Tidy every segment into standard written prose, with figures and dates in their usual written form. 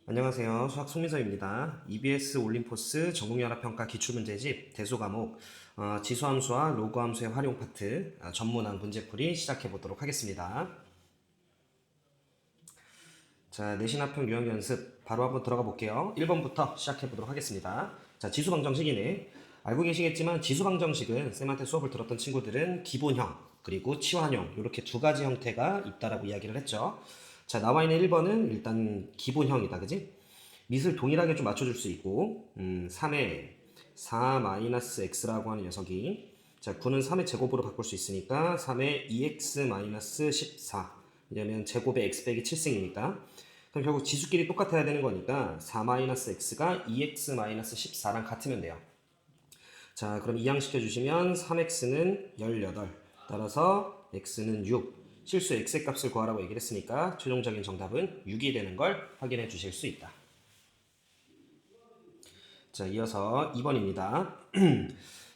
안녕하세요. 수학 송민서입니다. EBS 올림포스 전국연합평가 기출문제집 대소과목 지수함수와 로그함수의 활용 파트 전문항 문제풀이 시작해 보도록 하겠습니다. 자, 내신 합평 유형 연습 바로 한번 들어가 볼게요. 1번부터 시작해 보도록 하겠습니다. 자, 지수방정식이네. 알고 계시겠지만 지수방정식은 쌤한테 수업을 들었던 친구들은 기본형 그리고 치환형 이렇게 두 가지 형태가 있다라고 이야기를 했죠. 자, 나와 있는 1번은 일단 기본형이다, 그지? 밑을 동일하게 좀 맞춰줄 수 있고 3의 4-x라고 하는 녀석이 자 9는 3의 제곱으로 바꿀 수 있으니까 3의 2x-14 왜냐면 제곱의 x 빼기 7승이니까 그럼 결국 지수끼리 똑같아야 되는 거니까 4-x가 2x-14랑 같으면 돼요. 자 그럼 이항시켜 주시면 3x는 18 따라서 x는 6 실수 x의 값을 구하라고 얘기를 했으니까 최종적인 정답은 6이 되는 걸 확인해 주실 수 있다. 자, 이어서 2번입니다.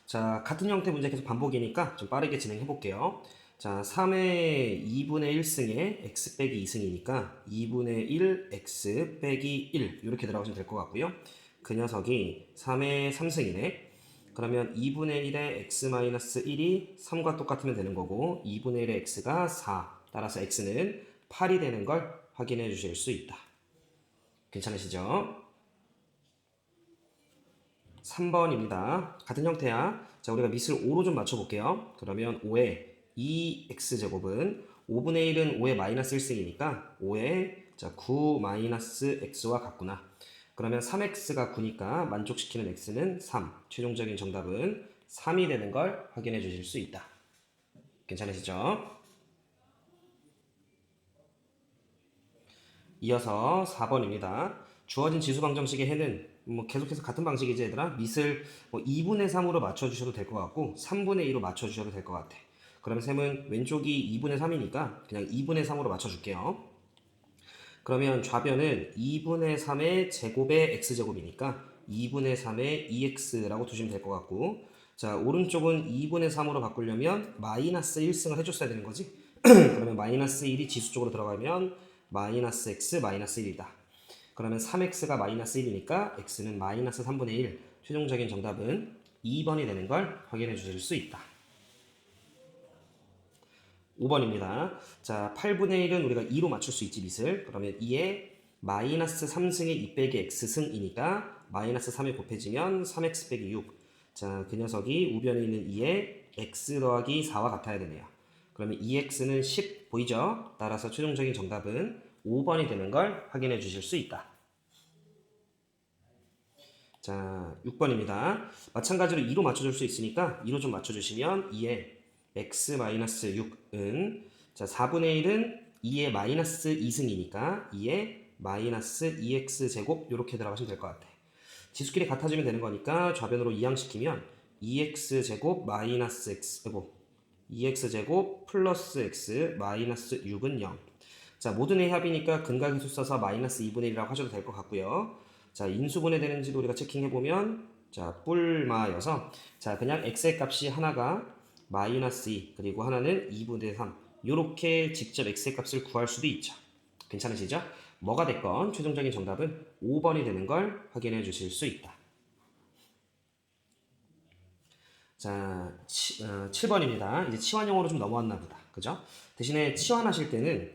자, 같은 형태 문제 계속 반복이니까 좀 빠르게 진행해 볼게요. 자, 3의 2분의 1승에 x 빼기 2승이니까 2분의 1 x 빼기 1 이렇게 들어가시면 될 것 같고요. 그 녀석이 3의 3승이네. 그러면 2분의 1의 x-1이 3과 똑같으면 되는 거고 2분의 1의 x가 4 따라서 x는 8이 되는 걸 확인해 주실 수 있다. 괜찮으시죠? 3번입니다. 같은 형태야. 자, 우리가 밑을 5로 좀 맞춰볼게요. 그러면 5의 2x제곱은 5분의 1은 5의 마이너스 1승이니까 5의 자, 9 마이너스 x와 같구나. 그러면 3x가 9니까 만족시키는 x는 3. 최종적인 정답은 3이 되는 걸 확인해 주실 수 있다. 괜찮으시죠? 이어서 4번입니다. 주어진 지수 방정식의 해는 계속해서 같은 방식이지 얘들아. 밑을 2분의 3으로 맞춰주셔도 될 것 같고 3분의 2로 맞춰주셔도 될 것 같아. 그러면 셈은 왼쪽이 2분의 3이니까 그냥 2분의 3으로 맞춰줄게요. 그러면 좌변은 2분의 3의 제곱의 x제곱이니까 2분의 3의 2x라고 두시면 될 것 같고 자 오른쪽은 2분의 3으로 바꾸려면 마이너스 1승을 해줬어야 되는 거지. 그러면 마이너스 1이 지수 쪽으로 들어가면 마이너스 x 마이너스 1이다. 그러면 3x가 마이너스 1이니까 x는 마이너스 3분의 1. 최종적인 정답은 2번이 되는 걸 확인해 주실 수 있다. 5번입니다. 자, 8분의 1은 우리가 2로 맞출 수 있지, 밑을. 그러면 2에 마이너스 3승의 2 빼기 x승이니까 마이너스 3에 곱해지면 3x 빼기 6. 자, 그 녀석이 우변에 있는 2에 x 더하기 4와 같아야 되네요. 그러면 2x는 10 보이죠? 따라서 최종적인 정답은 5번이 되는 걸 확인해 주실 수 있다. 자, 6번입니다. 마찬가지로 2로 맞춰줄 수 있으니까 2로 좀 맞춰주시면 2에 x-6은 자 4분의 1은 2의 마이너스 2승이니까 2의 마이너스 2x제곱 이렇게 들어가시면 될 것 같아. 지수끼리 같아지면 되는 거니까 좌변으로 이항시키면 2x제곱 마이너스 x 2x제곱 플러스 x 마이너스 6은 0. 자 모든 의 합이니까 근각인수 써서 마이너스 2분의 1이라고 하셔도 될 것 같고요. 자 인수분해 되는지도 우리가 체킹해보면 자 뿔마여서 자 그냥 x의 값이 하나가 마이너스 2 그리고 하나는 2분의 3 이렇게 직접 x의 값을 구할 수도 있죠. 괜찮으시죠? 뭐가 됐건 최종적인 정답은 5번이 되는 걸 확인해 주실 수 있다. 자 7번입니다. 이제 치환형으로 좀 넘어왔나 보다. 그죠? 대신에 치환하실 때는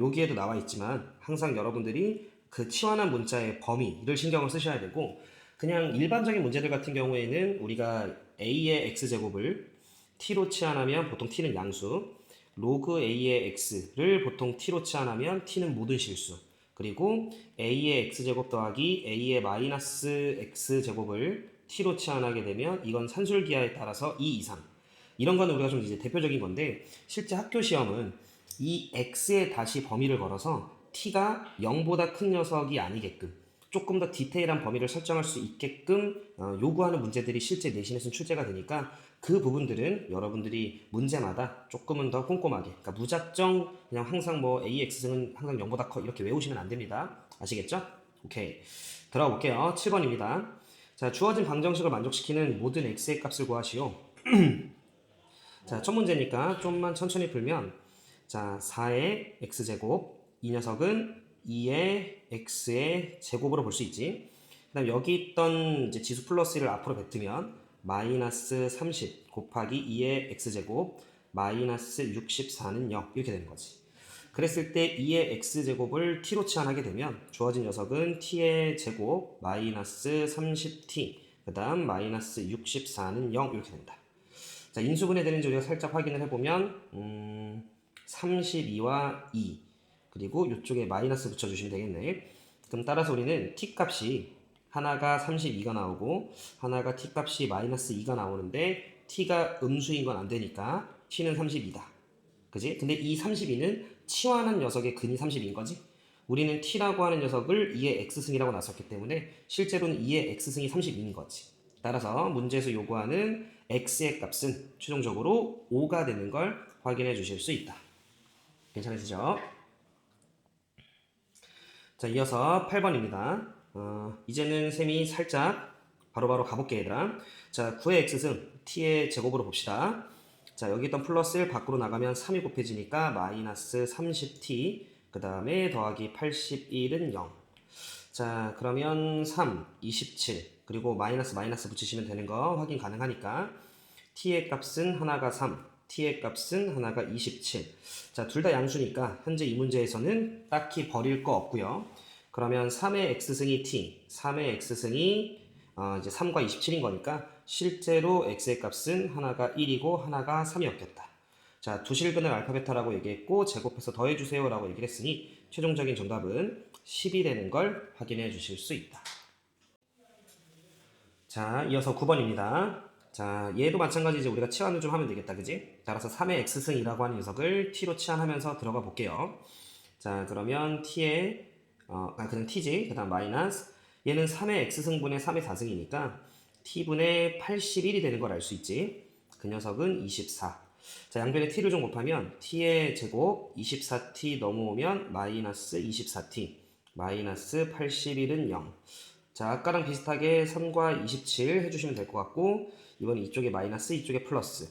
여기에도 나와 있지만 항상 여러분들이 그 치환한 문자의 범위를 신경을 쓰셔야 되고 그냥 일반적인 문제들 같은 경우에는 우리가 a의 x제곱을 t로 치환하면 보통 t는 양수, 로그 a의 x를 보통 t로 치환하면 t는 모든 실수, 그리고 a의 x제곱 더하기 a의 마이너스 x제곱을 t로 치환하게 되면 이건 산술기하에 따라서 2 이상. 이런 거는 우리가 좀 이제 대표적인 건데 실제 학교 시험은 이 x에 다시 범위를 걸어서 t가 0보다 큰 녀석이 아니게끔 조금 더 디테일한 범위를 설정할 수 있게끔 요구하는 문제들이 실제 내신에서 출제가 되니까 그 부분들은 여러분들이 문제마다 조금은 더 꼼꼼하게 그러니까 무작정 그냥 항상 뭐 AX는 항상 0보다 커 이렇게 외우시면 안 됩니다. 아시겠죠? 오케이. 들어가 볼게요. 7번입니다. 자, 주어진 방정식을 만족시키는 모든 x의 값을 구하시오. 자, 첫 문제니까 좀만 천천히 풀면 자, 4의 x제곱 이 녀석은 2의 x의 제곱으로 볼 수 있지. 그 다음 여기 있던 이제 지수 플러스 1을 앞으로 뱉으면 마이너스 30 곱하기 2의 x제곱 마이너스 64는 0 이렇게 되는 거지. 그랬을 때 2의 x제곱을 t로 치환하게 되면 주어진 녀석은 t의 제곱 마이너스 30t 그 다음 마이너스 64는 0 이렇게 된다. 자, 인수분해 되는지 우리가 살짝 확인을 해보면 32와 2 그리고 이쪽에 마이너스 붙여주시면 되겠네. 그럼 따라서 우리는 t 값이 하나가 32가 나오고 하나가 t 값이 마이너스 2가 나오는데 t가 음수인 건 안 되니까 t는 32다. 그지? 근데 이 32는 치환한 녀석의 근이 32인 거지? 우리는 t라고 하는 녀석을 2의 x승이라고 나눴기 때문에 실제로는 2의 x승이 32인 거지. 따라서 문제에서 요구하는 x의 값은 최종적으로 5가 되는 걸 확인해 주실 수 있다. 괜찮으시죠? 자, 이어서 8번입니다. 이제는 셈이 살짝 바로바로 가볼게 얘들아. 자, 9의 x승 t의 제곱으로 봅시다. 자, 여기 있던 플러스를 밖으로 나가면 3이 곱해지니까 마이너스 30t 그 다음에 더하기 81은 0. 자, 그러면 3, 27 그리고 마이너스 마이너스 붙이시면 되는 거 확인 가능하니까 t의 값은 하나가 3, t의 값은 하나가 27. 자, 둘 다 양수니까 현재 이 문제에서는 딱히 버릴 거 없고요. 그러면 3의 x승이 t, 3의 x승이 이제 3과 27인 거니까 실제로 x의 값은 하나가 1이고 하나가 3이었겠다. 자, 두 실근을 알파 베타라고 얘기했고 제곱해서 더해주세요 라고 얘기를 했으니 최종적인 정답은 10이 되는 걸 확인해 주실 수 있다. 자, 이어서 9번입니다. 자, 얘도 마찬가지지 우리가 치환을 좀 하면 되겠다, 그지? 따라서 3의 x승이라고 하는 녀석을 t로 치환하면서 들어가 볼게요. 자, 그러면 t의 그냥 t지. 그 다음 마이너스 얘는 3의 x승분의 3의 4승이니까 t분의 81이 되는 걸 알 수 있지. 그 녀석은 24. 자, 양변에 t를 좀 곱하면 t의 제곱 24t 넘어오면 마이너스 24t 마이너스 81은 0. 자, 아까랑 비슷하게 3과 27 해주시면 될 것 같고 이번 이쪽에 마이너스 이쪽에 플러스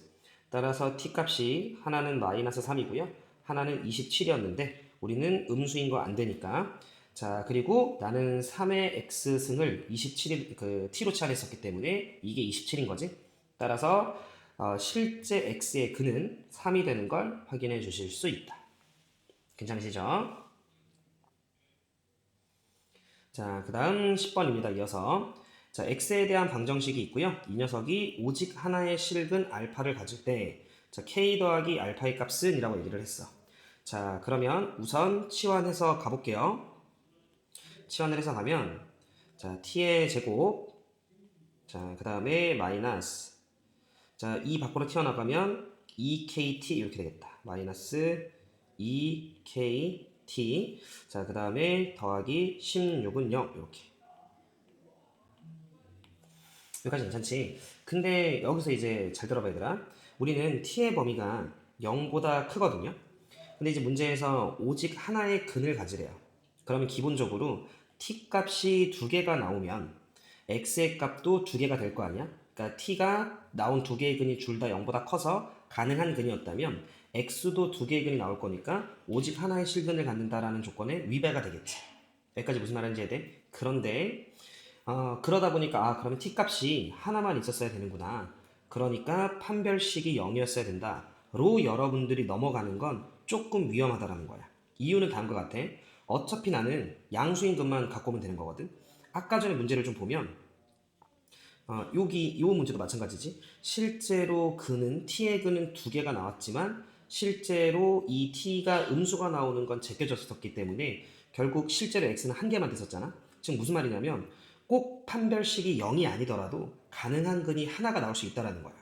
따라서 t 값이 하나는 마이너스 3이고요 하나는 27이었는데 우리는 음수인 거 안 되니까 자, 그리고 나는 3의 x승을 27이 t로 치환했었기 때문에 이게 27인 거지. 따라서 실제 x의 근은 3이 되는 걸 확인해 주실 수 있다. 괜찮으시죠? 자, 그 다음 10번입니다. 이어서 자, x에 대한 방정식이 있고요. 이 녀석이 오직 하나의 실근 알파를 가질 때 자, k 더하기 알파의 값은 이라고 얘기를 했어. 자, 그러면 우선 치환해서 가볼게요. 치환을 해서 가면 자, t의 제곱 자, 그 다음에 마이너스 자, 2 밖으로 튀어나가면 2kt 이렇게 되겠다. 마이너스 2kt 자, 그 다음에 더하기 16은 0 이렇게 여기까지 괜찮지? 근데 여기서 이제 잘 들어봐 얘들아. 우리는 t의 범위가 0보다 크거든요. 근데 이제 문제에서 오직 하나의 근을 가지래요. 그러면 기본적으로 t 값이 두 개가 나오면 x의 값도 두 개가 될 거 아니야? 그러니까 t가 나온 두 개의 근이 둘 다 0보다 커서 가능한 근이었다면 x도 두 개의 근이 나올 거니까 오직 하나의 실근을 갖는다라는 조건에 위배가 되겠지. 여기까지 무슨 말인지 이해돼? 그런데 그러다 보니까 그러면 t 값이 하나만 있었어야 되는구나. 그러니까 판별식이 0이었어야 된다. 로 여러분들이 넘어가는 건 조금 위험하다라는 거야. 이유는 다음과 같아. 어차피 나는 양수인 것만 갖고 오면 되는 거거든. 아까 전에 문제를 좀 보면 여기 이 문제도 마찬가지지. 실제로 근은 t의 근은 두 개가 나왔지만 실제로 이 t가 음수가 나오는 건 제껴졌었기 때문에 결국 실제로 x는 한 개만 됐었잖아. 지금 무슨 말이냐면 꼭 판별식이 0이 아니더라도 가능한 근이 하나가 나올 수 있다라는 거야.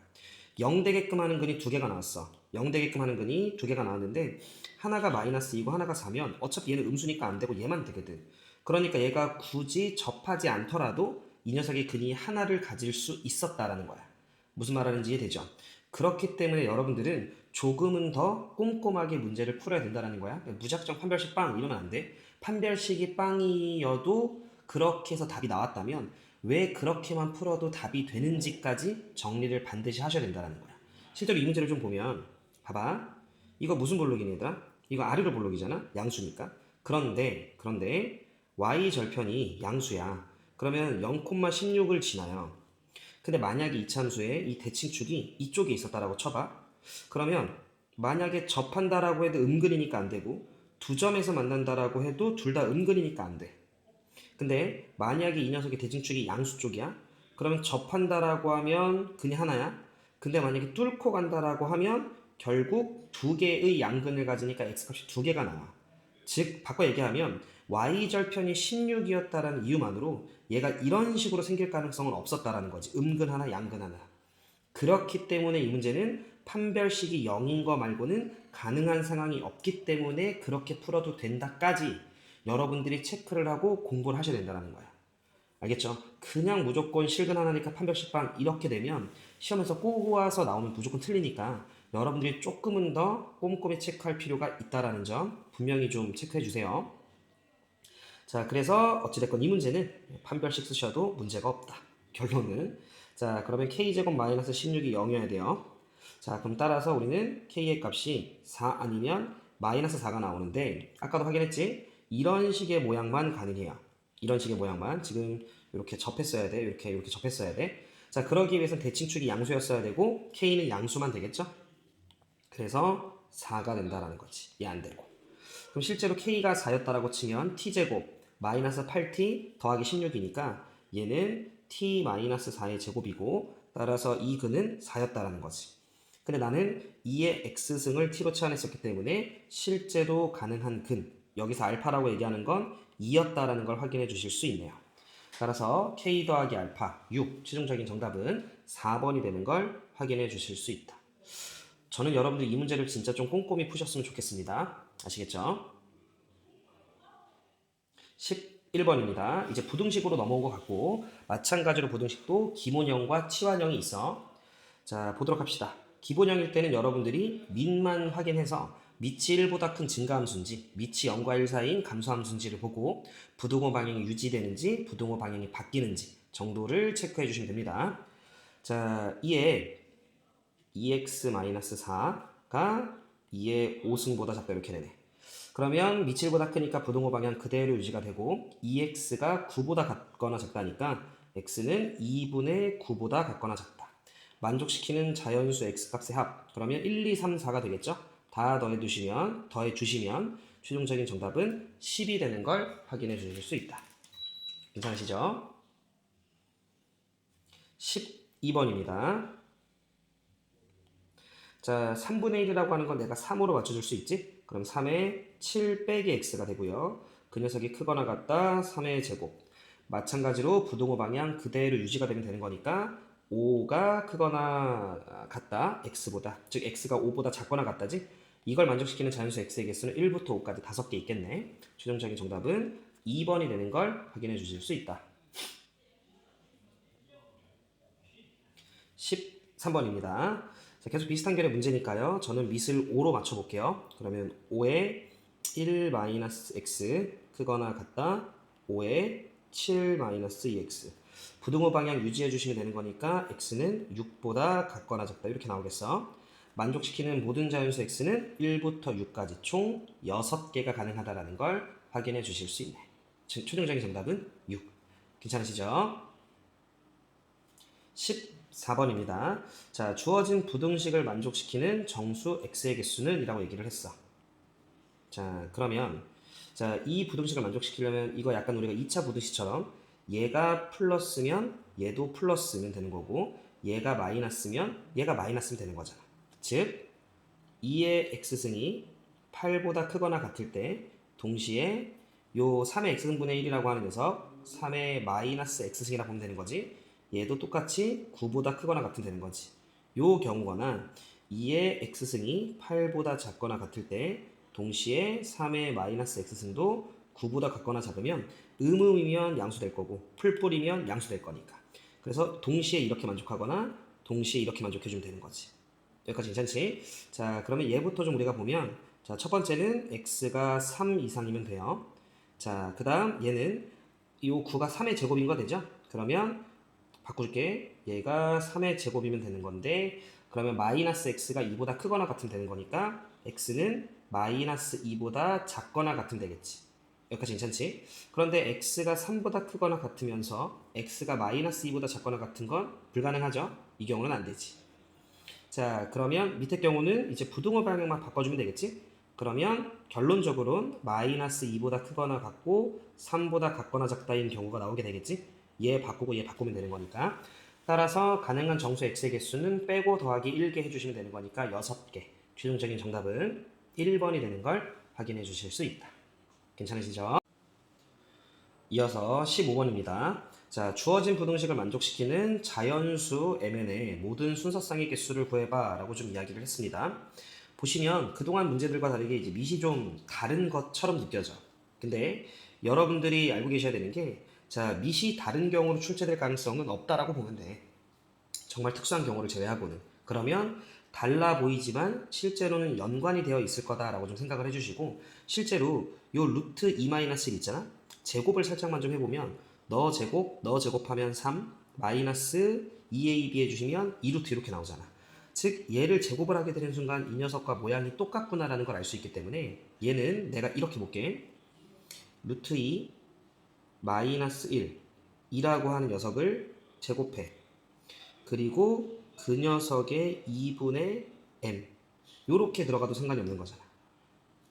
0 되게끔 하는 근이 두 개가 나왔어. 0 되게끔 하는 근이 두 개가 나왔는데 하나가 마이너스 2고 하나가 4면 어차피 얘는 음수니까 안 되고 얘만 되거든. 그러니까 얘가 굳이 접하지 않더라도 이 녀석의 근이 하나를 가질 수 있었다라는 거야. 무슨 말하는지 이해되죠? 그렇기 때문에 여러분들은 조금은 더 꼼꼼하게 문제를 풀어야 된다는 거야. 무작정 판별식 빵 이러면 안 돼. 판별식이 빵이어도 그렇게 해서 답이 나왔다면 왜 그렇게만 풀어도 답이 되는지까지 정리를 반드시 하셔야 된다는 거야. 실제로 이 문제를 좀 보면 봐봐. 이거 무슨 볼록이니 얘들아? 이거 아래로 볼록이잖아? 양수니까. 그런데 y 절편이 양수야. 그러면 0,16을 지나요. 근데 만약에 이차함수에 이 대칭축이 이쪽에 있었다라고 쳐봐. 그러면 만약에 접한다라고 해도 음근이니까 안 되고 두 점에서 만난다라고 해도 둘 다 음근이니까 안 돼. 근데 만약에 이 녀석의 대칭축이 양수 쪽이야? 그러면 접한다라고 하면 근이 하나야? 근데 만약에 뚫고 간다라고 하면 결국 두 개의 양근을 가지니까 x값이 두 개가 나와. 즉 바꿔 얘기하면 y절편이 16이었다라는 이유만으로 얘가 이런 식으로 생길 가능성은 없었다라는 거지. 음근 하나 양근 하나. 그렇기 때문에 이 문제는 판별식이 0인 거 말고는 가능한 상황이 없기 때문에 그렇게 풀어도 된다까지 여러분들이 체크를 하고 공부를 하셔야 된다는 거야. 알겠죠? 그냥 무조건 실근 하나니까 판별식방 이렇게 되면 시험에서 꼬아서 나오면 무조건 틀리니까 여러분들이 조금은 더 꼼꼼히 체크할 필요가 있다는 점 분명히 좀 체크해 주세요. 자, 그래서 어찌됐건 이 문제는 판별식 쓰셔도 문제가 없다. 결론은. 자, 그러면 k제곱 마이너스 16이 0이어야 돼요. 자, 그럼 따라서 우리는 k의 값이 4 아니면 마이너스 4가 나오는데 아까도 확인했지? 이런 식의 모양만 가능해요. 이런 식의 모양만. 지금 이렇게 접했어야 돼. 이렇게 접했어야 돼. 자, 그러기 위해서는 대칭축이 양수였어야 되고 k는 양수만 되겠죠? 그래서 4가 된다라는 거지. 얘 안 되고. 그럼 실제로 k가 4였다라고 치면 t제곱 마이너스 8t 더하기 16이니까 얘는 t 마이너스 4의 제곱이고 따라서 이 근은 4였다라는 거지. 근데 나는 2의 x승을 t로 치환했었기 때문에 실제로 가능한 근 여기서 알파라고 얘기하는 건 2였다라는 걸 확인해 주실 수 있네요. 따라서 k 더하기 알파 6 최종적인 정답은 4번이 되는 걸 확인해 주실 수 있다. 저는 여러분들 이 문제를 진짜 좀 꼼꼼히 푸셨으면 좋겠습니다. 아시겠죠? 11번입니다. 이제 부등식으로 넘어온 것 같고 마찬가지로 부등식도 기본형과 치환형이 있어. 자, 보도록 합시다. 기본형일 때는 여러분들이 밑만 확인해서 밑이 1보다 큰 증가함수인지 밑이 0과 1 사이인 감소함수인지를 보고 부등호 방향이 유지되는지 부등호 방향이 바뀌는지 정도를 체크해 주시면 됩니다. 자, 이에 2x-4가 2의 5승보다 작다 이렇게 되네. 그러면 미칠보다 크니까 부등호 방향 그대로 유지가 되고 2x가 9보다 같거나 작다니까 x는 2분의 9보다 같거나 작다. 만족시키는 자연수 x값의 합. 그러면 1, 2, 3, 4가 되겠죠? 다 더해 주시면 최종적인 정답은 10이 되는 걸 확인해 주실 수 있다. 괜찮으시죠? 12번입니다. 자, 3분의 1이라고 하는 건 내가 3으로 맞춰줄 수 있지? 그럼 3의 7 빼기 x가 되고요. 그 녀석이 크거나 같다 3의 제곱. 마찬가지로 부등호 방향 그대로 유지가 되면 되는 거니까 5가 크거나 같다 x보다. 즉 x가 5보다 작거나 같다지? 이걸 만족시키는 자연수 x의 개수는 1부터 5까지 5개 있겠네. 최종적인 정답은 2번이 되는 걸 확인해 주실 수 있다. 13번입니다. 자, 계속 비슷한 결의 문제니까요. 저는 밑을 5로 맞춰볼게요. 그러면 5에 1-x 크거나 같다 5에 7-2x 부등호 방향 유지해 주시면 되는 거니까 x는 6보다 같거나 작다 이렇게 나오겠어. 만족시키는 모든 자연수 x는 1부터 6까지 총 6개가 가능하다는 걸 확인해 주실 수 있네. 최종적인 정답은 6. 괜찮으시죠? 14번입니다. 자, 주어진 부등식을 만족시키는 정수 x의 개수는 이라고 얘기를 했어. 자, 그러면 자, 이 부등식을 만족시키려면 이거 약간 우리가 2차 부등식처럼 얘가 플러스면 얘도 플러스면 되는 거고 얘가 마이너스면 얘가 마이너스면 되는 거잖아. 즉 2의 x승이 8보다 크거나 같을 때 동시에 요 3의 x승분의 1이라고 하는 녀석 3의 마이너스 x승이라고 보면 되는 거지. 얘도 똑같이 9보다 크거나 같으면 되는 거지. 요 경우거나 2의 x승이 8보다 작거나 같을 때 동시에 3의 마이너스 x승도 9보다 같거나 작으면 음음이면 양수 될 거고 풀뿌리면 양수 될 거니까. 그래서 동시에 이렇게 만족하거나 동시에 이렇게 만족해주면 되는 거지. 여기까지 괜찮지? 자, 그러면 얘부터 좀 우리가 보면 자, 첫 번째는 x가 3 이상이면 돼요. 자, 그 다음 얘는 요 9가 3의 제곱인 거 되죠? 그러면 바꿀게. 얘가 3의 제곱이면 되는 건데 그러면 마이너스 x가 2보다 크거나 같으면 되는 거니까 x는 마이너스 2보다 작거나 같으면 되겠지. 여기까지 괜찮지? 그런데 x가 3보다 크거나 같으면서 x가 마이너스 2보다 작거나 같은 건 불가능하죠? 이 경우는 안 되지. 자, 그러면 밑에 경우는 이제 부등호 방향만 바꿔주면 되겠지? 그러면 결론적으로는 마이너스 2보다 크거나 같고 3보다 같거나 작다인 경우가 나오게 되겠지? 얘 바꾸고 얘 바꾸면 되는 거니까. 따라서 가능한 정수 x의 개수는 빼고 더하기 1개 해주시면 되는 거니까 6개. 최종적인 정답은 1번이 되는 걸 확인해 주실 수 있다. 괜찮으시죠? 이어서 15번입니다. 자, 주어진 부등식을 만족시키는 자연수 mn의 모든 순서쌍의 개수를 구해봐 라고 좀 이야기를 했습니다. 보시면 그동안 문제들과 다르게 이제 밑이 좀 다른 것처럼 느껴져. 근데 여러분들이 알고 계셔야 되는 게, 자, 밑이 다른 경우로 출제될 가능성은 없다라고 보면 돼. 정말 특수한 경우를 제외하고는. 그러면 달라 보이지만 실제로는 연관이 되어 있을 거다라고 좀 생각을 해주시고, 실제로 요 루트 2-1 있잖아? 제곱을 살짝만 좀 해보면 너 제곱하면 3 마이너스 2ab 해주시면 2루트 이렇게 나오잖아. 즉 얘를 제곱을 하게 되는 순간 이 녀석과 모양이 똑같구나라는 걸 알 수 있기 때문에 얘는 내가 이렇게 볼게. 루트 2 마이너스 1 2라고 하는 녀석을 제곱해. 그리고 그 녀석의 2분의 m 요렇게 들어가도 상관이 없는 거잖아.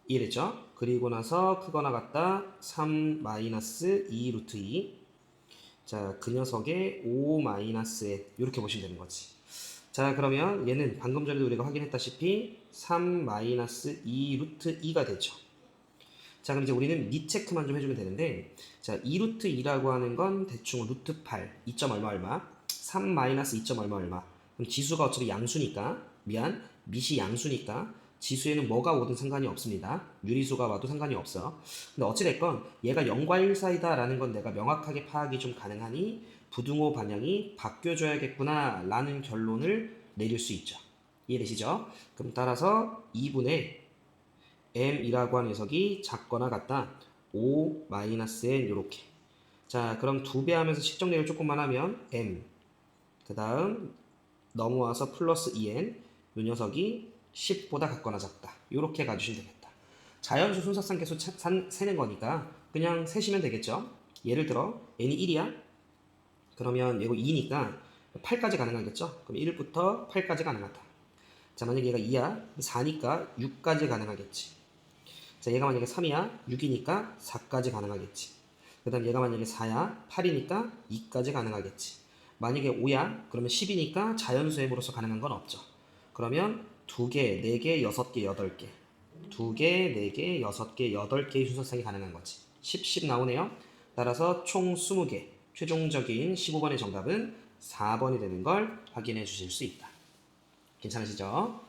이해됐죠? 그리고 나서 크거나 같다 3 마이너스 2 루트 2. 자, 그 녀석의 5 마이너스 n 이렇게 보시면 되는 거지. 자, 그러면 얘는 방금 전에도 우리가 확인했다시피 3 마이너스 2 루트 2가 되죠. 자, 그럼 이제 우리는 밑 체크만 좀 해주면 되는데, 자, 2 루트 2라고 하는 건 대충 루트 8 2점 얼마 얼마 3 마이너스 2점 얼마 얼마. 그럼 지수가 어차피 양수니까, 밑이 양수니까 지수에는 뭐가 오든 상관이 없습니다. 유리수가 와도 상관이 없어. 근데 어찌됐건 얘가 0과 1 사이다 라는 건 내가 명확하게 파악이 좀 가능하니 부등호 방향이 바뀌어줘야겠구나 라는 결론을 내릴 수 있죠. 이해되시죠? 그럼 따라서 2분의 m이라고 하는 녀석이 작거나 같다 5-n 요렇게. 자, 그럼 2배 하면서 식정리를 조금만 하면 m, 그 다음 넘어와서 플러스 2n, 이 녀석이 10보다 같거나 작다. 이렇게 가주시면 되겠다. 자연수 순서상 계수 세는 거니까 그냥 세시면 되겠죠. 예를 들어 n이 1이야. 그러면 이거 2니까 8까지 가능하겠죠. 그럼 1부터 8까지 가능하다. 자, 만약에 얘가 2야. 4니까 6까지 가능하겠지. 자, 얘가 만약에 3이야. 6이니까 4까지 가능하겠지. 그 다음 얘가 만약에 4야. 8이니까 2까지 가능하겠지. 만약에 5야. 그러면 10이니까 자연수 m으로서 가능한 건 없죠. 그러면 2개, 4개, 6개, 8개. 2개, 4개, 6개, 8개의 순서쌍이 가능한 거지. 10 나오네요. 따라서 총 20개. 최종적인 15번의 정답은 4번이 되는 걸 확인해 주실 수 있다. 괜찮으시죠?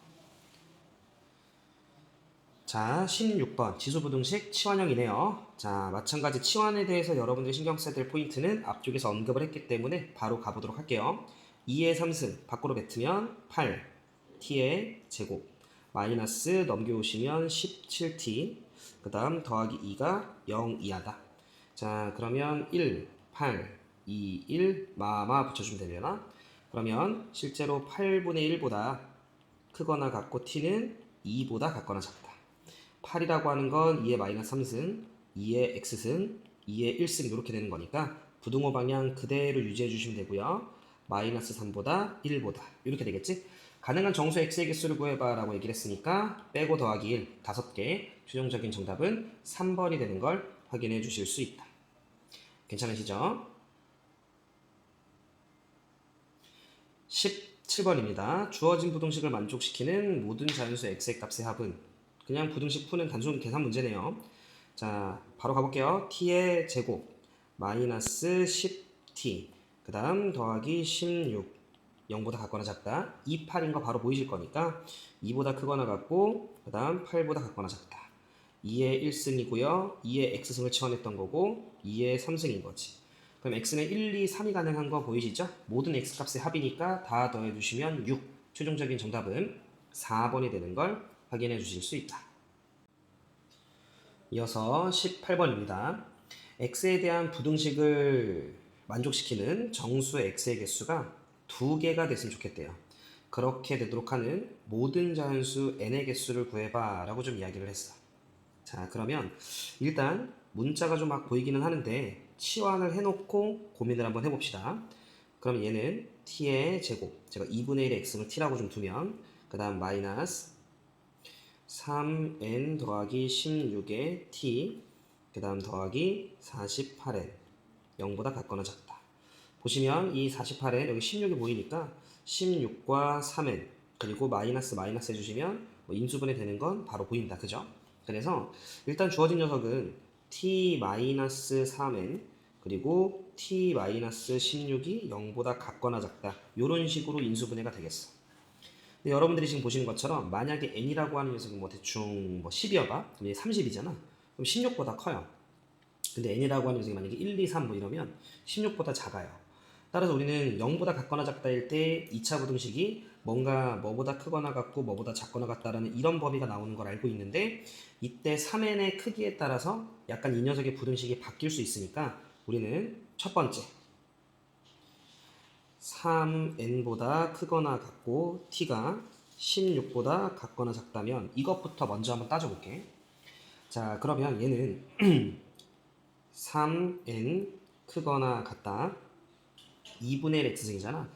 자, 16번 지수부등식 치환형이네요. 자, 마찬가지 치환에 대해서 여러분들이 신경 써야 될 포인트는 앞쪽에서 언급을 했기 때문에 바로 가보도록 할게요. 2의 3승 밖으로 뱉으면 8 t의 제곱 마이너스 넘겨오시면 17t 그 다음 더하기 2가 0 이하다. 자, 그러면 1, 8, 2, 1 마마 붙여주면 되려나? 그러면 실제로 8분의 1보다 크거나 같고 t는 2보다 같거나 작다. 8이라고 하는 건 2의 마이너스 3승, 2의 x승, 2의 1승 이렇게 되는 거니까 부등호 방향 그대로 유지해 주시면 되고요. 마이너스 3보다 1보다 이렇게 되겠지? 가능한 정수 x의 개수를 구해봐 라고 얘기를 했으니까 빼고 더하기 1, 5개. 최종적인 정답은 3번이 되는 걸 확인해 주실 수 있다. 괜찮으시죠? 17번입니다. 주어진 부등식을 만족시키는 모든 자연수 x의 값의 합은 그냥 부등식 푸는 단순 계산 문제네요. 자, 바로 가볼게요. t의 제곱 마이너스 10t 그 다음 더하기 16 0보다 같거나 작다. 2, 8인 거 바로 보이실 거니까 2보다 크거나 같고 그 다음 8보다 같거나 작다. 2의 1승이고요. 2의 x승을 치환했던 거고 2의 3승인 거지. 그럼 x는 1, 2, 3이 가능한 거 보이시죠? 모든 x값의 합이니까 다 더해주시면 6. 최종적인 정답은 4번이 되는 걸 확인해 주실 수 있다. 이어서 18번입니다. x에 대한 부등식을 만족시키는 정수 x의 개수가 2개가 됐으면 좋겠대요. 그렇게 되도록 하는 모든 자연수 n의 개수를 구해봐 라고 좀 이야기를 했어. 자, 그러면 일단 문자가 좀 막 보이기는 하는데 치환을 해놓고 고민을 한번 해봅시다. 그럼 얘는 t의 제곱, 제가 2분의 1의 x를 t라고 좀 두면 그 다음 마이너스 3n 더하기 16의 t 그 다음 더하기 48n 0보다 같거나 작다. 보시면 이 48n 여기 16이 보이니까 16과 3n 그리고 마이너스 마이너스 해주시면 뭐 인수분해 되는 건 바로 보인다. 그죠? 그래서 일단 주어진 녀석은 t-3n 그리고 t-16이 0보다 같거나 작다. 이런 식으로 인수분해가 되겠어. 근데 여러분들이 지금 보시는 것처럼 만약에 n이라고 하는 녀석이 뭐 대충 뭐 10이어봐. 그럼 얘 30이잖아. 그럼 16보다 커요. 근데 n이라고 하는 녀석이 만약에 1, 2, 3 뭐 이러면 16보다 작아요. 따라서 우리는 0보다 같거나 작다일 때 2차 부등식이 뭔가 뭐보다 크거나 같고 뭐보다 작거나 같다라는 이런 범위가 나오는 걸 알고 있는데 이때 3n의 크기에 따라서 약간 이 녀석의 부등식이 바뀔 수 있으니까 우리는 첫 번째 3n보다 크거나 같고 t가 16보다 같거나 작다면 이것부터 먼저 한번 따져볼게. 자, 그러면 얘는 3n 크거나 같다. 2분의 1 x승이잖아.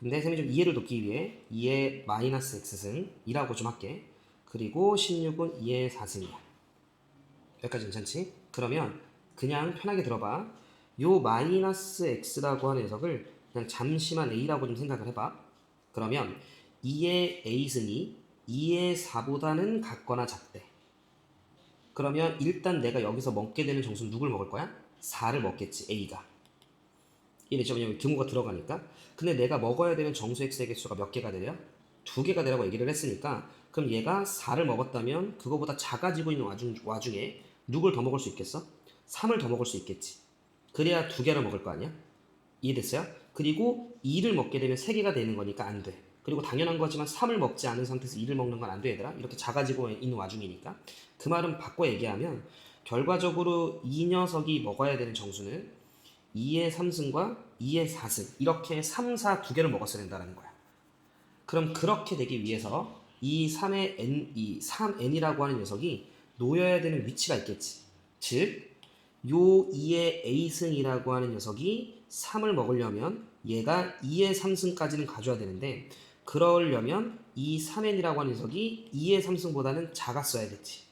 근데 쌤이 좀 이해를 돕기 위해 2의 마이너스 x승이라고 좀 할게. 그리고 16은 2의 4승이야. 여기까지 괜찮지? 그러면 그냥 편하게 들어봐. 요 마이너스 x라고 하는 녀석을 그냥 잠시만 a라고 좀 생각을 해봐. 그러면 2의 a승이 2의 4보다는 같거나 작대. 그러면 일단 내가 여기서 먹게 되는 정수는 누굴 먹을 거야? 4를 먹겠지, a가. 이래죠. 왜냐면 등호가 들어가니까. 근데 내가 먹어야 되는 정수 x의 개수가 몇 개가 되려? 2개가 되라고 얘기를 했으니까 그럼 얘가 4를 먹었다면 그거보다 작아지고 있는 와중에 누굴 더 먹을 수 있겠어? 3을 더 먹을 수 있겠지. 그래야 2개를 먹을 거 아니야? 이해됐어요? 그리고 2를 먹게 되면 3개가 되는 거니까 안 돼. 그리고 당연한 거지만 3을 먹지 않은 상태에서 2를 먹는 건 안 돼, 얘들아. 이렇게 작아지고 있는 와중이니까. 그 말은 바꿔 얘기하면 결과적으로 이 녀석이 먹어야 되는 정수는 2의 3승과 2의 4승 이렇게 3, 4 두 개를 먹었어야 된다는 거야. 그럼 그렇게 되기 위해서 이 3의 n, 이 3n이라고 하는 녀석이 놓여야 되는 위치가 있겠지. 즉, 요 2의 a승이라고 하는 녀석이 3을 먹으려면 얘가 2의 3승까지는 가져야 되는데 그러려면 이 3n이라고 하는 녀석이 2의 3승보다는 작았어야겠지.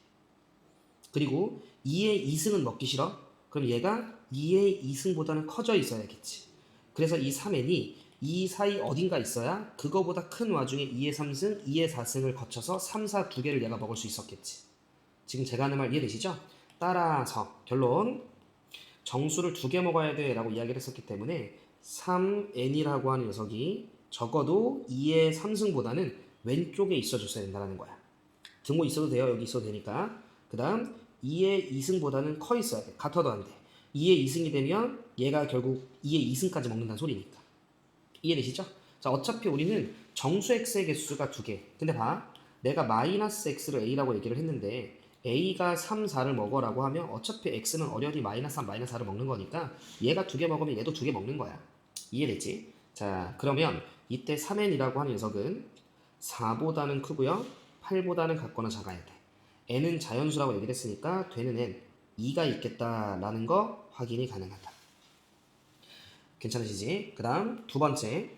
그리고 2의 2승은 먹기 싫어? 그럼 얘가 2의 2승보다는 커져 있어야겠지. 그래서 이 3n이 이 사이 어딘가 있어야 그거보다 큰 와중에 2의 3승, 2의 4승을 거쳐서 3, 4 두 개를 얘가 먹을 수 있었겠지. 지금 제가 하는 말 이해되시죠? 따라서 결론 정수를 2개 먹어야 돼 라고 이야기를 했었기 때문에 3n이라고 하는 녀석이 적어도 2의 3승보다는 왼쪽에 있어줬어야 된다는 거야. 등호 있어도 돼요. 여기 있어도 되니까. 그 다음 2의 2승보다는 커 있어야 돼. 같아도 안 돼. 2의 2승이 되면 얘가 결국 2의 2승까지 먹는다는 소리니까. 이해되시죠? 자, 어차피 우리는 정수 x의 개수가 2개. 근데 봐. 내가 마이너스 x를 a라고 얘기를 했는데 a가 3, 4를 먹어라고 하면 어차피 x는 어련히 마이너스 3, 마이너스 4를 먹는 거니까 얘가 2개 먹으면 얘도 2개 먹는 거야. 이해됐지? 자, 그러면 이때 3n이라고 하는 녀석은 4보다는 크고요. 8보다는 같거나 작아야 돼. n은 자연수라고 얘기를 했으니까 되는 n 2가 있겠다라는 거 확인이 가능하다. 괜찮으시지? 그 다음 두 번째.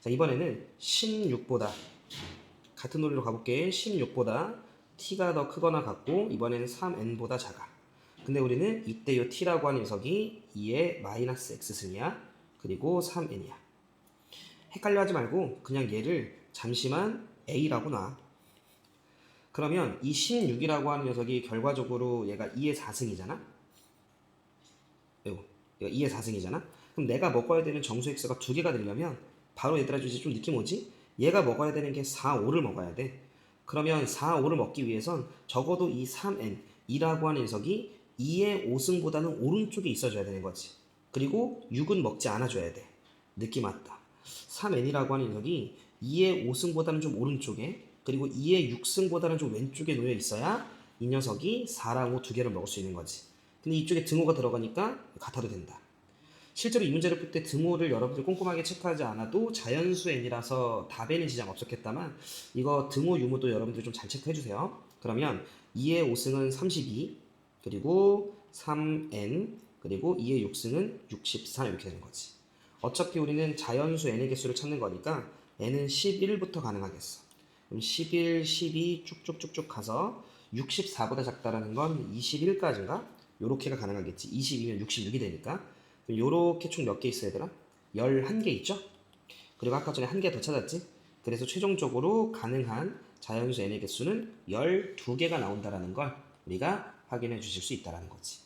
자, 이번에는 16보다 같은 논리로 가볼게. 16보다 t가 더 크거나 같고 이번에는 3n보다 작아. 근데 우리는 이때 요 t라고 하는 녀석이 2의 마이너스 x승이야. 그리고 3n이야. 헷갈려 하지 말고 그냥 얘를 잠시만 a라고 놔. 그러면 이 16이라고 하는 녀석이 결과적으로 얘가 2의 4승이잖아? 얘가 2의 4승이잖아? 그럼 내가 먹어야 되는 정수 x가 2개가 되려면 바로 얘들아 이제 좀 느낌 오지? 얘가 먹어야 되는 게 4, 5를 먹어야 돼. 그러면 4, 5를 먹기 위해선 적어도 이 3n, 2라고 하는 녀석이 2의 5승보다는 오른쪽에 있어줘야 되는 거지. 그리고 6은 먹지 않아줘야 돼. 느낌 왔다. 3n이라고 하는 녀석이 2의 5승보다는 좀 오른쪽에 그리고 2의 6승보다는 좀 왼쪽에 놓여 있어야 이 녀석이 4랑 5 두 개를 먹을 수 있는 거지. 근데 이쪽에 등호가 들어가니까 같아도 된다. 실제로 이 문제를 풀 때 등호를 여러분들 꼼꼼하게 체크하지 않아도 자연수 n이라서 답에는 지장 없었겠다만 이거 등호 유무도 여러분들 좀 잘 체크해 주세요. 그러면 2의 5승은 32, 그리고 3n 그리고 2의 6승은 64 이렇게 되는 거지. 어차피 우리는 자연수 n의 개수를 찾는 거니까 n은 11부터 가능하겠어. 그럼 11, 12 쭉쭉쭉쭉 가서 64보다 작다라는 건 21까지인가? 요렇게가 가능하겠지. 22면 66이 되니까. 그럼 요렇게 총 몇 개 있어야 되나? 11개 있죠? 그리고 아까 전에 한 개 더 찾았지? 그래서 최종적으로 가능한 자연수 n의 개수는 12개가 나온다라는 걸 우리가 확인해 주실 수 있다라는 거지.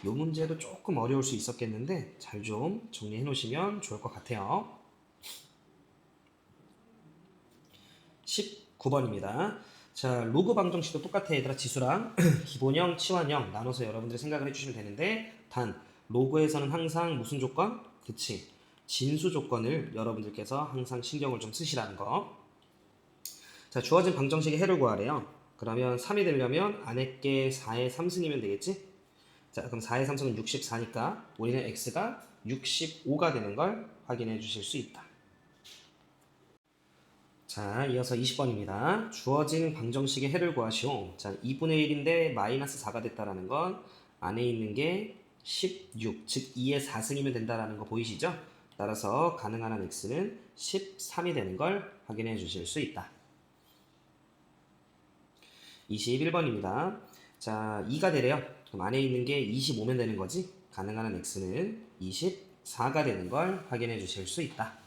이 문제도 조금 어려울 수 있었겠는데 잘 좀 정리해 놓으시면 좋을 것 같아요. 19번입니다. 자, 로그 방정식도 똑같아 얘들아. 지수랑 기본형, 치환형 나눠서 여러분들이 생각을 해주시면 되는데 단 로그에서는 항상 무슨 조건? 그치. 진수 조건을 여러분들께서 항상 신경을 좀 쓰시라는 거. 자, 주어진 방정식의 해를 구하래요. 그러면 3이 되려면 안에 게 4의 3승이면 되겠지? 자, 그럼 4의 3승은 64니까 우리는 x가 65가 되는 걸 확인해 주실 수 있다. 자, 이어서 20번입니다. 주어진 방정식의 해를 구하시오. 자, 2분의 1인데 마이너스 4가 됐다라는 건 안에 있는 게 16, 즉 2의 4승이면 된다라는 거 보이시죠? 따라서 가능한 한 x는 13이 되는 걸 확인해 주실 수 있다. 21번입니다. 자, 2가 되래요. 그럼 안에 있는 게 25면 되는 거지? 가능한 한 x는 24가 되는 걸 확인해 주실 수 있다.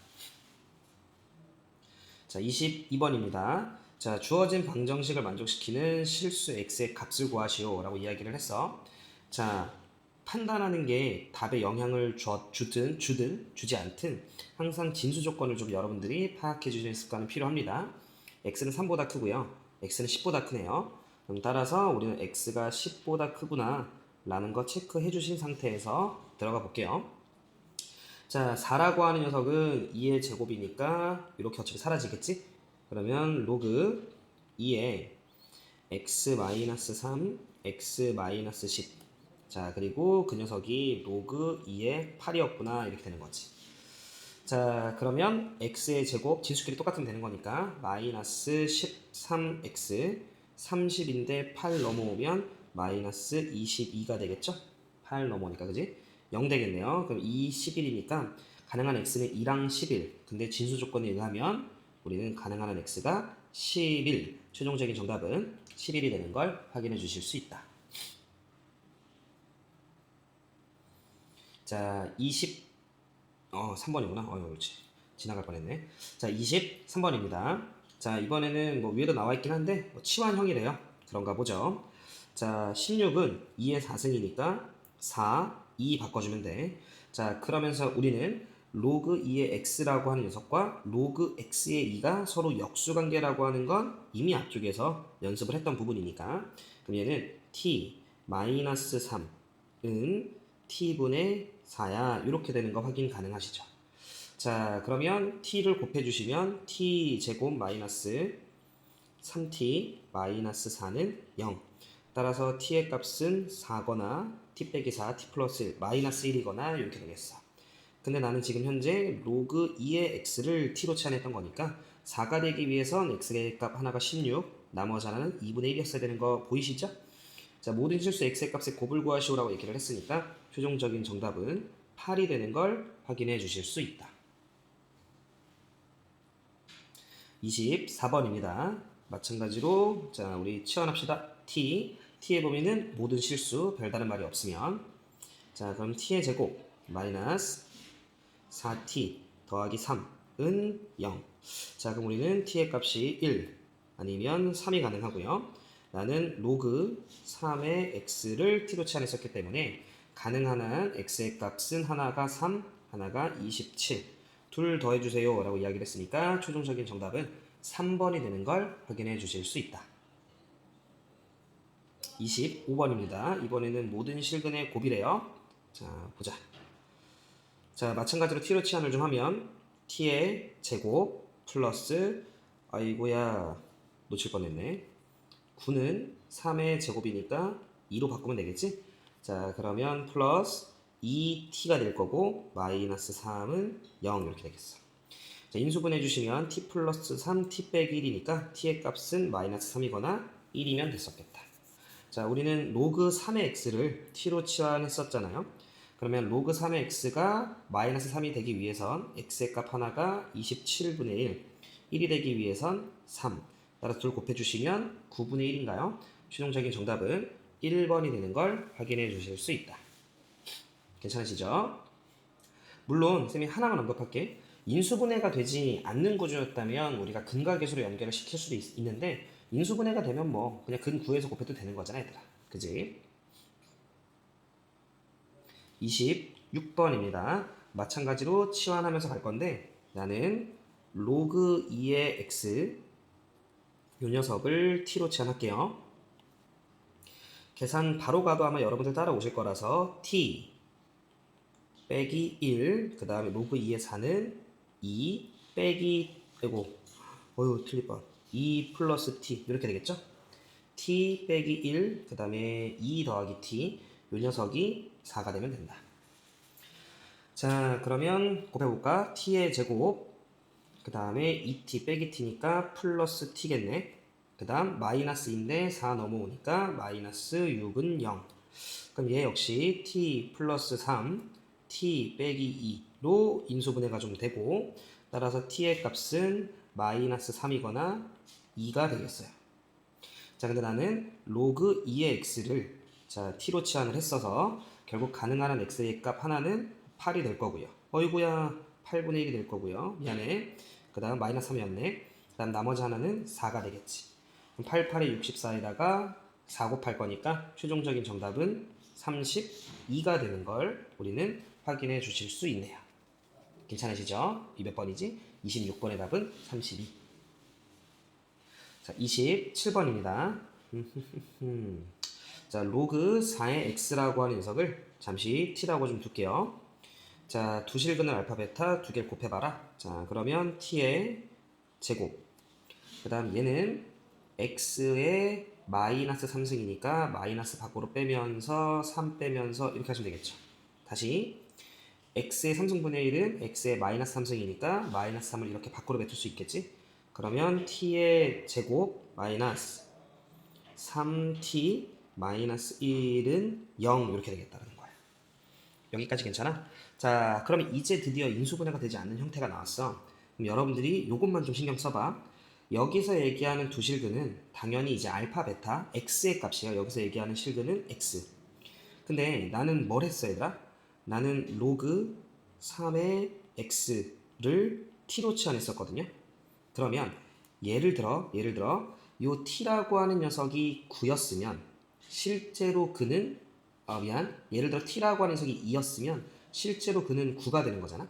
자, 22번입니다. 자, 주어진 방정식을 만족시키는 실수 x의 값을 구하시오 라고 이야기를 했어. 자, 판단하는 게 답에 영향을 주든 주지 않든 항상 진수 조건을 좀 여러분들이 파악해 주실 습관은 필요합니다. x는 3보다 크고요. x는 10보다 크네요. 그럼 따라서 우리는 x가 10보다 크구나 라는 거 체크해 주신 상태에서 들어가 볼게요. 자, 4라고 하는 녀석은 2의 제곱이니까 이렇게 어차피 사라지겠지? 그러면 로그 2에 x-3, x-10. 자, 그리고 그 녀석이 로그 2의 8이었구나 이렇게 되는 거지. 자, 그러면 x의 제곱 진수끼리 똑같으면 되는 거니까 마이너스 13x 30인데 8 넘어오면 마이너스 22가 되겠죠? 8 넘어오니까 그지? 0 되겠네요. 그럼 2, 11이니까 가능한 x는 2랑 11. 근데 진수 조건에 의하면 우리는 가능한 한 x가 11. 최종적인 정답은 11이 되는 걸 확인해 주실 수 있다. 자, 3번이구나. 그렇지. 지나갈 뻔했네. 자, 23번입니다. 자, 이번에는 뭐 위에도 나와 있긴 한데 치환형이래요. 그런가 보죠. 자, 16은 2의 4승이니까 4, 2 바꿔주면 돼. 자, 그러면서 우리는 로그 2의 x라고 하는 녀석과 로그 x의 2가 서로 역수관계라고 하는 건 이미 앞쪽에서 연습을 했던 부분이니까 그럼 얘는 t 마이너스 3은 t분의 4야 이렇게 되는 거 확인 가능하시죠? 자, 그러면 t를 곱해주시면 t 제곱 마이너스 3t 마이너스 4는 0. 따라서 t의 값은 4거나 t 빼기 4, t 플러스 1, 마이너스 1이거나 이렇게 되겠어. 근데 나는 지금 현재 로그 2의 x를 t로 치환했던 거니까 4가 되기 위해선 x의 값 하나가 16, 나머지 하나는 2분의 1이었어야 되는 거 보이시죠? 자, 모든 실수 x의 값의 곱을 구하시오라고 얘기를 했으니까 최종적인 정답은 8이 되는 걸 확인해 주실 수 있다. 24번입니다. 마찬가지로 자, 우리 치환합시다. t의 범위는 모든 실수, 별다른 말이 없으면 자, 그럼 t의 제곱 마이너스 4t 더하기 3은 0. 자, 그럼 우리는 t의 값이 1 아니면 3이 가능하고요. 나는 로그 3의 x를 t로 치환했었기 때문에 가능한 한 x의 값은 하나가 3, 하나가 27. 둘 더해주세요 라고 이야기를 했으니까 최종적인 정답은 3번이 되는 걸 확인해 주실 수 있다. 25번입니다. 이번에는 모든 실근의 곱이래요. 자, 보자. 자, 마찬가지로 t로 치환을 좀 하면 t의 제곱 플러스 아이고야 놓칠 뻔했네. 9는 3의 제곱이니까 2로 바꾸면 되겠지? 자, 그러면 플러스 2t가 될 거고 마이너스 3은 0 이렇게 되겠어. 자, 인수분해 주시면 t 플러스 3 t 빼기 1이니까 t의 값은 마이너스 3이거나 1이면 됐었겠다. 자, 우리는 로그 3의 x를 t로 치환했었잖아요. 그러면 로그 3의 x가 마이너스 3이 되기 위해선 x의 값 하나가 27분의 1, 1이 되기 위해선 3. 따라서 둘 곱해주시면 9분의 1인가요? 최종적인 정답은 1번이 되는 걸 확인해 주실 수 있다. 괜찮으시죠? 물론 쌤이 하나만 언급할게. 인수분해가 되지 않는 구조였다면 우리가 근과계수로 연결을 시킬 수도 있는데 인수분해가 되면 뭐 그냥 근 9에서 곱해도 되는 거잖아 얘들아. 그지? 26번입니다. 마찬가지로 치환하면서 갈 건데 나는 로그 2의 x 요 녀석을 t로 치환할게요. 계산 바로 가도 아마 여러분들 따라오실 거라서 t 빼기 1, 그 다음에 로그 2의 4는 2 빼기, 아이고, 틀릴 뻔. 2 플러스 t, 이렇게 되겠죠? t 빼기 1, 그 다음에 2 더하기 t, 요 녀석이 4가 되면 된다. 자, 그러면 곱해볼까? t의 제곱, 그 다음에 2t 빼기 t니까 플러스 t겠네. 그 다음 마이너스인데 4 넘어오니까 마이너스 6은 0. 그럼 얘 역시 t 플러스 3, t 빼기 2로 인수분해가 좀 되고 따라서 t의 값은 마이너스 3이거나 2가 되겠어요. 자, 근데 나는 로그 2의 x를 자 t로 치환을 했어서 결국 가능한 한 x의 값 하나는 8이 될 거고요. 어이구야 8분의 1이 될 거고요. 미안해. 그 다음 마이너스 3이었네. 그 다음 나머지 하나는 4가 되겠지. 8, 8에 64에다가 4 곱할 거니까 최종적인 정답은 32가 되는 걸 우리는 확인해 주실 수 있네요. 괜찮으시죠? 이 몇 번이지? 26번의 답은 32. 자, 27번입니다. 자, 로그 4의 x라고 하는 녀석을 잠시 t라고 좀 둘게요. 자, 두 실근을 알파, 베타 두 개를 곱해봐라. 자, 그러면 t의 제곱. 그 다음 얘는 x의 마이너스 3승이니까 마이너스 밖으로 빼면서 3 빼면서 이렇게 하시면 되겠죠. 다시 x의 3승분의 1은 x의 마이너스 3승이니까 마이너스 3을 이렇게 밖으로 뱉을 수 있겠지. 그러면 t의 제곱 마이너스 3t 마이너스 1은 0 이렇게 되겠다는 거야. 여기까지 괜찮아? 자, 그러면 이제 드디어 인수분해가 되지 않는 형태가 나왔어. 그럼 여러분들이 이것만 좀 신경 써봐. 여기서 얘기하는 두 실근은 당연히 이제 알파, 베타, x의 값이에요. 여기서 얘기하는 실근은 x. 근데 나는 뭘 했어, 얘들아? 나는 로그 3의 x를 t로 치환했었거든요. 그러면 예를 들어 요 t라고 하는 녀석이 9였으면 실제로 그는 예를 들어 t라고 하는 녀석이 2였으면 실제로 그는 9가 되는 거잖아.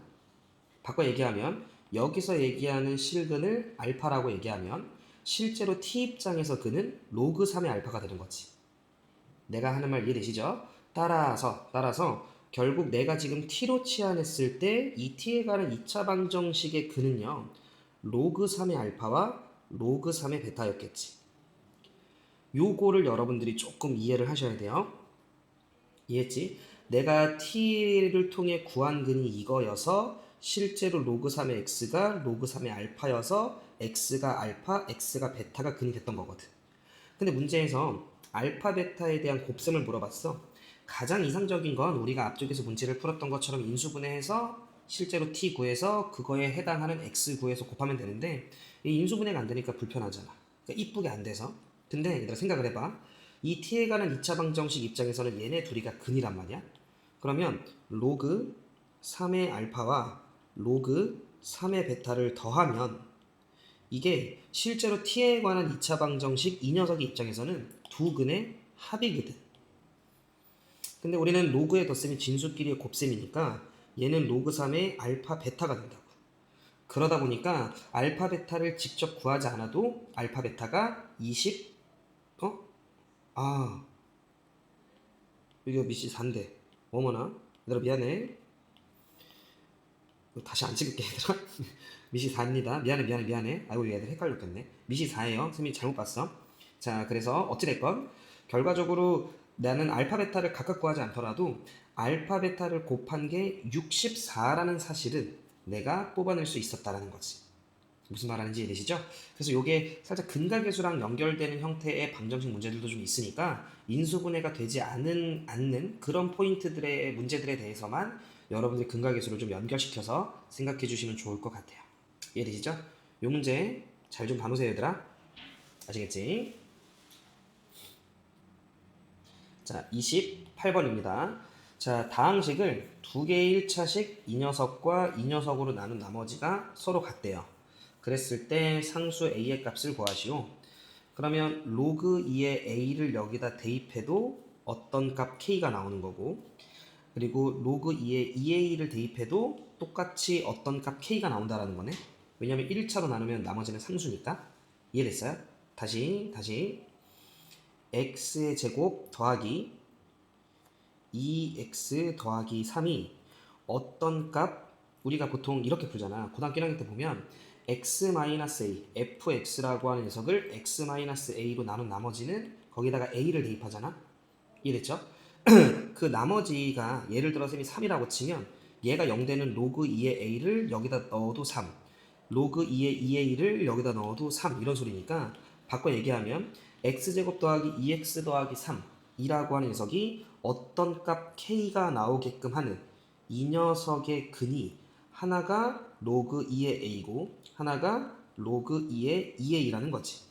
바꿔 얘기하면 여기서 얘기하는 실근을 알파라고 얘기하면 실제로 t 입장에서 그는 로그 3의 알파가 되는 거지. 내가 하는 말 이해되시죠? 따라서 결국 내가 지금 t로 치환했을 때 이 t에 관한 2차 방정식의 근은요. 로그 3의 알파와 로그 3의 베타였겠지. 요거를 여러분들이 조금 이해를 하셔야 돼요. 이해했지? 내가 t를 통해 구한 근이 이거여서 실제로 로그 3의 x가 로그 3의 알파여서 x가 알파, x가 베타가 근이 됐던 거거든. 근데 문제에서 알파, 베타에 대한 곱셈을 물어봤어. 가장 이상적인 건 우리가 앞쪽에서 문제를 풀었던 것처럼 인수분해해서 실제로 t 구해서 그거에 해당하는 x 구해서 곱하면 되는데 이 인수분해가 안 되니까 불편하잖아. 그러니까 이쁘게 안 돼서. 근데 얘들아 생각을 해봐. 이 t에 관한 2차 방정식 입장에서는 얘네 둘이가 근이란 말이야. 그러면 로그 3의 알파와 로그 3의 베타를 더하면 이게 실제로 t에 관한 2차 방정식 이 녀석의 입장에서는 두 근의 합이거든. 근데 우리는 로그의 덧셈이 진수끼리의 곱셈이니까 얘는 로그 3의 알파 베타가 된다고. 그러다 보니까 알파 베타를 직접 구하지 않아도 알파 베타가 20 이거 미시 4인데 어머나 얘들아 미안해. 다시 안 찍을게 얘들아. 미시 4입니다. 미안해. 아이고 얘들 헷갈렸겠네. 미시 4예요. 선생님이 잘못 봤어. 자, 그래서 어찌됐건 결과적으로 나는 알파 베타를 각각 구하지 않더라도 알파 베타를 곱한 게 64라는 사실은 내가 뽑아낼 수 있었다라는 거지. 무슨 말하는지 이해되시죠? 그래서 요게 살짝 근각계수랑 연결되는 형태의 방정식 문제들도 좀 있으니까 인수분해가 되지 않는 그런 포인트들의 문제들에 대해서만 여러분들이 근각계수를 좀 연결시켜서 생각해 주시면 좋을 것 같아요. 이해되시죠? 요 문제 잘 좀 봐놓으세요, 얘들아. 아시겠지? 자, 28번입니다. 자, 다항식을 두 개의 1차식 이 녀석과 이 녀석으로 나눈 나머지가 서로 같대요. 그랬을 때 상수 a의 값을 구하시오. 그러면 로그 2의 a를 여기다 대입해도 어떤 값 k가 나오는 거고, 그리고 로그 2의 2a를 대입해도 똑같이 어떤 값 k가 나온다라는 거네. 왜냐면 1차로 나누면 나머지는 상수니까. 이해됐어요? 다시 x의 제곱 더하기 2x 더하기 3이 어떤 값, 우리가 보통 이렇게 풀잖아. 고등학교 1학년 때 보면 x-a, fx라고 하는 녀석을 x-a로 나눈 나머지는 거기다가 a를 대입하잖아. 이해됐죠? 그 나머지가 예를 들어 쌤이 3이라고 치면 얘가 0 되는 로그 2의 a를 여기다 넣어도 3, 로그 2의 2a를 여기다 넣어도 3 이런 소리니까 바꿔 얘기하면 x제곱 더하기 2x 더하기 3 이라고 하는 녀석이 어떤 값 k가 나오게끔 하는 이 녀석의 근이 하나가 로그 2의 a고 하나가 로그 2의 2a라는 거지.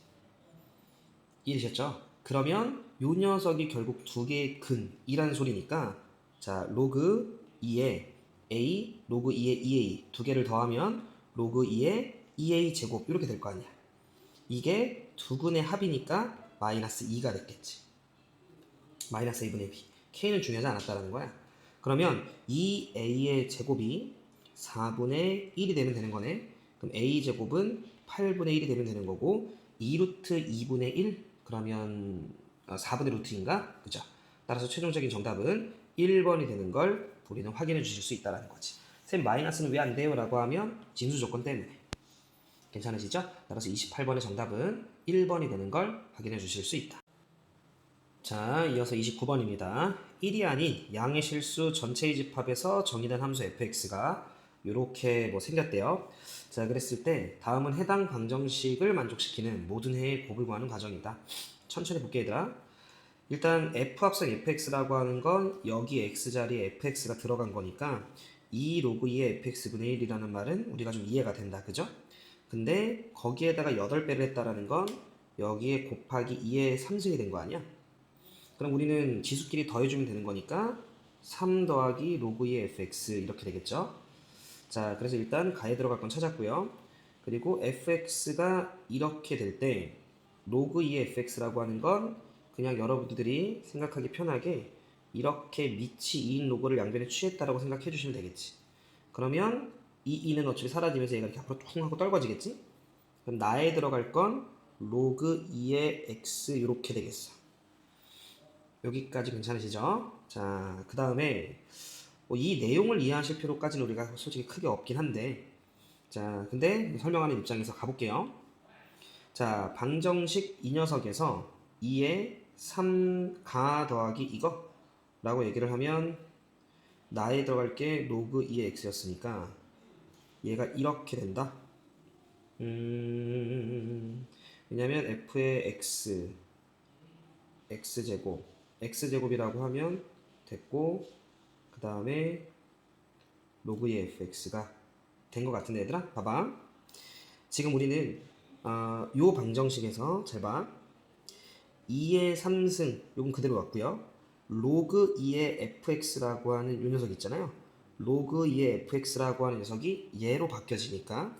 이해되셨죠? 그러면 요 녀석이 결국 두 개의 근이라는 소리니까 자 로그 2의 a, 로그 2의 2a 두 개를 더하면 로그 2의 2a 제곱 이렇게 될 거 아니야. 이게 두 근의 합이니까 마이너스 2가 됐겠지. 마이너스 2분의 b. k는 중요하지 않았다라는 거야. 그러면 2a의 제곱이 4분의 1이 되면 되는 거네. 그럼 a 제곱은 8분의 1이 되면 되는 거고 2루트 2분의 1 그러면 4분의 루트인가? 그죠? 따라서 최종적인 정답은 1번이 되는 걸 우리는 확인해 주실 수 있다는 거지. 쌤 마이너스는 왜 안 돼요? 라고 하면 진수 조건 때문에. 괜찮으시죠? 따라서 28번의 정답은 1번이 되는 걸 확인해 주실 수 있다. 자, 이어서 29번입니다. 1이 아닌 양의 실수 전체의 집합에서 정의된 함수 fx가 이렇게 뭐 생겼대요. 자, 그랬을 때 다음은 해당 방정식을 만족시키는 모든 해의 곱을 구하는 과정이다. 천천히 볼게 얘들아. 일단 f 합성 fx라고 하는 건 여기 x 자리에 fx가 들어간 거니까 2 로그 2의 fx분의 1이라는 말은 우리가 좀 이해가 된다. 그죠? 근데 거기에다가 8배를 했다라는 건 여기에 곱하기 2의 3승이 된 거 아니야? 그럼 우리는 지수끼리 더해주면 되는 거니까 3 더하기 로그 2의 fx 이렇게 되겠죠. 자, 그래서 일단 가에 들어갈 건 찾았고요. 그리고 fx가 이렇게 될 때 로그 2의 fx라고 하는 건 그냥 여러분들이 생각하기 편하게 이렇게 밑이 2인 로그를 양변에 취했다라고 생각해 주시면 되겠지. 그러면 이 2는 어차피 사라지면서 얘가 이렇게 앞으로 퉁 하고 떨궈지겠지? 그럼 나에 들어갈 건 로그 2의 x 이렇게 되겠어. 여기까지 괜찮으시죠? 자, 그 다음에 이 내용을 이해하실 필요까지는 우리가 솔직히 크게 없긴 한데 자, 근데 설명하는 입장에서 가볼게요. 자, 방정식 이 녀석에서 2에 3가 더하기 이거 라고 얘기를 하면 나에 들어갈 게 로그 2의 x였으니까 얘가 이렇게 된다. 왜냐면 f의 x제곱 x제곱이라고 하면 됐고 그 다음에 로그 2의 fx가 된 것 같은데 얘들아 봐봐. 지금 우리는 요 방정식에서 잘 봐. 2의 3승 요건 그대로 왔고요. 로그 2의 fx라고 하는 요 녀석 있잖아요. 로그 2의 fx라고 하는 녀석이 얘로 바뀌어지니까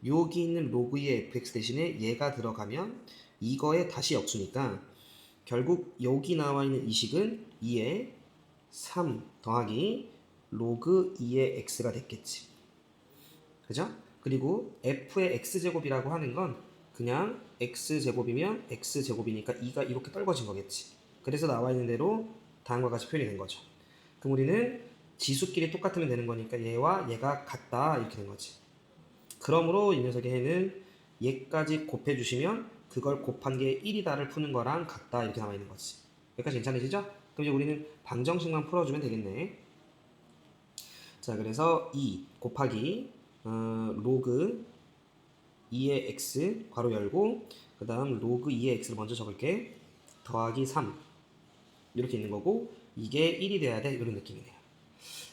여기 있는 로그 2의 fx 대신에 얘가 들어가면 이거에 다시 역수니까 결국 여기 나와 있는 이 식은 2의 3 더하기 로그 2의 x가 됐겠지. 그죠? 그리고 f의 x제곱이라고 하는 건 그냥 x제곱이면 x제곱이니까 2가 이렇게 떨궈진 거겠지. 그래서 나와 있는 대로 다음과 같이 표현이 된 거죠. 그럼 우리는 지수끼리 똑같으면 되는 거니까 얘와 얘가 같다 이렇게 된 거지. 그러므로 이 녀석의 해는 얘까지 곱해주시면 그걸 곱한 게 1이다를 푸는 거랑 같다 이렇게 나와 있는 거지. 여기까지 괜찮으시죠? 그럼 이제 우리는 방정식만 풀어주면 되겠네. 자, 그래서 2 곱하기 로그 2의 x 괄호 열고 그 다음 로그 2의 x를 먼저 적을게. 더하기 3 이렇게 있는 거고 이게 1이 돼야 돼 이런 느낌이네요.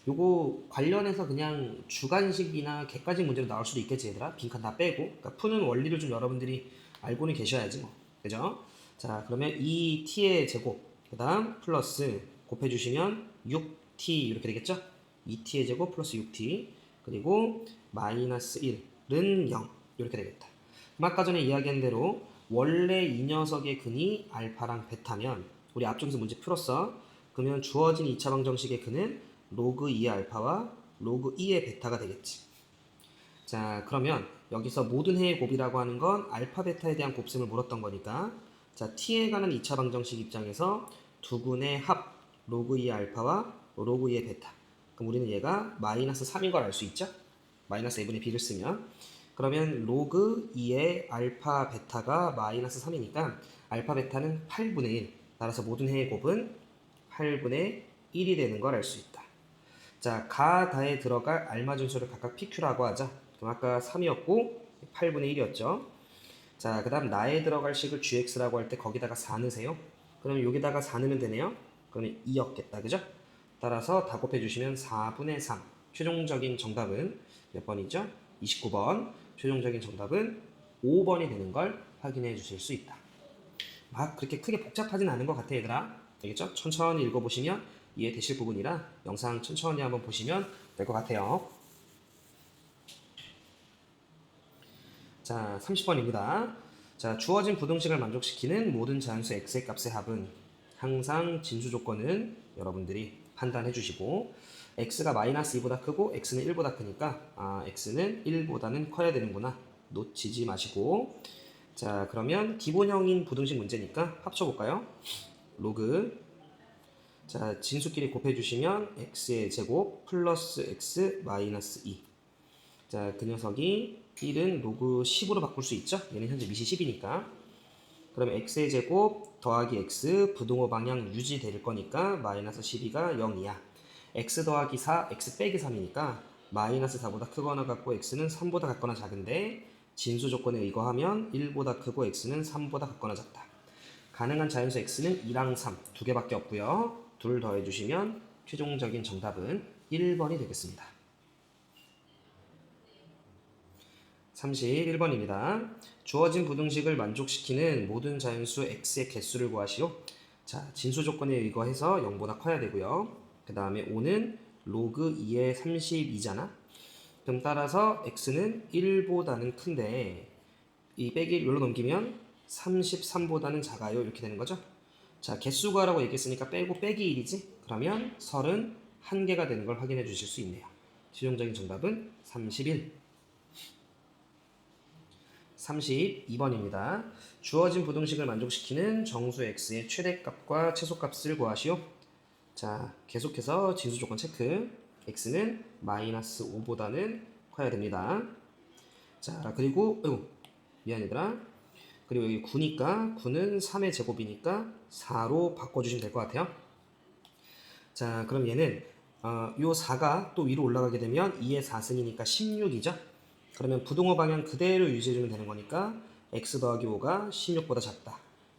요거 관련해서 그냥 주관식이나 객관식 문제로 나올 수도 있겠지 얘들아. 빈칸 다 빼고. 그러니까 푸는 원리를 좀 여러분들이 알고는 계셔야지 뭐. 그죠? 자 그러면 2t의 제곱 그 다음 플러스 곱해주시면 6t 이렇게 되겠죠? 2t의 제곱 플러스 6t 그리고 마이너스 1은 0 이렇게 되겠다. 그럼 아까 전에 이야기한 대로 원래 이 녀석의 근이 알파랑 베타면 우리 앞쪽에서 문제 풀었어. 그러면 주어진 2차 방정식의 근은 로그 2의 알파와 로그 2의 베타가 되겠지. 자 그러면 여기서 모든 해의 곱이라고 하는 건 알파 베타에 대한 곱셈을 물었던 거니까 자 t에 관한 2차 방정식 입장에서 두 근의 합 로그 2의 알파와 로그 2의 베타. 그럼 우리는 얘가 마이너스 3인 걸 알 수 있죠? 마이너스 a분의 b를 쓰면 그러면 로그 2의 알파 베타가 마이너스 3이니까 알파 베타는 8분의 1 따라서 모든 해의 곱은 8분의 1이 되는 걸 알 수 있다. 자, 가, 다에 들어갈 알맞은 수를 각각 PQ라고 하자. 그럼 아까 3이었고 8분의 1이었죠. 자, 그 다음 나에 들어갈 식을 GX라고 할 때 거기다가 4 넣으세요. 그럼 여기다가 4 넣으면 되네요. 그러면 2였겠다. 그죠? 따라서 다 곱해주시면 4분의 3. 최종적인 정답은 몇 번이죠? 29번. 최종적인 정답은 5번이 되는 걸 확인해 주실 수 있다. 막 그렇게 크게 복잡하진 않은 것 같아 얘들아. 알겠죠? 천천히 읽어보시면 이해되실 부분이라 영상 천천히 한번 보시면 될 것 같아요. 자, 30번입니다. 자, 주어진 부등식을 만족시키는 모든 자연수 x의 값의 합은 항상 진수 조건은 여러분들이 판단해 주시고 x가 마이너스 2보다 크고 x는 1보다 크니까 x는 1보다는 커야 되는구나. 놓치지 마시고 자, 그러면 기본형인 부등식 문제니까 합쳐볼까요? 로그 자, 진수끼리 곱해주시면 x의 제곱 플러스 x 마이너스 2. 자, 그 녀석이 1은 로그 10으로 바꿀 수 있죠? 얘는 현재 미시 10이니까. 그럼 x의 제곱 더하기 x 부등호 방향 유지될 거니까 마이너스 12가 0이야. x 더하기 4, x 빼기 3이니까 마이너스 4보다 크거나 같고 x는 3보다 같거나 작은데 진수 조건에 의거하면 1보다 크고 x는 3보다 같거나 작다. 가능한 자연수 x는 2랑 3 두 개밖에 없고요. 둘 더해주시면 최종적인 정답은 1번이 되겠습니다. 31번입니다. 주어진 부등식을 만족시키는 모든 자연수 x의 개수를 구하시오. 자, 진수 조건에 의거해서 0보다 커야 되고요. 그 다음에 5는 로그 2의 32잖아. 그럼 따라서 x는 1보다는 큰데 이 빼기 1로 넘기면 33보다는 작아요. 이렇게 되는 거죠. 자, 개수 구하라고 얘기했으니까 빼고 빼기 1이지? 그러면 31개가 되는 걸 확인해 주실 수 있네요. 최종적인 정답은 31. 32번입니다. 주어진 부등식을 만족시키는 정수 x의 최대값과 최소값을 구하시오. 자, 계속해서 진수 조건 체크. x는 마이너스 5보다는 커야 됩니다. 자, 그리고 미안 얘들아. 그리고 여기 9니까 9는 3의 제곱이니까 4로 바꿔주시면 될 것 같아요. 자, 그럼 얘는 요 4가 또 위로 올라가게 되면 2의 4승이니까 16이죠. 그러면 부등호 방향 그대로 유지해주면 되는 거니까 x 더하기 5가 16보다 작다.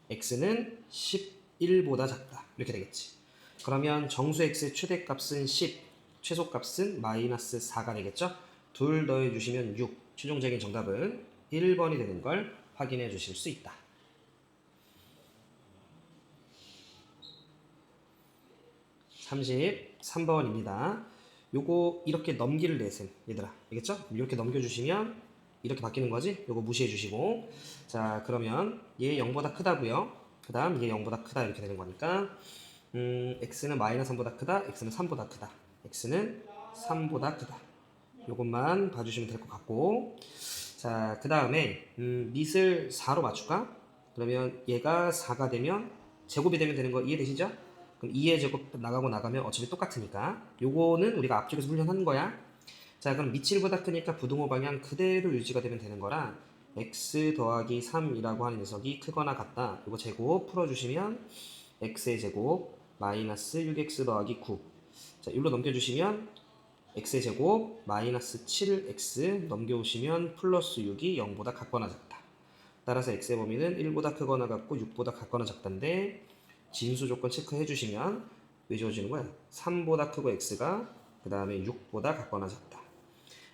x는 11보다 작다. 이렇게 되겠지. 그러면 정수 x의 최대값은 10, 최소값은 마이너스 4가 되겠죠. 둘 더해주시면 6. 최종적인 정답은 1번이 되는 걸 확인해 주실 수 있다. 33번입니다. 요거 이렇게 넘기를 내셈 얘들아. 알겠죠? 이렇게 넘겨주시면 이렇게 바뀌는 거지? 요거 무시해 주시고 자 그러면 얘 0보다 크다고요. 그 다음 얘 0보다 크다 이렇게 되는 거니까 x는 마이너스 3보다 크다. x는 3보다 크다. x는 3보다 크다. 요것만 봐주시면 될 것 같고 자, 그 다음에 밑을 4로 맞출까? 그러면 얘가 4가 되면 제곱이 되면 되는 거 이해되시죠? 그럼 2의 제곱 나가면 어차피 똑같으니까 요거는 우리가 앞쪽에서 훈련한 거야. 자, 그럼 밑 7보다 크니까 부등호 방향 그대로 유지가 되면 되는 거라 x 더하기 3이라고 하는 녀석이 크거나 같다. 이거 제곱 풀어주시면 x의 제곱 마이너스 6x 더하기 9. 자, 1로 넘겨주시면 x의 제곱 마이너스 7x 넘겨오시면 플러스 6이 0보다 같거나 작다. 따라서 x의 범위는 1보다 크거나 같고 6보다 같거나 작다인데 진수 조건 체크해 주시면 왜 주어지는 거야? 3보다 크고 x가 그 다음에 6보다 같거나 작다.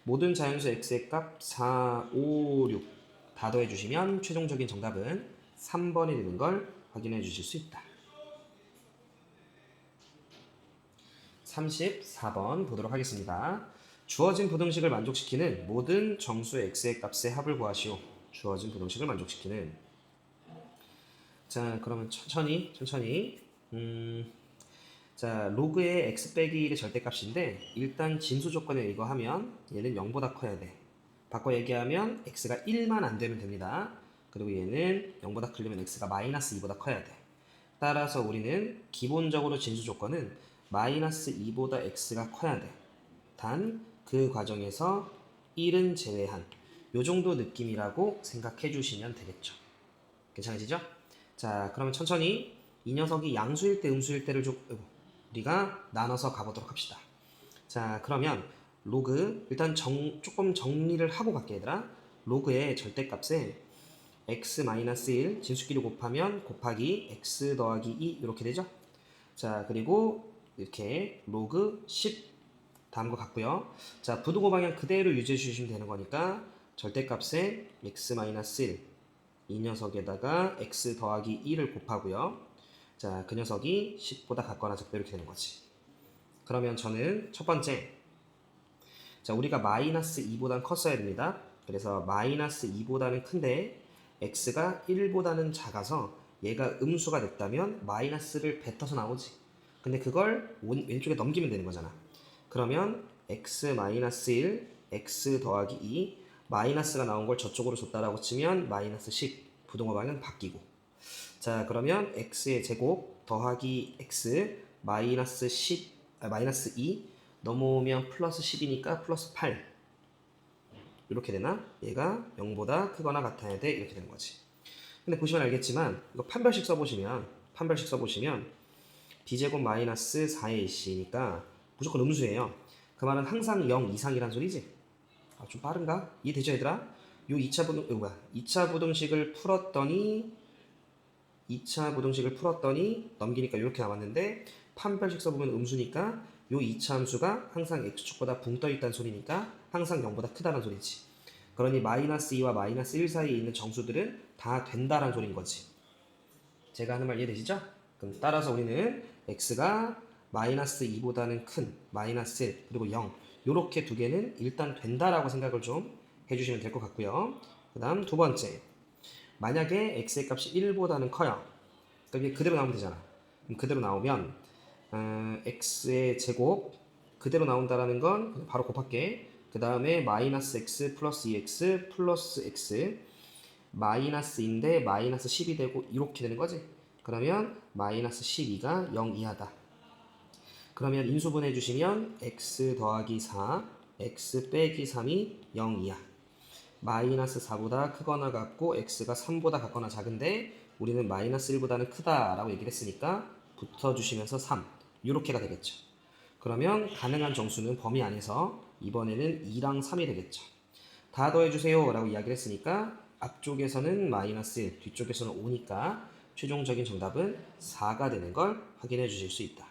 모든 자연수 x의 값 4, 5, 6 다 더해 주시면 최종적인 정답은 3번이 되는 걸 확인해 주실 수 있다. 34번 보도록 하겠습니다. 주어진 부등식을 만족시키는 모든 정수 x의 값의 합을 구하시오. 주어진 부등식을 만족시키는. 자, 그러면 천천히 자, 로그의 x 빼기 1의 절대값인데 일단 진수 조건에 의거하면 얘는 0보다 커야 돼. 바꿔 얘기하면 x가 1만 안 되면 됩니다. 그리고 얘는 0보다 크려면 x가 마이너스 2보다 커야 돼. 따라서 우리는 기본적으로 진수 조건은 마이너스 2보다 x가 커야 돼. 단 그 과정에서 1은 제외한 요 정도 느낌이라고 생각해 주시면 되겠죠. 괜찮으시죠? 자, 그러면 천천히 이 녀석이 양수일 때 음수일 때를 우리가 나눠서 가보도록 합시다. 자, 그러면 로그 일단 조금 정리를 하고 갈게 얘들아. 로그의 절대값에 x-1 진수끼리 곱하면 곱하기 x 더하기 2 이렇게 되죠. 자, 그리고 이렇게 로그 10 다음 거 같고요. 자, 부등호 방향 그대로 유지해 주시면 되는 거니까 절대값에 x-1 이 녀석에다가 x 더하기 2를 곱하고요. 자, 그 녀석이 10보다 같거나 작다 이렇게 되는 거지. 그러면 저는 첫 번째, 자, 우리가 마이너스 2보다는 컸어야 됩니다. 그래서 마이너스 2보다는 큰데 x가 1보다는 작아서 얘가 음수가 됐다면 마이너스를 뱉어서 나오지. 근데 그걸 왼쪽에 넘기면 되는 거잖아. 그러면 x-1, x 더하기 2, 마이너스가 나온 걸 저쪽으로 줬다라고 치면 마이너스 10, 부등호 방향은 바뀌고. 자, 그러면 x의 제곱 더하기 x 마이너스 10, 마이너스 2 넘어오면 플러스 10이니까 플러스 8 이렇게 되나? 얘가 0보다 크거나 같아야 돼 이렇게 되는 거지. 근데 보시면 알겠지만 이거 판별식 써보시면 b제곱 마이너스 4ac니까 무조건 음수예요. 그 말은 항상 0 이상이란 소리지. 아, 좀 빠른가? 이해되죠 얘들아? 요 2차 부등식을 풀었더니 넘기니까 이렇게 남았는데 판별식 써보면 음수니까 요 2차 함수가 항상 x축보다 붕 떠있다는 소리니까 항상 0보다 크다는 소리지. 그러니 마이너스 2와 마이너스 1 사이에 있는 정수들은 다 된다라는 소리인 거지. 제가 하는 말 이해되시죠? 그럼 따라서 우리는 x가 마이너스 2보다는 큰 마이너스 1 그리고 0 요렇게 두 개는 일단 된다라고 생각을 좀 해주시면 될 것 같고요. 그 다음 두 번째, 만약에 x의 값이 1보다는 커요. 그럼 그대로 나오면 되잖아. 그럼 그대로 나오면 x의 제곱 그대로 나온다라는 건 그냥 바로 곱할게. 그 다음에 마이너스 x 플러스 2x 플러스 x 마이너스인데 마이너스 10이 되고 이렇게 되는 거지. 그러면 마이너스 12가 0 이하다. 그러면 인수분해 주시면 x 더하기 4 x 빼기 3이 0 이하. 마이너스 4보다 크거나 같고 x가 3보다 같거나 작은데 우리는 마이너스 1보다는 크다라고 얘기를 했으니까 붙여주시면서 3 이렇게가 되겠죠. 그러면 가능한 정수는 범위 안에서 이번에는 2랑 3이 되겠죠. 다 더해주세요 라고 이야기를 했으니까 앞쪽에서는 마이너스 1 뒤쪽에서는 5니까 최종적인 정답은 4가 되는 걸 확인해 주실 수 있다.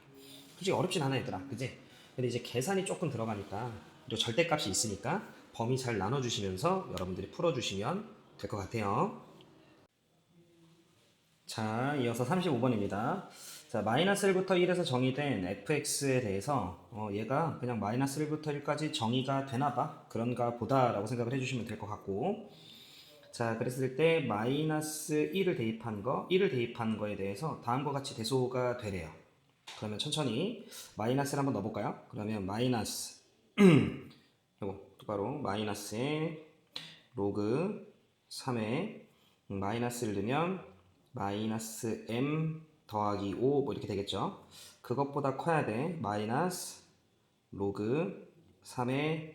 솔직히 어렵진 않아 얘들아, 그지? 근데 이제 계산이 조금 들어가니까 그리고 절대값이 있으니까 범위 잘 나눠주시면서 여러분들이 풀어주시면 될 것 같아요. 자, 이어서 35번입니다. 자, 마이너스 1부터 1에서 정의된 fx에 대해서 얘가 그냥 마이너스 1부터 1까지 정의가 되나봐 그런가 보다라고 생각을 해주시면 될 것 같고, 자, 그랬을 때 마이너스 1을 대입한 거에 대해서 다음과 같이 대소가 되래요. 그러면 천천히 마이너스를 한번 넣어볼까요? 그러면 마이너스 이거 똑바로 마이너스에 로그 3에 마이너스를 넣으면 마이너스 m 더하기 5 뭐 이렇게 되겠죠. 그것보다 커야 돼. 마이너스 로그 3에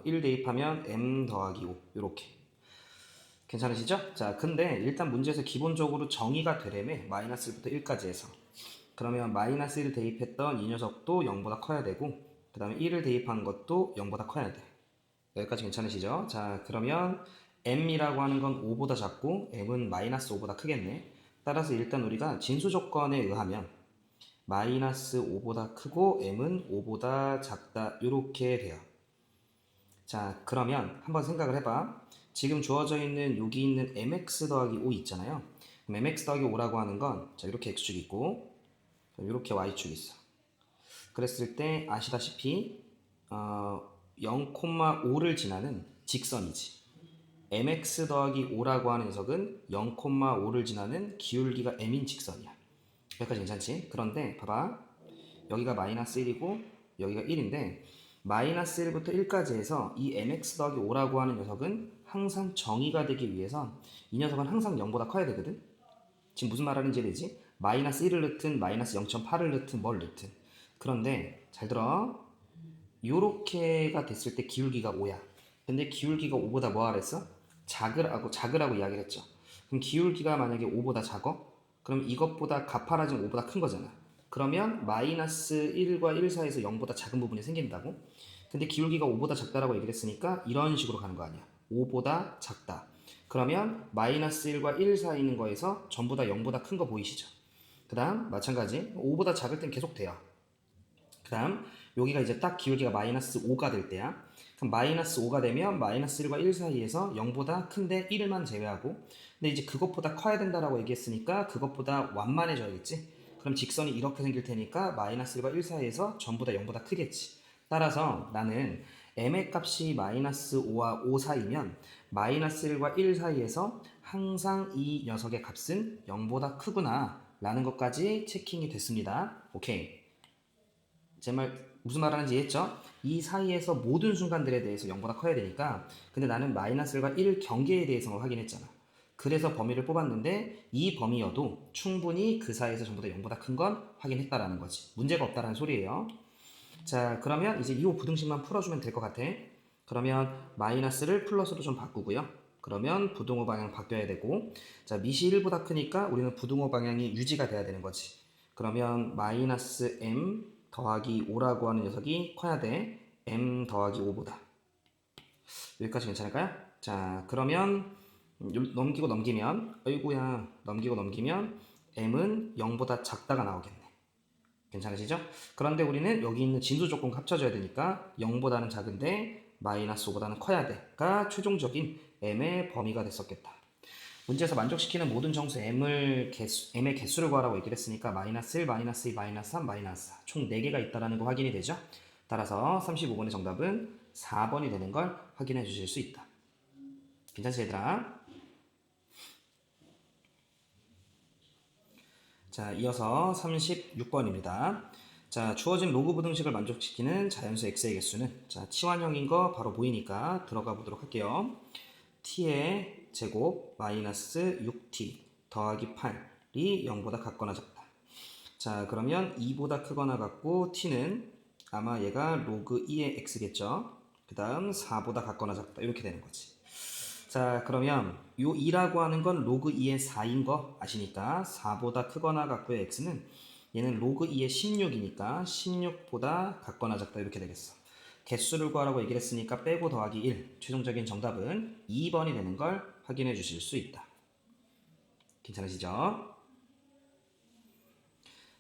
1 대입하면 m 더하기 5 이렇게. 괜찮으시죠? 자, 근데 일단 문제에서 기본적으로 정의가 되려면 마이너스 1부터 1까지 해서 그러면 마이너스 1 대입했던 이 녀석도 0보다 커야 되고 그 다음에 1을 대입한 것도 0보다 커야 돼. 여기까지 괜찮으시죠? 자, 그러면 m이라고 하는 건 5보다 작고 m은 마이너스 5보다 크겠네. 따라서 일단 우리가 진수 조건에 의하면 마이너스 5보다 크고 m은 5보다 작다 이렇게 돼요. 자, 그러면 한번 생각을 해봐. 지금 주어져 있는 여기 있는 mx 더하기 5 있잖아요. 그럼 mx 더하기 5라고 하는 건 자, 이렇게 x축이 있고 이렇게 y축이 있어. 그랬을 때 아시다시피 0,5를 지나는 직선이지. mx 더하기 5라고 하는 녀석은 0,5를 지나는 기울기가 m인 직선이야. 여기까지 괜찮지? 그런데 봐봐. 여기가 마이너스 1이고 여기가 1인데 마이너스 1부터 1까지 해서 이 mx 더하기 5라고 하는 녀석은 항상 정의가 되기 위해서 이 녀석은 항상 0보다 커야 되거든? 지금 무슨 말 하는지 알지? 마이너스 1을 넣든 마이너스 0.8을 넣든 뭘 넣든. 그런데 잘 들어. 요렇게가 됐을 때 기울기가 5야. 근데 기울기가 5보다 뭐 하랬어? 작으라고 이야기를 했죠. 그럼 기울기가 만약에 5보다 작어? 그럼 이것보다 가파라진 5보다 큰 거잖아. 그러면 마이너스 1과 1 사이에서 0보다 작은 부분이 생긴다고? 근데 기울기가 5보다 작다라고 얘기를 했으니까 이런 식으로 가는 거 아니야. 5보다 작다. 그러면 마이너스 1과 1 사이 있는 거에서 전부 다 0보다 큰 거 보이시죠? 그 다음 마찬가지 5보다 작을 땐 계속 돼요. 그 다음 여기가 이제 딱 기울기가 마이너스 5가 될 때야. 그럼 마이너스 5가 되면 마이너스 1과 1 사이에서 0보다 큰데 1만 제외하고 근데 이제 그것보다 커야 된다라고 얘기했으니까 그것보다 완만해져야겠지. 그럼 직선이 이렇게 생길 테니까 마이너스 1과 1 사이에서 전부 다 0보다 크겠지. 따라서 나는 m의 값이 마이너스 5와 5 사이면 마이너스 1과 1 사이에서 항상 이 녀석의 값은 0보다 크구나 라는 것까지 체킹이 됐습니다. 오케이. 제 말 무슨 말 하는지 이해했죠? 이 사이에서 모든 순간들에 대해서 0보다 커야 되니까 근데 나는 마이너스 1과 1 경계에 대해서 확인했잖아. 그래서 범위를 뽑았는데 이 범위여도 충분히 그 사이에서 전부 다 0보다 큰 건 확인했다라는 거지. 문제가 없다라는 소리예요. 자, 그러면 이제 이 부등식만 풀어주면 될 것 같아. 그러면 마이너스를 플러스로 좀 바꾸고요. 그러면 부등호 방향 바뀌어야 되고 자, 밑이 1보다 크니까 우리는 부등호 방향이 유지가 돼야 되는 거지. 그러면 마이너스 m 더하기 5라고 하는 녀석이 커야 돼. m 더하기 5보다. 여기까지 괜찮을까요? 자, 그러면 넘기고 넘기면 m은 0보다 작다가 나오겠네. 괜찮으시죠? 그런데 우리는 여기 있는 진수 조건 합쳐줘야 되니까 0보다는 작은데 마이너스 5보다는 커야 돼가 최종적인 m의 범위가 됐었겠다. 문제에서 만족시키는 모든 정수 m의 개수를 구하라고 얘기를 했으니까 마이너스 1, 마이너스 2, 마이너스 3, 마이너스 4 총 4개가 있다는 거 확인이 되죠? 따라서 35번의 정답은 4번이 되는 걸 확인해 주실 수 있다. 괜찮지 얘들아? 자, 이어서 36번입니다. 자, 주어진 로그 부등식을 만족시키는 자연수 x의 개수는 자, 치환형인 거 바로 보이니까 들어가 보도록 할게요. t의 제곱 마이너스 6t 더하기 8이 0보다 같거나 작다. 자, 그러면 2보다 크거나 같고 t는 아마 얘가 로그 2의 x겠죠. 그 다음 4보다 같거나 작다. 이렇게 되는 거지. 자, 그러면 요 2라고 하는 건 로그 2의 4인 거 아시니까 4보다 크거나 같고의 x는 얘는 로그 2의 16이니까 16보다 같거나 작다 이렇게 되겠어. 개수를 구하라고 얘기를 했으니까 빼고 더하기 1 최종적인 정답은 2번이 되는 걸 확인해 주실 수 있다. 괜찮으시죠?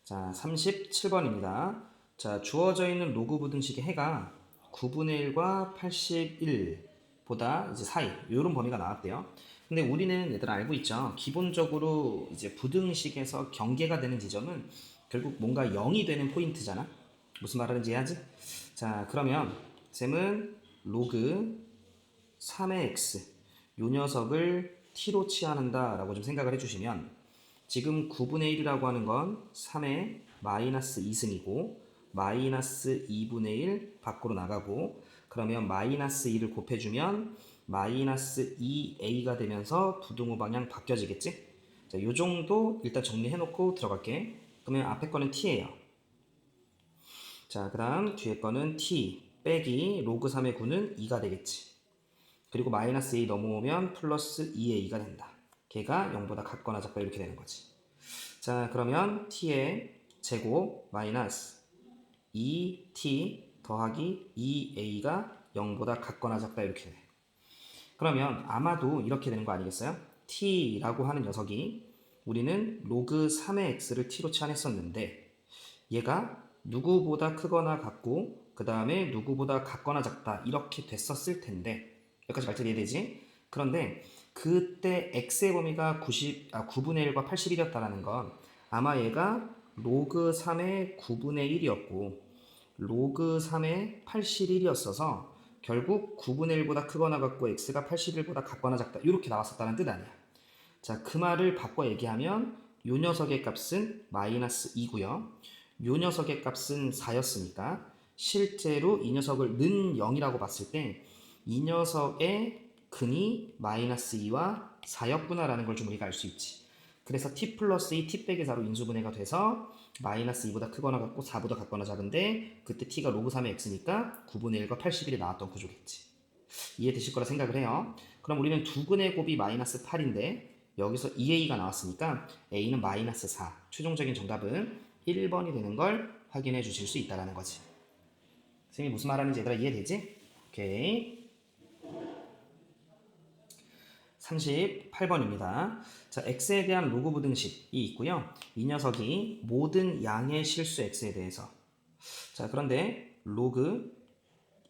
자, 37번입니다. 자, 주어져 있는 로그 부등식의 해가 9분의 1과 81보다 이제 사이 이런 범위가 나왔대요. 근데 우리는 얘들아 알고 있죠. 기본적으로 이제 부등식에서 경계가 되는 지점은 결국 뭔가 0이 되는 포인트잖아. 무슨 말 하는지 해야지. 자, 그러면 쌤은 로그 3의 x 요 녀석을 t로 치환한다 라고 좀 생각을 해주시면 지금 9분의 1이라고 하는 건 3의 마이너스 2승이고 마이너스 2분의 1 밖으로 나가고 그러면 마이너스 2를 곱해주면 마이너스 2a가 되면서 부등호 방향 바뀌어지겠지? 자, 요 정도 일단 정리해놓고 들어갈게. 그러면 앞에 거는 t예요. 자, 그 다음 뒤에 거는 t 빼기 로그 3의 9는 2가 되겠지. 그리고 마이너스 a 넘어오면 플러스 2a가 된다. 걔가 0보다 같거나 작다 이렇게 되는 거지. 자, 그러면 t의 제곱 마이너스 2t 더하기 2a가 0보다 같거나 작다 이렇게 돼. 그러면 아마도 이렇게 되는 거 아니겠어요? t라고 하는 녀석이 우리는 로그 3의 x를 t로 치환했었는데 얘가 누구보다 크거나 같고 그 다음에 누구보다 같거나 작다 이렇게 됐었을 텐데 여기까지 말 이해되지? 그런데 그때 x의 범위가 9분의 1과 81이었다는 건 아마 얘가 로그 3의 9분의 1이었고 로그 3의 81이었어서 결국 9분의 1보다 크거나 같고 x가 81보다 같거나 작다 이렇게 나왔었다는 뜻 아니야. 자, 그 말을 바꿔 얘기하면 요 녀석의 값은 마이너스 2고요. 요 녀석의 값은 4였으니까 실제로 이 녀석을 는 0이라고 봤을 때 이 녀석의 근이 마이너스 2와 4였구나 라는 걸 좀 우리가 알 수 있지. 그래서 t 플러스 2 t 빼기 4로 인수분해가 돼서 마이너스 2보다 크거나 같고 4보다 같거나 작은데 그때 t가 로그 3의 x니까 9분의 1과 81이 나왔던 구조겠지. 이해되실 거라 생각을 해요. 그럼 우리는 두근의 곱이 마이너스 8인데 여기서 2a가 나왔으니까 a는 마이너스 4. 최종적인 정답은 1번이 되는 걸 확인해 주실 수 있다는 거지. 선생님이 무슨 말하는지 얘들아 이해되지? 오케이. 38번입니다. 자, x에 대한 로그 부등식이 있고요. 이 녀석이 모든 양의 실수 x에 대해서 자, 그런데 로그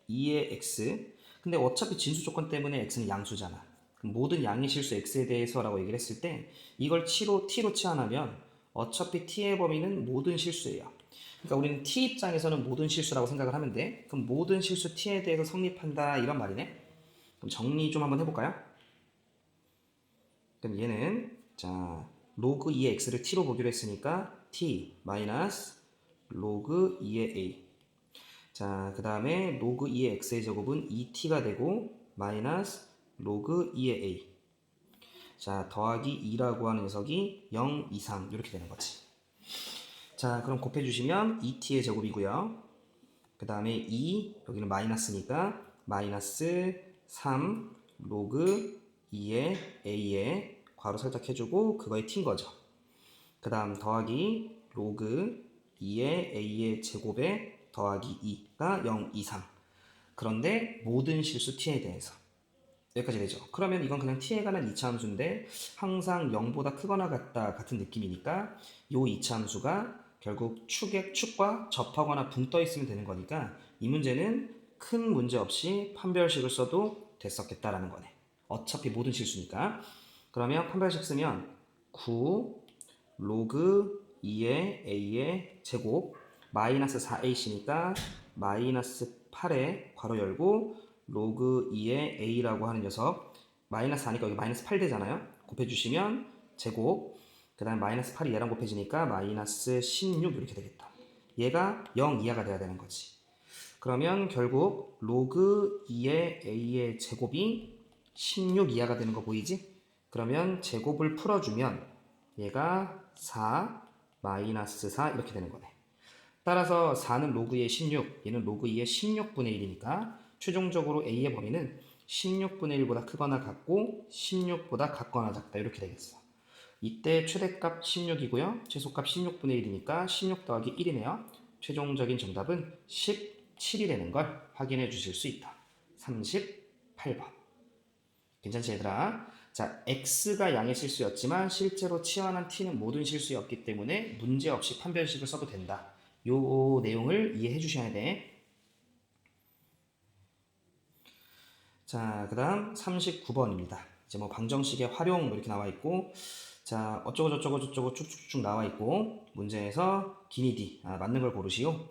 2의 x 근데 어차피 진수 조건 때문에 x는 양수잖아. 그럼 모든 양의 실수 x에 대해서라고 얘기를 했을 때 이걸 t로 치환하면 어차피 t의 범위는 모든 실수예요. 그러니까 우리는 t 입장에서는 모든 실수라고 생각을 하면 돼. 그럼 모든 실수 t에 대해서 성립한다 이런 말이네. 그럼 정리 좀 한번 해볼까요? 그럼 얘는 자 로그 2의 x를 t로 보기로 했으니까 t 마이너스 로그 2의 a 자 그 다음에 로그 2의 x의 제곱은 2t가 되고 마이너스 로그 2의 a 자 더하기 2라고 하는 녀석이 0 이상 이렇게 되는 거지. 자 그럼 곱해주시면 2t의 제곱이고요. 그 다음에 2 여기는 마이너스니까 마이너스 3 로그 2의 a에 괄호 살짝 해주고 그거에 t인 거죠. 그 다음 더하기 로그 2의 a의 제곱에 더하기 2가 0 이상. 그런데 모든 실수 t에 대해서 여기까지 되죠. 그러면 이건 그냥 t에 관한 이차함수인데 항상 0보다 크거나 같다 같은 느낌이니까 이 이차함수가 결국 축과 접하거나 붕 떠 있으면 되는 거니까 이 문제는 큰 문제 없이 판별식을 써도 됐었겠다라는 거네. 어차피 모든 실수니까. 그러면 판별식 쓰면 9 로그 2의 a의 제곱 마이너스 4ac니까 마이너스 8에 괄호 열고 로그 2의 a라고 하는 녀석 마이너스 4니까 여기 마이너스 8 되잖아요. 곱해주시면 제곱 그 다음 마이너스 8이 얘랑 곱해지니까 마이너스 16 이렇게 되겠다. 얘가 0 이하가 돼야 되는 거지. 그러면 결국 로그 2의 a의 제곱이 16 이하가 되는 거 보이지? 그러면 제곱을 풀어주면 얘가 4 마이너스 4 이렇게 되는 거네. 따라서 4는 로그 2의 16, 얘는 로그 2의 16분의 1이니까 최종적으로 a의 범위는 16분의 1보다 크거나 같고 16보다 같거나 작다 이렇게 되겠어. 이때 최대값 16이고요. 최소값 16분의 1이니까 16 더하기 1이네요. 최종적인 정답은 17이 되는 걸 확인해 주실 수 있다. 38번. 괜찮지 얘들아? 자, x가 양의 실수였지만 실제로 치환한 t는 모든 실수였기 때문에 문제없이 판별식을 써도 된다. 요 내용을 이해해 주셔야 돼. 자, 그 다음 39번입니다. 이제 뭐 방정식의 활용 뭐 이렇게 나와 있고 자, 어쩌고 저쩌고 저쩌고 쭉쭉쭉 나와 있고 문제에서 기니 D 맞는 걸 고르시오.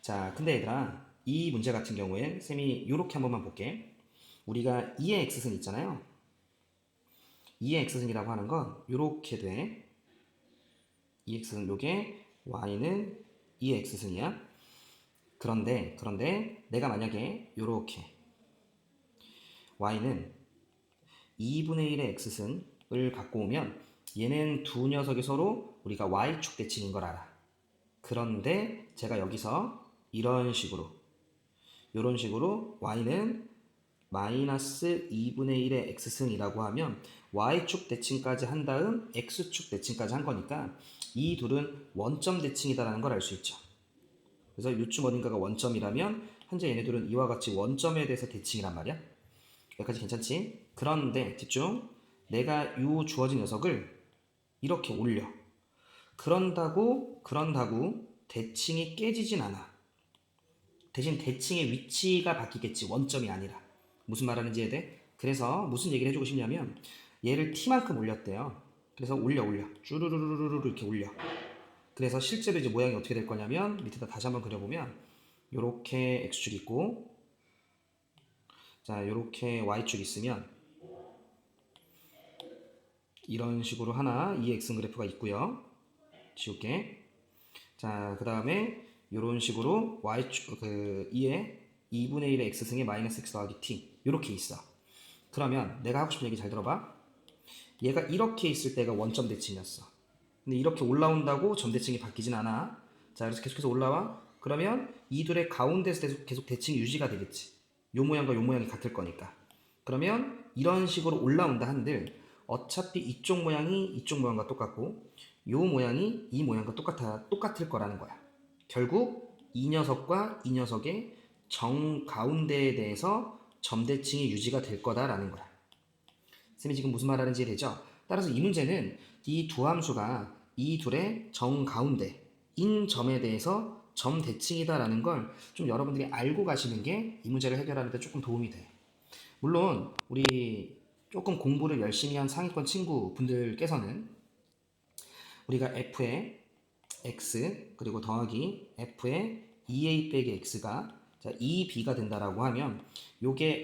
자, 근데 얘들아 이 문제 같은 경우엔 쌤이 요렇게 한 번만 볼게. 우리가 2의 x승 있잖아요. 2의 x승이라고 하는 건 요렇게 돼. 2의 x승 요게 y는 2의 x승이야. 그런데 내가 만약에 요렇게 y는 2분의 1의 x승을 갖고 오면 얘는 두 녀석이 서로 우리가 y축 대칭인 걸 알아. 그런데 제가 여기서 이런 식으로 y는 마이너스 2분의 1의 x승이라고 하면 y축 대칭까지 한 다음 x축 대칭까지 한 거니까 이 둘은 원점 대칭이다라는 걸 알 수 있죠. 그래서 요쯤 어딘가가 원점이라면 현재 얘네들은 이와 같이 원점에 대해서 대칭이란 말이야. 여기까지 괜찮지? 그런데 집중. 내가 요 주어진 녀석을 이렇게 올려. 그런다고 대칭이 깨지진 않아. 대신 대칭의 위치가 바뀌겠지. 원점이 아니라. 무슨 말하는지 이해돼? 그래서 무슨 얘기를 해주고 싶냐면 얘를 t만큼 올렸대요. 그래서 올려. 쭈루루루루루 이렇게 올려. 그래서 실제로 이제 모양이 어떻게 될 거냐면 밑에다 다시 한번 그려보면 요렇게 x축 있고 자 요렇게 y축 있으면 이런 식으로 하나 이 x 그래프가 있고요. 지울게. 자 그 다음에 요런 식으로 y축 그 2에 2분의 1의 x승에 마이너스 x 더하기 t 요렇게 있어. 그러면 내가 하고 싶은 얘기 잘 들어봐. 얘가 이렇게 있을 때가 원점 대칭이었어. 근데 이렇게 올라온다고 점 대칭이 바뀌진 않아. 자 그래서 계속해서 올라와. 그러면 이 둘의 가운데서 계속 대칭이 유지가 되겠지. 요 모양과 요 모양이 같을 거니까. 그러면 이런 식으로 올라온다 한들 어차피 이쪽 모양이 이쪽 모양과 똑같고 요 모양이 이 모양과 똑같을 거라는 거야. 결국 이 녀석과 이 녀석의 정 가운데에 대해서 점 대칭이 유지가 될 거다라는 거야. 쌤이 지금 무슨 말 하는지 이해되죠? 따라서 이 문제는 이 두 함수가 이 둘의 정 가운데인 점에 대해서 점 대칭이다라는 걸 좀 여러분들이 알고 가시는 게 이 문제를 해결하는 데 조금 도움이 돼. 물론 우리 조금 공부를 열심히 한 상위권 친구분들께서는 우리가 f의 x 그리고 더하기 f의 2a 빼기 x가 자 2b가 된다라고 하면 요게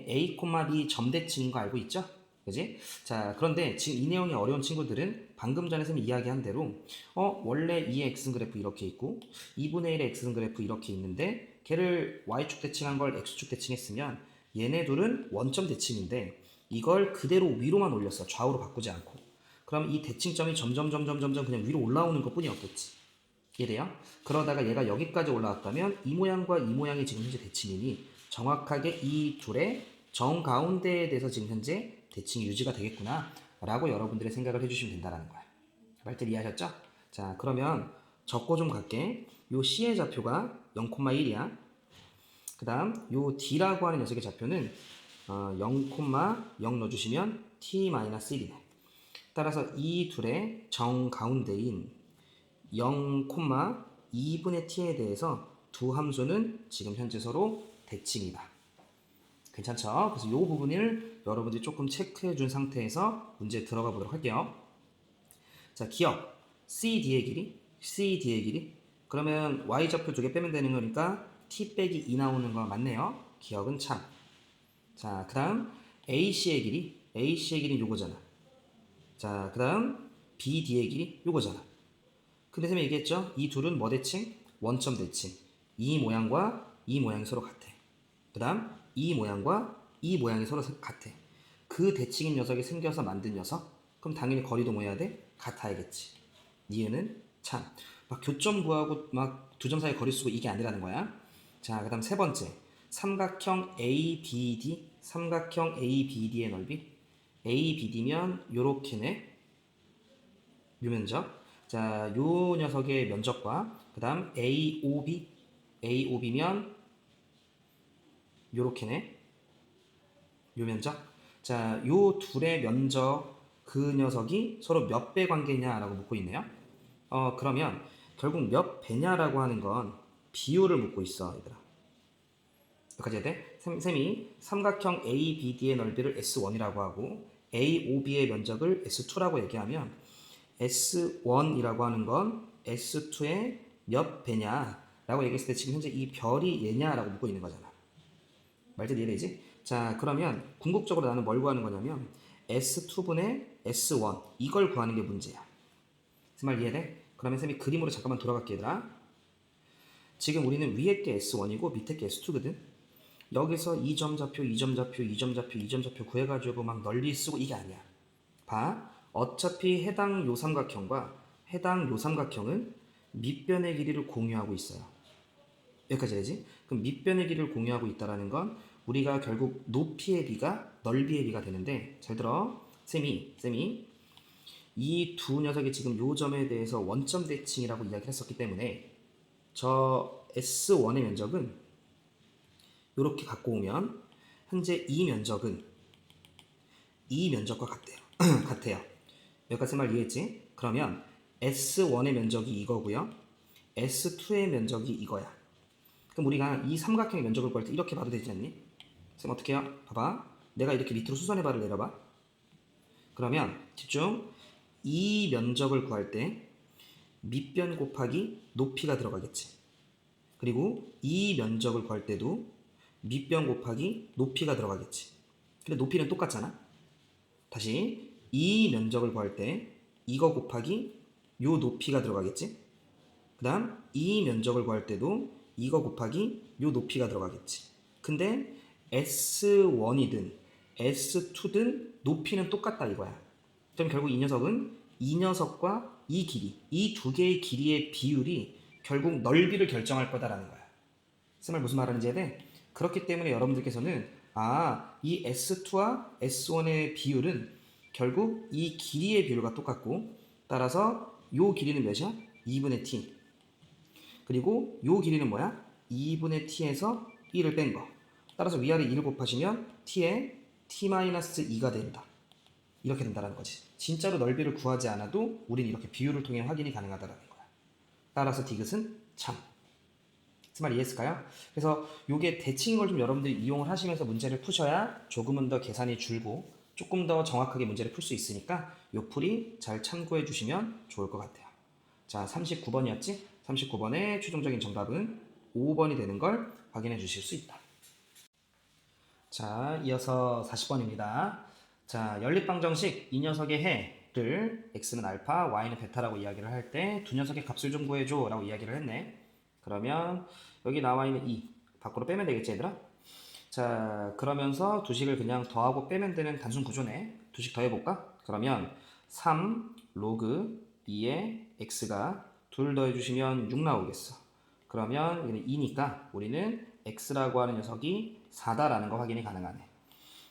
a, b 점대칭인 거 알고 있죠? 그지? 자 그런데 지금 이 내용이 어려운 친구들은 방금 전에 쌤이 이야기한 대로 원래 2의 x승 그래프 이렇게 있고 2분의 1의 x승 그래프 이렇게 있는데 걔를 y축 대칭한 걸 x축 대칭했으면 얘네 둘은 원점 대칭인데 이걸 그대로 위로만 올렸어. 좌우로 바꾸지 않고. 그럼 이 대칭점이 점점 그냥 위로 올라오는 것 뿐이었겠지. 이해돼요? 그러다가 얘가 여기까지 올라왔다면 이 모양과 이 모양이 지금 현재 대칭이니 정확하게 이 둘의 정 가운데에 대해서 지금 현재 대칭이 유지가 되겠구나 라고 여러분들의 생각을 해주시면 된다는 거야. 말들 이해하셨죠? 자 그러면 적고 좀 갈게. 요 C의 좌표가 0,1이야. 그 다음 요 D라고 하는 녀석의 좌표는 0,0 넣어주시면 T-1이네. 따라서 이 둘의 정 가운데인 0,2분의 t에 대해서 두 함수는 지금 현재 서로 대칭이다. 괜찮죠? 그래서 이 부분을 여러분들이 조금 체크해 준 상태에서 문제에 들어가 보도록 할게요. 자, 기억 CD의 길이 그러면 Y좌표 두 개 빼면 되는 거니까 T 빼기 2 나오는 거 맞네요. 기억은 참. 자, 그 다음 AC의 길이 요거잖아. 자, 그 다음 BD의 길이 요거잖아. 근데 선생님이 얘기했죠? 이 둘은 뭐 대칭? 원점 대칭. 이 모양과 이 모양이 서로 같아. 그 다음 이 모양과 이 모양이 서로 같아. 그 대칭인 녀석이 생겨서 만든 녀석? 그럼 당연히 거리도 뭐 해야 돼? 같아야겠지. 이해는 참. 막 교점 구하고 막 두 점 사이 거리 쓰고 이게 아니라는 거야. 자, 그 다음 세 번째. 삼각형 ABD의 넓이. ABD면 요렇게네. 요 면적. 자, 요 녀석의 면적과 그 다음 AOB면 요렇게네. 요 면적. 자, 요 둘의 면적 그 녀석이 서로 몇 배 관계냐라고 묻고 있네요. 그러면 결국 몇 배냐라고 하는 건 비율을 묻고 있어, 얘들아. 여기까지 해야 돼? 쌤이 삼각형 ABD의 넓이를 S1이라고 하고 AOB의 면적을 S2라고 얘기하면 S1이라고 하는 건 S2의 몇 배냐라고 얘기했을 때 지금 현재 이 별이 얘냐라고 묻고 있는 거잖아. 말들 이해되지? 자, 그러면 궁극적으로 나는 뭘 구하는 거냐면 S2분의 S1 이걸 구하는 게 문제야. 그 말 이해돼? 그러면 쌤이 그림으로 잠깐만 돌아갈게 얘들아. 지금 우리는 위에 게 S1이고 밑에 게 S2거든. 여기서 2점 좌표, 2점 좌표, 2점 좌표, 2점 좌표 구해가지고 막 널리 쓰고 이게 아니야. 봐. 어차피 해당 요 삼각형과 해당 요 삼각형은 밑변의 길이를 공유하고 있어요. 여기까지 되지? 그럼 밑변의 길이를 공유하고 있다는 건 우리가 결국 높이의 비가 넓이의 비가 되는데 잘 들어. 쌤이 이 두 녀석이 지금 요 점에 대해서 원점 대칭이라고 이야기를 했었기 때문에 저 S1의 면적은 이렇게 갖고 오면 현재 이 면적은 이 면적과 같대요. 같아요. 여기까지 말 이해했지? 그러면 S1의 면적이 이거고요. S2의 면적이 이거야. 그럼 우리가 이 삼각형의 면적을 구할 때 이렇게 봐도 되지 않니? 쌤 어떻게 해요? 봐봐. 내가 이렇게 밑으로 수선의 발을 내려봐. 그러면 집중. 이 면적을 구할 때 밑변 곱하기 높이가 들어가겠지. 그리고 이 면적을 구할 때도 밑변 곱하기 높이가 들어가겠지. 근데 높이는 똑같잖아. 다시 이 면적을 구할 때 이거 곱하기 요 높이가 들어가겠지. 그 다음 이 면적을 구할 때도 이거 곱하기 요 높이가 들어가겠지. 근데 S1이든 S2든 높이는 똑같다 이거야. 그럼 결국 이 녀석은 이 녀석과 이 길이, 이 두 개의 길이의 비율이 결국 넓이를 결정할 거다라는 거야. 쌤을 무슨 말하는지 해야 돼? 그렇기 때문에 여러분들께서는 이 S2와 S1의 비율은 결국 이 길이의 비율과 똑같고 따라서 요 길이는 몇이야? 2분의 t. 그리고 요 길이는 뭐야? 2분의 t에서 1을 뺀 거. 따라서 위아래 1을 곱하시면 t에 t-2가 된다. 이렇게 된다는 거지. 진짜로 넓이를 구하지 않아도 우린 이렇게 비율을 통해 확인이 가능하다는 거야. 따라서 디귿은 참. 그 말 이해했을까요? 그래서 이게 대칭인 걸 좀 여러분들이 이용을 하시면서 문제를 푸셔야 조금은 더 계산이 줄고 조금 더 정확하게 문제를 풀 수 있으니까 요 풀이 잘 참고해 주시면 좋을 것 같아요. 자, 39번이었지? 39번의 최종적인 정답은 5번이 되는 걸 확인해 주실 수 있다. 자, 이어서 40번입니다. 자, 연립방정식 이 녀석의 해를 x는 알파, y는 베타라고 이야기를 할 때 두 녀석의 값을 좀 구해줘 라고 이야기를 했네. 그러면 여기 나와 있는 2 밖으로 빼면 되겠지 얘들아? 자, 그러면서 두식을 그냥 더하고 빼면 되는 단순 구조네. 두식 더해볼까? 그러면 3 로그 2의 x가 둘 더해주시면 6 나오겠어. 그러면 여기는 2니까 우리는 x라고 하는 녀석이 4다라는 거 확인이 가능하네.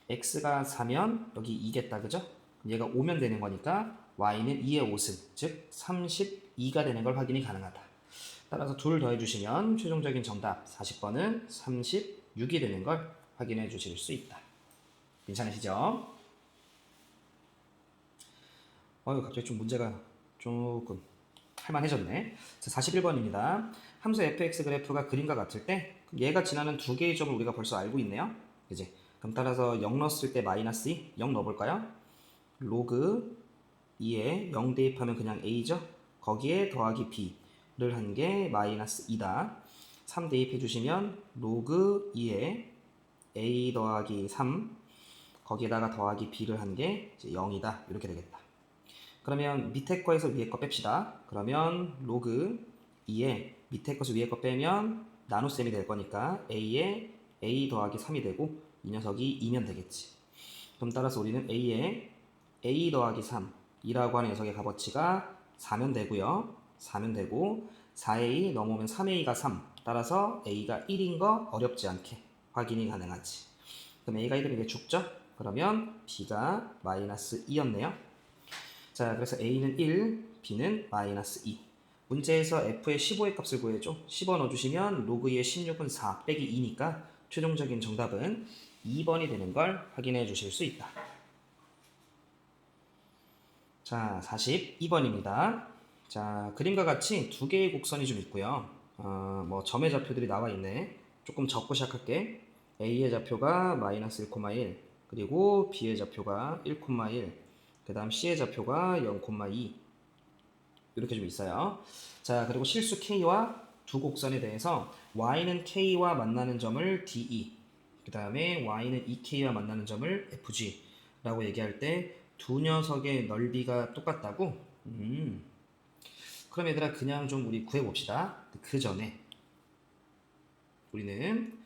x가 4면 여기 2겠다, 그죠? 얘가 5면 되는 거니까 y는 2의 5승, 즉 32가 되는 걸 확인이 가능하다. 따라서 둘 더해주시면 최종적인 정답 40번은 36이 되는 걸 확인해 주실 수 있다. 괜찮으시죠? 갑자기 좀 문제가 조금 할만해졌네. 자, 41번입니다. 함수 fx 그래프가 그림과 같을 때 얘가 지나는 두 개의 점을 우리가 벌써 알고 있네요. 그지? 그럼 따라서 0 넣었을 때 마이너스 2, 0 넣어볼까요? 로그 2에 0 대입하면 그냥 a죠? 거기에 더하기 b를 한 게 마이너스 2다. 3 대입해 주시면 로그 2에 a 더하기 3 거기에다가 더하기 b를 한 게 0이다. 이렇게 되겠다. 그러면 밑에 거에서 위에 거 뺍시다. 그러면 로그 2에 밑에 것을 위에 거 빼면 나눗셈이 될 거니까 a에 a 더하기 3이 되고 이 녀석이 2면 되겠지. 그럼 따라서 우리는 a에 a 더하기 3이라고 하는 녀석의 값어치가 4면 되고요. 4면 되고 4a 넘어오면 3a가 3. 따라서 a가 1인 거 어렵지 않게 확인이 가능하지. 그럼 a가 1이면 이게 죽죠? 그러면 b가 마이너스 2였네요. 자, 그래서 a는 1, b는 마이너스 2. 문제에서 f의 15의 값을 구해줘. 15 넣어주시면 로그 2의 16은 4 빼기 2니까 최종적인 정답은 2번이 되는 걸 확인해 주실 수 있다. 자, 42번입니다. 자, 그림과 같이 두 개의 곡선이 좀 있고요. 뭐 점의 좌표들이 나와 있네. 조금 적고 시작할게. A의 좌표가 마이너스 1,1 그리고 B의 좌표가 1,1 그 다음 C의 좌표가 0,2 이렇게 좀 있어요. 자, 그리고 실수 K와 두 곡선에 대해서 Y는 K와 만나는 점을 DE 그 다음에 Y는 EK와 만나는 점을 FG 라고 얘기할 때 두 녀석의 넓이가 똑같다고? 그럼 얘들아 그냥 좀 우리 구해봅시다. 그 전에 우리는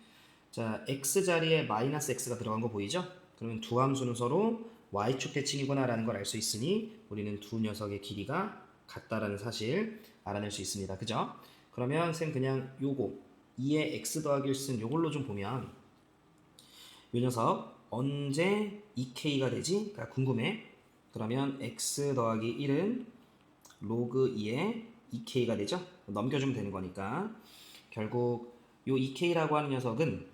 자 x 자리에 마이너스 x가 들어간 거 보이죠? 그러면 두 함수는 서로 y축 대칭이구나 라는 걸 알 수 있으니 우리는 두 녀석의 길이가 같다라는 사실 알아낼 수 있습니다. 그죠? 그러면 쌤 그냥 요거 2의 x 더하기 1 쓴 요걸로 좀 보면 요 녀석 언제 2k가 되지? 그러니까 궁금해. 그러면 x 더하기 1은 로그 2에 2k가 되죠? 넘겨주면 되는 거니까 결국 요 2k라고 하는 녀석은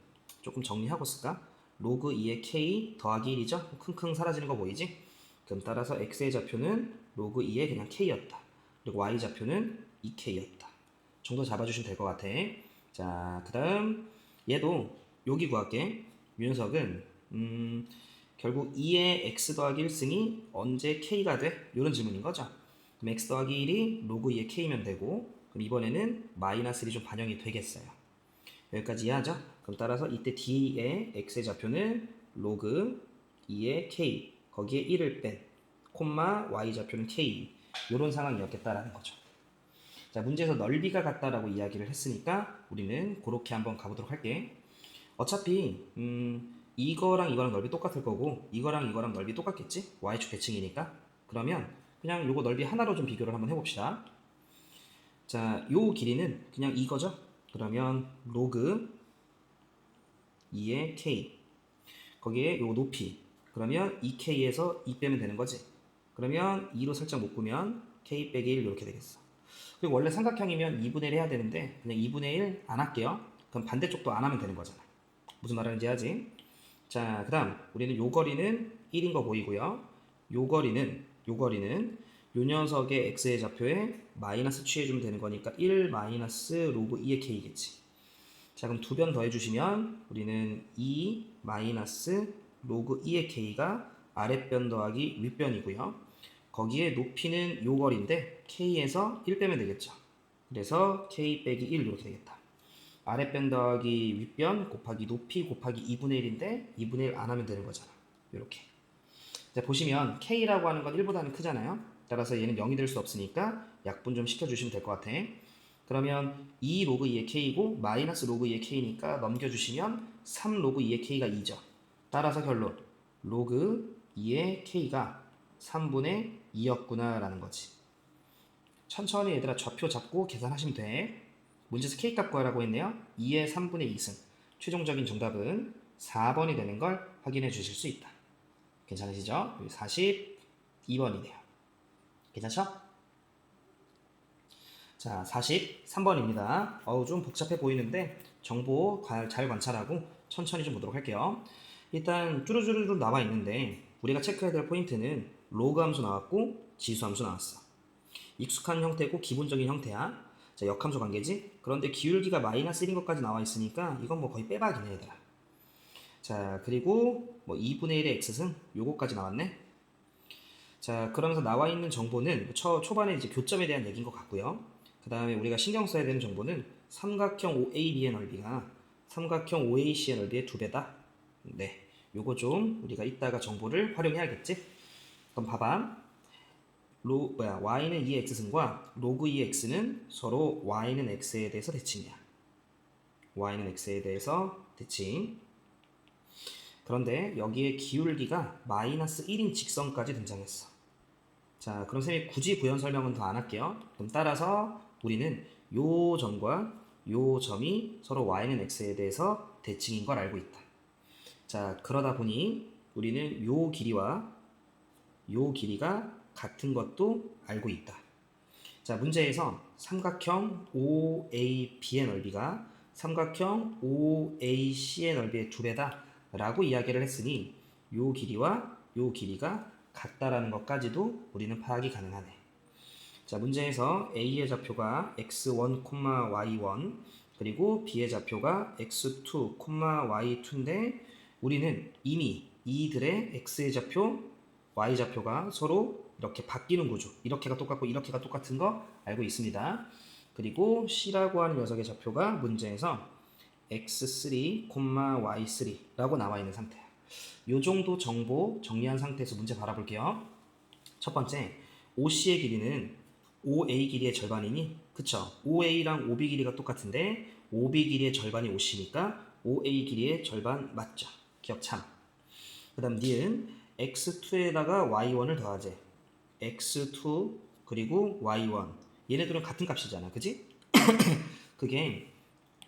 조금 정리하고 쓸까? 로그 2의 k 더하기 1이죠? 킁킁 사라지는 거 보이지? 그럼 따라서 x의 좌표는 로그 2의 그냥 k였다. 그리고 y 좌표는 2k였다. 정도 잡아주시면 될 것 같아. 자, 그 다음 얘도 여기 구할게. 이 녀석은 결국 2의 x 더하기 1승이 언제 k가 돼? 이런 질문인 거죠. 그럼 x 더하기 1이 로그 2의 k면 되고, 그럼 이번에는 마이너스 1이 좀 반영이 되겠어요. 여기까지 이해하죠? 그럼 따라서 이때 d의 x의 좌표는 로그 2의 k, 거기에 1을 뺀 콤마 y 좌표는 k, 이런 상황이었겠다라는 거죠. 자, 문제에서 넓이가 같다라고 이야기를 했으니까 우리는 그렇게 한번 가보도록 할게. 어차피 이거랑 이거랑 넓이 똑같을 거고 이거랑 이거랑 넓이 똑같겠지? y축 대칭이니까. 그러면 그냥 요거 넓이 하나로 좀 비교를 한번 해봅시다. 자, 요 길이는 그냥 이거죠? 그러면 로그 2의 k, 거기에 요 높이, 그러면 2k에서 2 빼면 되는 거지. 그러면 2로 살짝 묶으면 k 빼기 1 이렇게 되겠어. 그리고 원래 삼각형이면 2분의 1 해야 되는데 그냥 2분의 1 안 할게요. 그럼 반대쪽도 안 하면 되는 거잖아. 무슨 말하는지 하지? 자, 그 다음 우리는 요 거리는 1인 거 보이고요. 요 거리는 요 녀석의 x의 좌표에 마이너스 취해주면 되는 거니까 1 마이너스 로그 2의 k겠지. 자, 그럼 두 변 더해주시면 우리는 2 마이너스 로그 2의 k가 아랫변 더하기 윗변이고요. 거기에 높이는 요 거리인데 k에서 1 빼면 되겠죠. 그래서 k 빼기 1 이렇게 되겠다. 아랫변 더하기 윗변 곱하기 높이 곱하기 2분의 1인데 2분의 1 안 하면 되는 거잖아. 이렇게. 자, 보시면 k라고 하는 건 1보다는 크잖아요. 따라서 얘는 0이 될 수 없으니까 약분 좀 시켜주시면 될 것 같아. 그러면 2 로그 2의 k고 마이너스 로그 2의 k니까 넘겨주시면 3 로그 2의 k가 2죠. 따라서 결론 로그 2의 k가 3분의 2였구나 라는 거지. 천천히 얘들아 좌표 잡고 계산하시면 돼. 문제에서 k값 구하라고 했네요. 2의 3분의 2승. 최종적인 정답은 4번이 되는 걸 확인해 주실 수 있다. 괜찮으시죠? 42번이네요. 괜찮죠? 자, 43번입니다. 좀 복잡해 보이는데 정보 잘 관찰하고 천천히 좀 보도록 할게요. 일단 쭈루쭈루쭈루 나와 있는데 우리가 체크해야 될 포인트는 로그 함수 나왔고 지수 함수 나왔어. 익숙한 형태고 기본적인 형태야. 자, 역함수 관계지? 그런데 기울기가 마이너스 1인 것까지 나와 있으니까 이건 뭐 거의 빼박이네 얘들아. 자, 그리고 뭐 2분의 1의 x승 요거까지 나왔네. 자, 그러면서 나와 있는 정보는 초반에 이제 교점에 대한 얘기인 것 같고요. 그 다음에 우리가 신경 써야 되는 정보는 삼각형 OAB의 넓이가 삼각형 OAC의 넓이의 2배다. 네, 요거 좀 우리가 이따가 정보를 활용해야겠지? 그럼 봐봐. y는 2x승과 로그 2x는 서로 y는 x에 대해서 대칭이야. y는 x에 대해서 대칭. 그런데 여기에 기울기가 마이너스 1인 직선까지 등장했어. 자, 그럼 쌤이 굳이 부연 설명은 더 안 할게요. 그럼 따라서 우리는 요 점과 요 점이 서로 y는 x에 대해서 대칭인 걸 알고 있다. 자, 그러다 보니 우리는 요 길이와 요 길이가 같은 것도 알고 있다. 자, 문제에서 삼각형 OAB의 넓이가 삼각형 OAC의 넓이의 2배다 라고 이야기를 했으니 요 길이와 요 길이가 같다라는 것까지도 우리는 파악이 가능하네. 자, 문제에서 A의 좌표가 x1, y1 그리고 B의 좌표가 x2, y2인데 우리는 이미 이들의 x의 좌표, y 좌표가 서로 이렇게 바뀌는 구조, 이렇게가 똑같고 이렇게가 똑같은 거 알고 있습니다. 그리고 C라고 하는 녀석의 좌표가 문제에서 x3, y3라고 나와 있는 상태야. 요 정도 정보 정리한 상태에서 문제 바라볼게요. 첫 번째, OC의 길이는 OA 길이의 절반이니, 그쵸? OA랑 OB 길이가 똑같은데 OB 길이의 절반이 OC니까 OA 길이의 절반 맞죠? 기억 참. 그 다음 니은 x2에다가 y1을 더하재. x2 그리고 y1 얘네들은 같은 값이잖아, 그지? 그게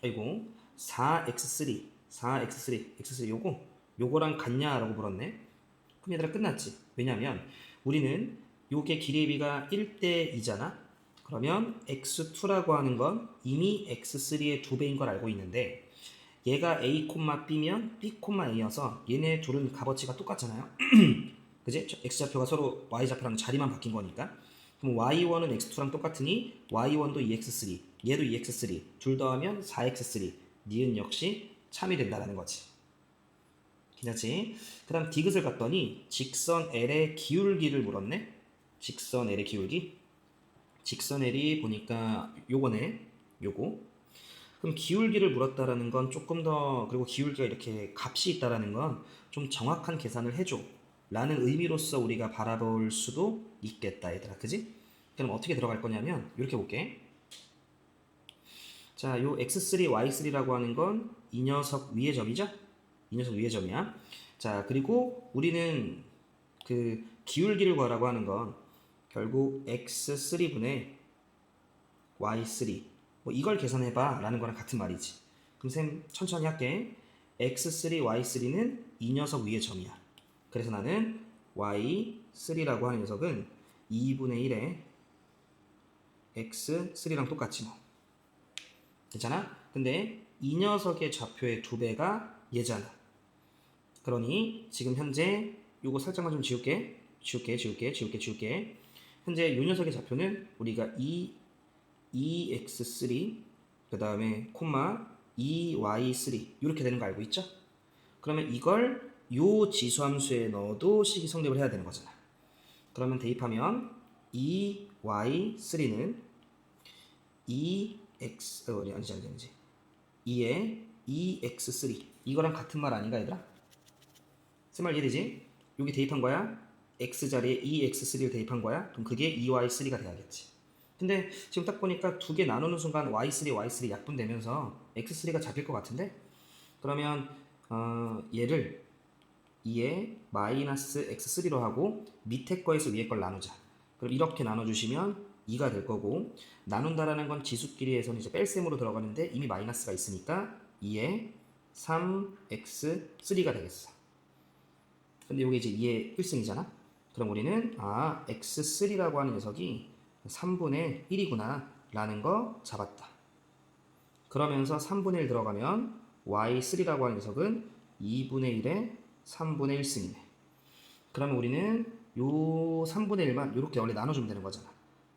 아이고 4x3 x3 요거랑 같냐라고 물었네. 그럼 얘들아 끝났지. 왜냐면 우리는 요게 길이의 비가 1대 2잖아. 그러면 x2라고 하는 건 이미 x3의 2배인 걸 알고 있는데 얘가 a, b면 b, a여서 얘네 둘은 값어치가 똑같잖아요. 그지? x좌표가 서로 y좌표랑 자리만 바뀐 거니까. 그럼 y1은 x2랑 똑같으니 y1도 2x3, 얘도 2x3, 둘 더하면 4x3, 니은 역시 참이 된다는 거지. 괜찮지? 그 다음 디귿을 갔더니 직선 L의 기울기를 물었네. 직선 L의 기울기. 직선 L이 보니까 요거네. 요거. 그럼 기울기를 물었다라는 건 조금 더, 그리고 기울기가 이렇게 값이 있다라는 건 좀 정확한 계산을 해줘 라는 의미로서 우리가 바라볼 수도 있겠다 얘들아. 그지? 그럼 어떻게 들어갈 거냐면 이렇게 볼게. 자, 요 x3, y3라고 하는 건 이 녀석 위의 점이죠? 이 녀석 위의 점이야. 자, 그리고 우리는 그 기울기를 구하라고 하는 건 결국 x3분의 y3 뭐 이걸 계산해봐 라는 거랑 같은 말이지. 그럼 쌤 천천히 할게. x3, y3는 이 녀석 위의 점이야. 그래서 나는 y3라고 하는 녀석은 2분의 1에 x3랑 똑같지 뭐. 괜찮아? 근데 이 녀석의 좌표의 2배가 얘잖아. 그러니 지금 현재 요거 살짝만 좀 지울게. 현재 요 녀석의 좌표는 우리가 2x3 그 다음에 콤마 2y3 이렇게 되는 거 알고 있죠? 그러면 이걸 요 지수함수에 넣어도 식이 성립을 해야 되는 거잖아. 그러면 대입하면 2y3는 2x 아니지 2에 2x3 이거랑 같은 말 아닌가 얘들아? 세 말 이해되지? 여기 대입한 거야. x 자리에 2x3를 대입한 거야. 그럼 그게 2y3가 돼야겠지. 근데 지금 딱 보니까 두 개 나누는 순간 y3 약분되면서 x3가 잡힐 것 같은데? 그러면 얘를 2에 마이너스 x3로 하고 밑에 거에서 위에 걸 나누자. 그럼 이렇게 나눠주시면 2가 될 거고 나눈다라는 건 지수끼리에서는 이제 뺄셈으로 들어가는데 이미 마이너스가 있으니까 2에 3x3가 되겠어. 근데 이게 이제 2의 1승이잖아. 그럼 우리는 x3라고 하는 녀석이 3분의 1이구나 라는 거 잡았다. 그러면서 3분의 1 들어가면 y3라고 하는 녀석은 2분의 1에 3분의 1승이네. 그러면 우리는 요 3분의 1만 이렇게 원래 나눠주면 되는 거잖아.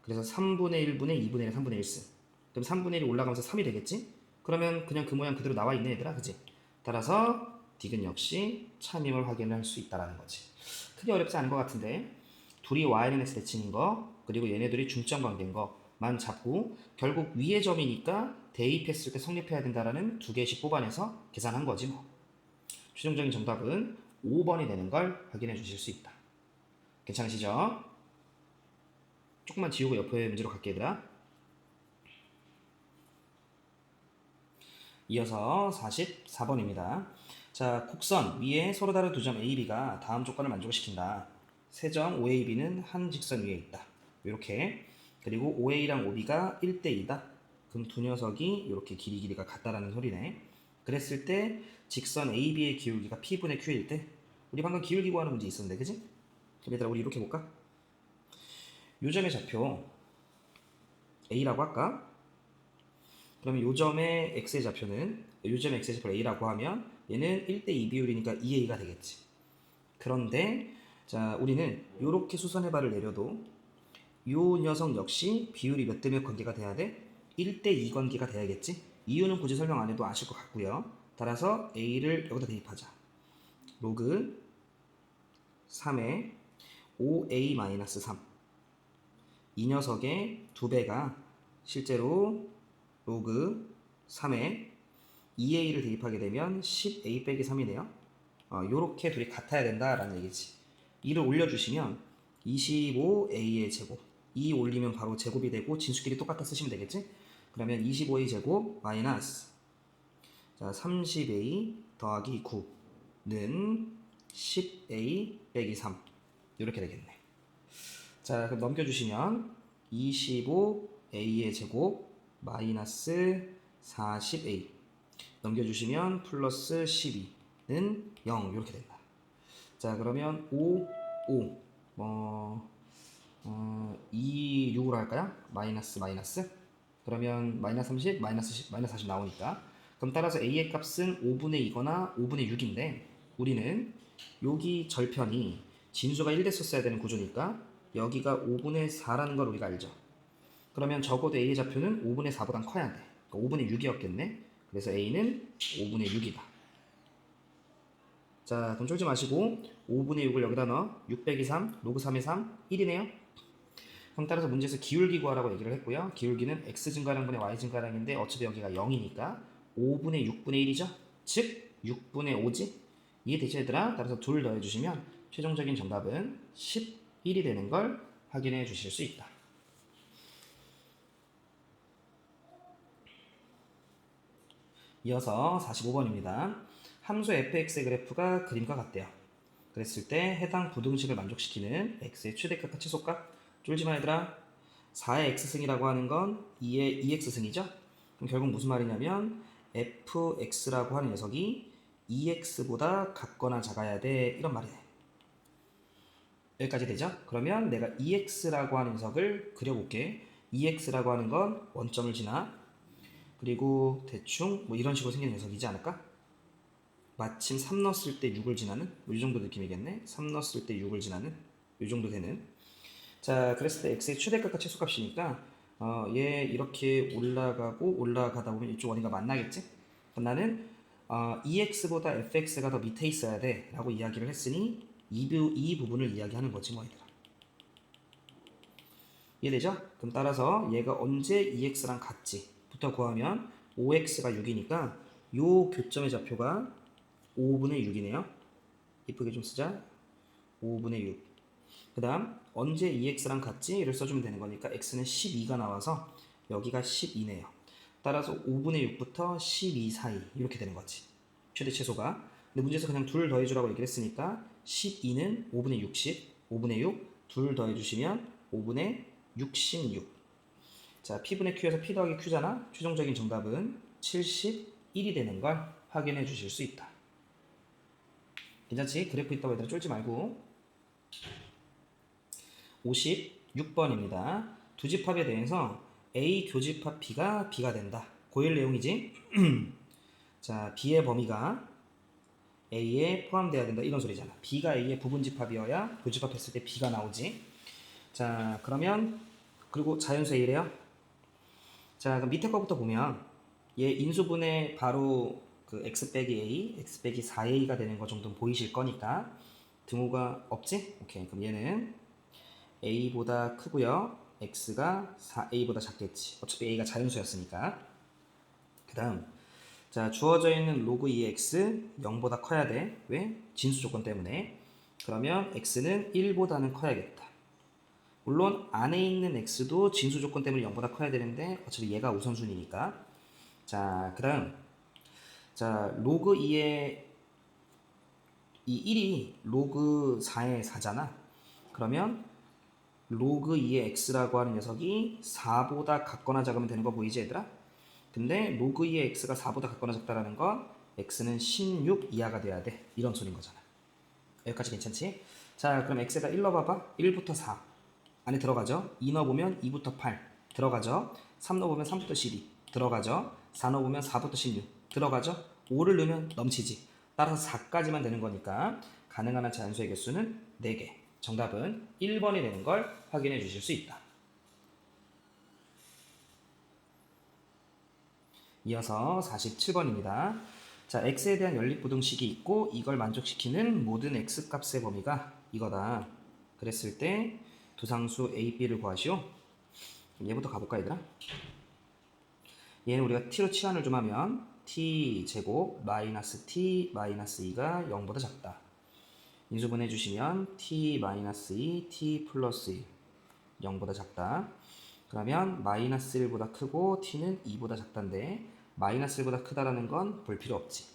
그래서 3분의 1분의 2분의 1에 3분의 1승. 그럼 3분의 1이 올라가면서 3이 되겠지? 그러면 그냥 그 모양 그대로 나와 있네 얘들아. 그지? 따라서 디귿 역시 참임을 확인할 수 있다는 거지. 크게 어렵지 않은 것 같은데 둘이 y는 x 대칭인 거 그리고 얘네들이 중점 관계인 거만 잡고 결국 위의 점이니까 대입했을 때 성립해야 된다라는 두 개씩 뽑아내서 계산한 거지 뭐. 최종적인 정답은 5번이 되는 걸 확인해 주실 수 있다. 괜찮으시죠? 조금만 지우고 옆에 문제로 갈게 얘들아. 이어서 44번입니다. 자, 곡선 위에 서로 다른 두 점 A, B가 다음 조건을 만족시킨다. 세 점 OAB는 한 직선 위에 있다. 이렇게. 그리고 OA랑 OB가 1대2다. 그럼 두 녀석이 이렇게 길이가 같다라는 소리네. 그랬을 때 직선 AB의 기울기가 P분의 Q일 때 우리 방금 기울기 구하는 문제 있었는데 그지? 그럼 얘들아 우리 이렇게 볼까? 요 점의 좌표 A라고 할까? 그러면 요 점의 x의 좌표는 요 점의 x의 좌표를 a라고 하면 얘는 1대2 비율이니까 2a가 되겠지. 그런데 자 우리는 요렇게 수선의 발을 내려도 요 녀석 역시 비율이 몇 대 몇 관계가 돼야 돼? 1대2 관계가 돼야겠지. 이유는 굳이 설명 안 해도 아실 것 같고요. 따라서 a를 여기다 대입하자. 로그 3에 5a-3 이 녀석의 2배가 실제로 로그 3에 2a를 대입하게 되면 10a 빼기 3이네요. 요렇게 둘이 같아야 된다라는 얘기지. 2를 올려주시면 25a의 제곱 2 올리면 바로 제곱이 되고 진수끼리 똑같다 쓰시면 되겠지? 그러면 25a 제곱 마이너스 자 30a 더하기 9는 10a 빼기 3 이렇게 되겠네. 자 그럼 넘겨주시면 25a의 제곱 마이너스 40a 넘겨주시면 플러스 12는 0 이렇게 된다. 자 그러면 5 5 2, 6으로 할까요? 마이너스 마이너스. 그러면 마이너스 30, 마이너스 10, 마이너스 40 나오니까. 그럼 따라서 a의 값은 5분의 2거나 5분의 6인데 우리는 여기 절편이 진수가 1 됐었어야 되는 구조니까 여기가 5분의 4라는 걸 우리가 알죠. 그러면 적어도 a의 좌표는 5분의 4보단 커야 돼. 그러니까 5분의 6이었겠네. 그래서 a는 5분의 6이다. 자, 그럼 쫄지 마시고 5분의 6을 여기다 넣어. 6 빼기 3, 로그 3의 3, 1이네요. 그럼 따라서 문제에서 기울기 구하라고 얘기를 했고요. 기울기는 x 증가량분의 y 증가량인데 어차피 여기가 0이니까 5분의 6분의 1이죠. 즉 6분의 5지. 이해되죠 얘들아? 따라서 둘 더해주시면 최종적인 정답은 11이 되는 걸 확인해 주실 수 있다. 이어서 45번입니다. 함수 fx의 그래프가 그림과 같대요. 그랬을 때 해당 부등식을 만족시키는 x의 최대값과 최소값. 쫄지마 얘들아. 4의 x승이라고 하는 건 2의 2x승이죠. 그럼 결국 무슨 말이냐면 fx라고 하는 녀석이 2x보다 같거나 작아야 돼 이런 말이네. 여기까지 되죠? 그러면 내가 2x라고 하는 녀석을 그려볼게. 2x라고 하는 건 원점을 지나 그리고 대충 뭐 이런 식으로 생긴 녀석이지 않을까? 마침 3 넣었을 때 6을 지나는 뭐 이 정도 느낌이겠네. 3 넣었을 때 6을 지나는 이 정도 되는. 자, 그랬을 때 x의 최대값과 최소값이니까 얘 이렇게 올라가고 올라가다 보면 이쪽 어딘가 만나겠지? 그럼 나는 2x보다 fx가 더 밑에 있어야 돼 라고 이야기를 했으니 이 부분을 이야기하는 거지 뭐 얘들아. 이해되죠? 그럼 따라서 얘가 언제 2x랑 같지? 부터 구하면 5x가 6이니까 요 교점의 좌표가 5분의 6이네요. 이쁘게 좀 쓰자. 5분의 6. 그 다음 언제 2x랑 같지? 이를 써주면 되는 거니까 x는 12가 나와서 여기가 12네요. 따라서 5분의 6부터 12 사이 이렇게 되는 거지. 최대 최소가. 근데 문제에서 그냥 둘 더해주라고 얘기를 했으니까 12는 5분의 60, 5분의 6, 둘 더해주시면 5분의 66. 자, P분의 Q에서 P 더하기 Q잖아. 최종적인 정답은 71이 되는 걸 확인해 주실 수 있다. 괜찮지? 그래프 있다고 얘들아 쫄지 말고. 56번입니다. 두 집합에 대해서 A 교집합 B가 B가 된다. 고일 내용이지? 자, B의 범위가 A에 포함되어야 된다. 이런 소리잖아. B가 A의 부분집합이어야 교집합했을 때 B가 나오지. 자, 그러면 그리고 자연수의 1이에요. 자, 그럼 밑에 거부터 보면 얘 인수분해 바로 그 x 빼기 a, x 빼기 4a가 되는 거 정도는 보이실 거니까 등호가 없지? 오케이. 그럼 얘는 a보다 크고요. x가 4a보다 작겠지. 어차피 a가 자연수였으니까. 그 다음 자, 주어져 있는 로그 2x 0보다 커야 돼. 왜? 진수 조건 때문에. 그러면 x는 1보다는 커야겠다. 물론 안에 있는 x도 진수 조건 때문에 0보다 커야 되는데 어차피 얘가 우선순위니까. 자, 그 다음 자, 로그 2의 이 1이 로그 4의 4잖아. 그러면 로그 2의 x라고 하는 녀석이 4보다 같거나 작으면 되는 거 보이지 얘들아? 근데 로그 2의 x가 4보다 같거나 작다라는 건 x는 16 이하가 돼야 돼. 이런 소린 거잖아. 여기까지 괜찮지? 자, 그럼 x에다 1 넣어봐봐. 1부터 4 안에 들어가죠? 2 넣어보면 2부터 8 들어가죠? 3 넣어보면 3부터 12 들어가죠? 4 넣어보면 4부터 16 들어가죠? 5를 넣으면 넘치지. 따라서 4까지만 되는 거니까 가능한 자연수의 개수는 4개. 정답은 1번이 되는 걸 확인해 주실 수 있다. 이어서 47번입니다. 자, x에 대한 연립부등식이 있고 이걸 만족시키는 모든 x값의 범위가 이거다. 그랬을 때 두상수 a, b를 구하시오. 얘부터 가볼까 얘들아? 얘는 우리가 t로 치환을 좀 하면 t 제곱 마이너스 t 마이너스 2가 0보다 작다. 인수분해 주시면 t 마이너스 2 t 플러스 1 0보다 작다. 그러면 마이너스 1보다 크고 t는 2보다 작다인데 마이너스 1보다 크다라는 건 볼 필요 없지.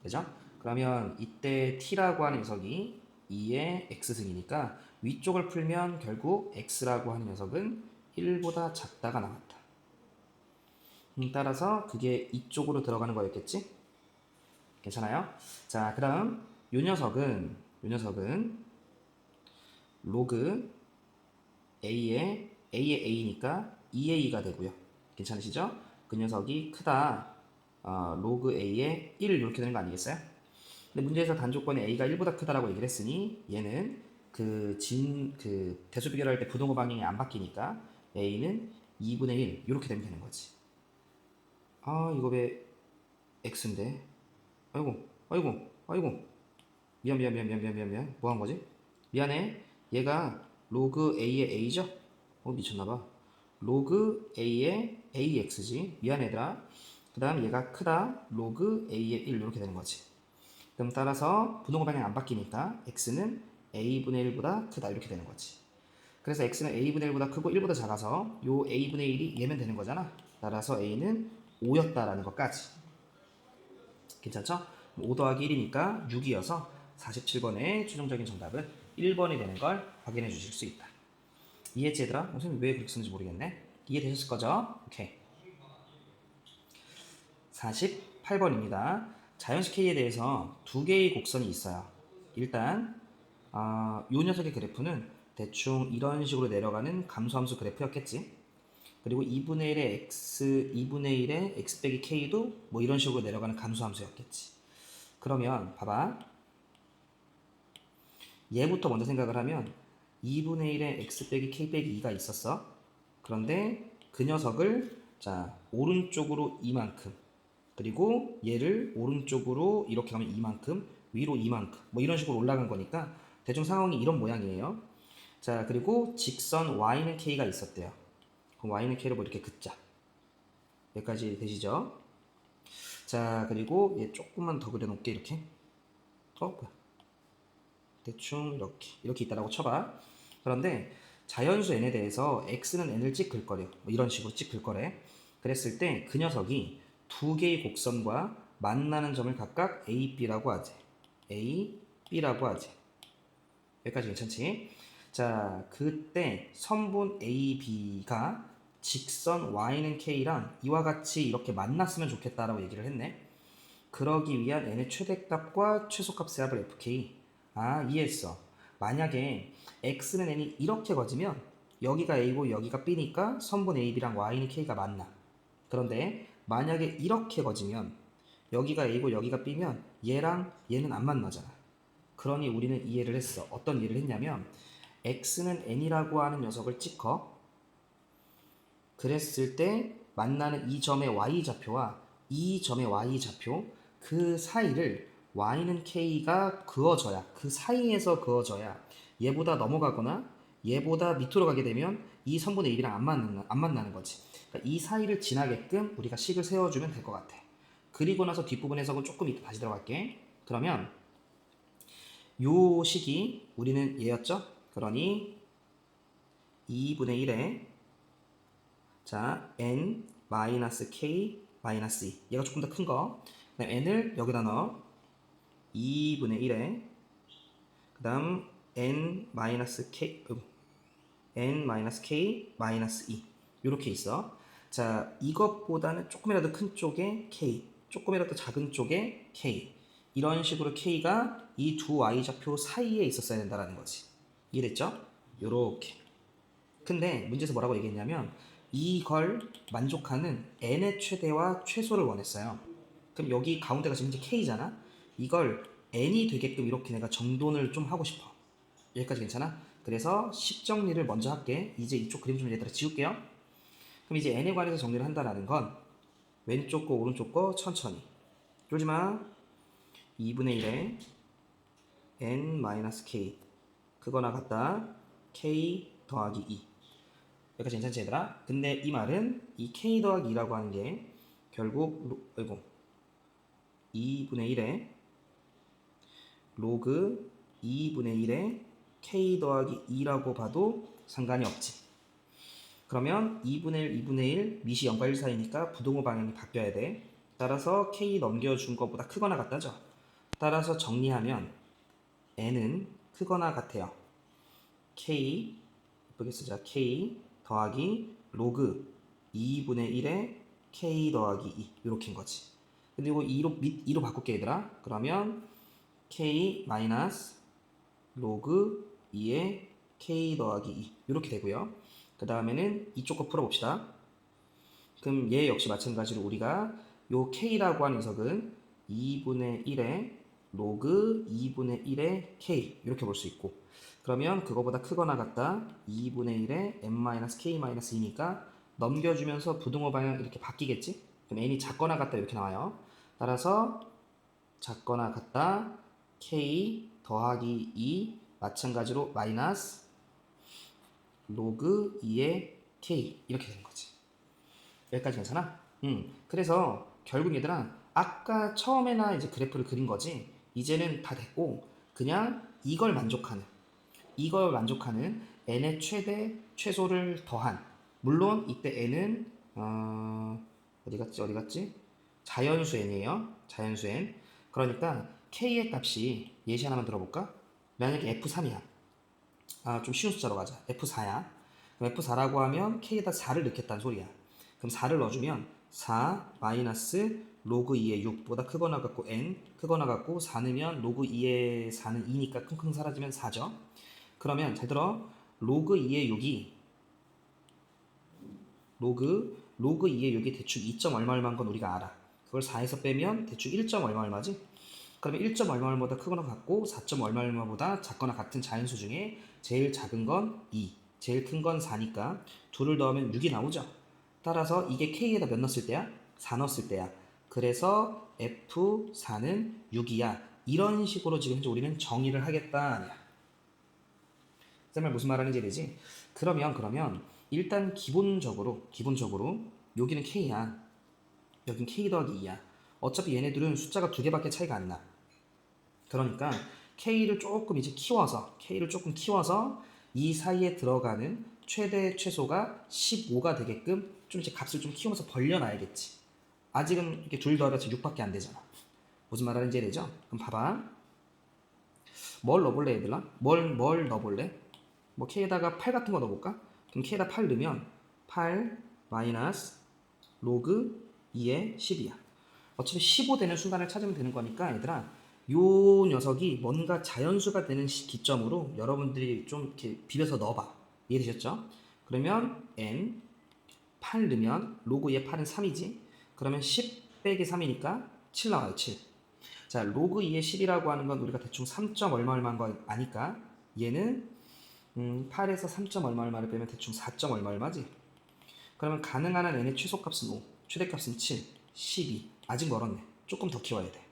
그죠? 그러면 이때 t라고 하는 녀석이 2의 x승이니까 위쪽을 풀면 결국 x라고 하는 녀석은 1보다 작다가 나왔다. 따라서 그게 이쪽으로 들어가는 거였겠지? 괜찮아요? 자, 그 다음 요 녀석은 로그 A의 A니까 2A가 되고요. 괜찮으시죠? 그 녀석이 크다. 로그 A의 1 이렇게 되는 거 아니겠어요? 근데 문제에서 단조건에 A가 1보다 크다라고 얘기를 했으니 얘는 그 대수 비교를 할 때 부동호 방향이 안 바뀌니까 A는 2분의 1 이렇게 되면 되는 거지. 이거 왜 X인데? 아이고. 미안. 뭐 한 거지? 미안해. 얘가 로그 A의 A죠? 미쳤나봐. 로그 A의 AX지. 미안 얘들아. 그 다음 얘가 크다. 로그 A의 1 이렇게 되는 거지. 그럼 따라서 부동호 방향 안 바뀌니까 X는 A분의 1보다 크다 이렇게 되는 거지. 그래서 X는 A분의 1보다 크고 1보다 작아서 요 A분의 1이 얘면 되는 거잖아. 따라서 A는 5였다라는 것까지. 괜찮죠? 5 더하기 1이니까 6이어서 47번의 최종적인 정답은 1번이 되는 걸 확인해 주실 수 있다. 이해했지 얘들아? 선생님 왜 그렇게 쓰는지 모르겠네. 이해되셨을 거죠? 오케이. 48번입니다. 자연식 K에 대해서 두 개의 곡선이 있어요. 일단 요 녀석의 그래프는 대충 이런 식으로 내려가는 감소함수 그래프였겠지. 그리고 2분의 1의 x 빼기 k도 뭐 이런 식으로 내려가는 감소함수였겠지. 그러면 봐봐. 얘부터 먼저 생각을 하면 2분의 1의 x 빼기 k 빼기 2가 있었어. 그런데 그 녀석을 자 오른쪽으로 이만큼 그리고 얘를 오른쪽으로 이렇게 가면 이만큼 위로 이만큼 뭐 이런 식으로 올라간 거니까 대충 상황이 이런 모양이에요. 자 그리고 직선 y는 k가 있었대요. 그럼 y는 k를 뭐 이렇게 긋자. 여기까지 되시죠? 자 그리고 얘 조금만 더 그려놓을게 이렇게. 뭐야? 대충 이렇게 있다라고 쳐봐. 그런데 자연수 n에 대해서 x는 n을 찍을 거래요. 뭐 이런 식으로 찍을 거래. 그랬을 때 그 녀석이 두 개의 곡선과 만나는 점을 각각 a, b라고 하지. a, b라고 하지. 여기까지 괜찮지? 자, 그때 선분 a, b가 직선 y는 k랑 이와 같이 이렇게 만났으면 좋겠다라고 얘기를 했네. 그러기 위한 n의 최대값과 최소값의 합을 fk. 이해했어. 만약에 x는 n이 이렇게 거지면 여기가 a고 여기가 b니까 선분 a, b랑 y는 k가 맞나. 그런데 만약에 이렇게 거지면 여기가 a고 여기가 b면 얘랑 얘는 안 만나잖아. 그러니 우리는 이해를 했어. 어떤 이해를 했냐면 x는 n이라고 하는 녀석을 찍어. 그랬을 때 만나는 이 점의 y좌표와 이 점의 y좌표 그 사이를 y는 k가 그어져야 그 사이에서 그어져야 얘보다 넘어가거나 얘보다 밑으로 가게 되면 이 선분의 ab랑 안 만나는 거지. 그러니까 이 사이를 지나게끔 우리가 식을 세워주면 될 것 같아. 그리고 나서 뒷부분 해석은 조금 이따 다시 들어갈게. 그러면 요 식이 우리는 얘였죠? 그러니 2분의 1에 자 n-k-2 얘가 조금 더 큰 거. 그다음 n을 여기다 넣어 2분의 1에 그 다음 n-k n-k-2 이렇게 있어. 자 이것보다는 조금이라도 큰 쪽에 k 조금이라도 작은 쪽에 k 이런 식으로 k가 이 두 y좌표 사이에 있었어야 된다는 거지. 이해됐죠? 요렇게. 근데 문제에서 뭐라고 얘기했냐면 이걸 만족하는 n의 최대와 최소를 원했어요. 그럼 여기 가운데가 지금 이제 k잖아. 이걸 n이 되게끔 이렇게 내가 정돈을 좀 하고 싶어. 여기까지 괜찮아? 그래서 식 정리를 먼저 할게. 이제 이쪽 그림 좀 얘들아 지울게요. 그럼 이제 n에 관해서 정리를 한다는 건 왼쪽 거 오른쪽 거 천천히 쫄지마. 2분의 1에 n-k 그거나 같다 k 더하기 2 여기까지 괜찮지 얘들아? 근데 이 말은 이 k 더하기 2라고 하는 게 결국 2분의 1에 로그 2분의 1에 k 더하기 2라고 봐도 상관이 없지. 그러면 2분의 1 밑이 0과 1 사이니까 부동호 방향이 바뀌어야 돼. 따라서 k 넘겨준 것보다 크거나 같다죠. 따라서 정리하면 n은 크거나 같아요. k 예쁘게 쓰자. k 더하기 로그 2분의 1에 k 더하기 2 이렇게인 거지. 근데 이거 2로 바꿀게 얘들아. 그러면 k 마이너스 로그 2에 k 더하기 2 이렇게 되고요. 그 다음에는 이쪽 거 풀어봅시다. 그럼 얘 역시 마찬가지로 우리가 요 k라고 하는 녀석은 2분의 1의 로그 2분의 1의 k 이렇게 볼 수 있고, 그러면 그거보다 크거나 같다 2분의 1의 n-k-2니까 넘겨주면서 부등호 방향 이렇게 바뀌겠지? 그럼 n이 작거나 같다 이렇게 나와요. 따라서 작거나 같다 k 더하기 2 마찬가지로 마이너스 로그 2의 k 이렇게 되는 거지. 여기까지 괜찮아? 그래서 결국 얘들아 아까 처음에나 이제 그래프를 그린 거지 이제는 다 됐고 그냥 이걸 만족하는 n의 최대 최소를 더한, 물론 이때 n은 어디 갔지? 자연수 n이에요. 자연수 n. 그러니까 k의 값이 예시 하나만 들어볼까? 만약에 f3이야. 좀 쉬운 숫자로 가자. f4야. 그럼 f4라고 하면 k에다 4를 넣겠다는 소리야. 그럼 4를 넣어주면 4 마이너스 로그 2의 6보다 크거나 같고 n 크거나 같고 4 넣으면 로그 2의 4는 2니까 킁킁 사라지면 4죠. 그러면 잘 들어. 로그 2의 6이 로그 2의 6이 대충 2. 얼마 얼마인 건 우리가 알아. 그걸 4에서 빼면 대충 1. 얼마 얼마지? 그러면 1. 얼마 얼마보다 크거나 같고 4. 얼마 얼마보다 작거나 같은 자연수 중에 제일 작은 건 2, 제일 큰 건 4니까 둘을 더하면 6이 나오죠. 따라서 이게 K에다 몇 넣었을 때야? 4 넣었을 때야. 그래서 F4는 6이야. 이런 식으로 지금 현재 우리는 정의를 하겠다 아니야. 쌤말 무슨 말 하는지 알지? 그러면 일단 기본적으로 여기는 K야. 여긴 K 더하기 2야. 어차피 얘네들은 숫자가 2개밖에 차이가 안 나. 그러니까 K를 조금 키워서 이 사이에 들어가는 최대 최소가 15가 되게끔 좀 이제 값을 좀 키우면서 벌려놔야겠지. 아직은 이렇게 둘 더해봤자 6밖에 안 되잖아. 무슨 말 하는지 알죠? 그럼 봐봐. 뭘 넣어볼래 얘들아? 뭘 넣어볼래? 뭐 K에다가 8 같은 거 넣어볼까? 그럼 K에다 8 넣으면 8 마이너스 로그 2의 10이야. 어차피 15 되는 순간을 찾으면 되는 거니까 얘들아 요 녀석이 뭔가 자연수가 되는 기점으로 여러분들이 좀 이렇게 비벼서 넣어봐. 이해되셨죠? 그러면 n 8 넣으면 로그 2의 8은 3이지. 그러면 10 빼기 3이니까 7 나와요. 7. 자, 로그 2의 10이라고 하는 건 우리가 대충 3. 얼마 얼마인 거 아니까 얘는 8에서 3. 얼마 얼마를 빼면 대충 4. 얼마 얼마지? 그러면 가능한 한 n의 최소값은 5, 최대값은 7, 12. 아직 멀었네. 조금 더 키워야 돼.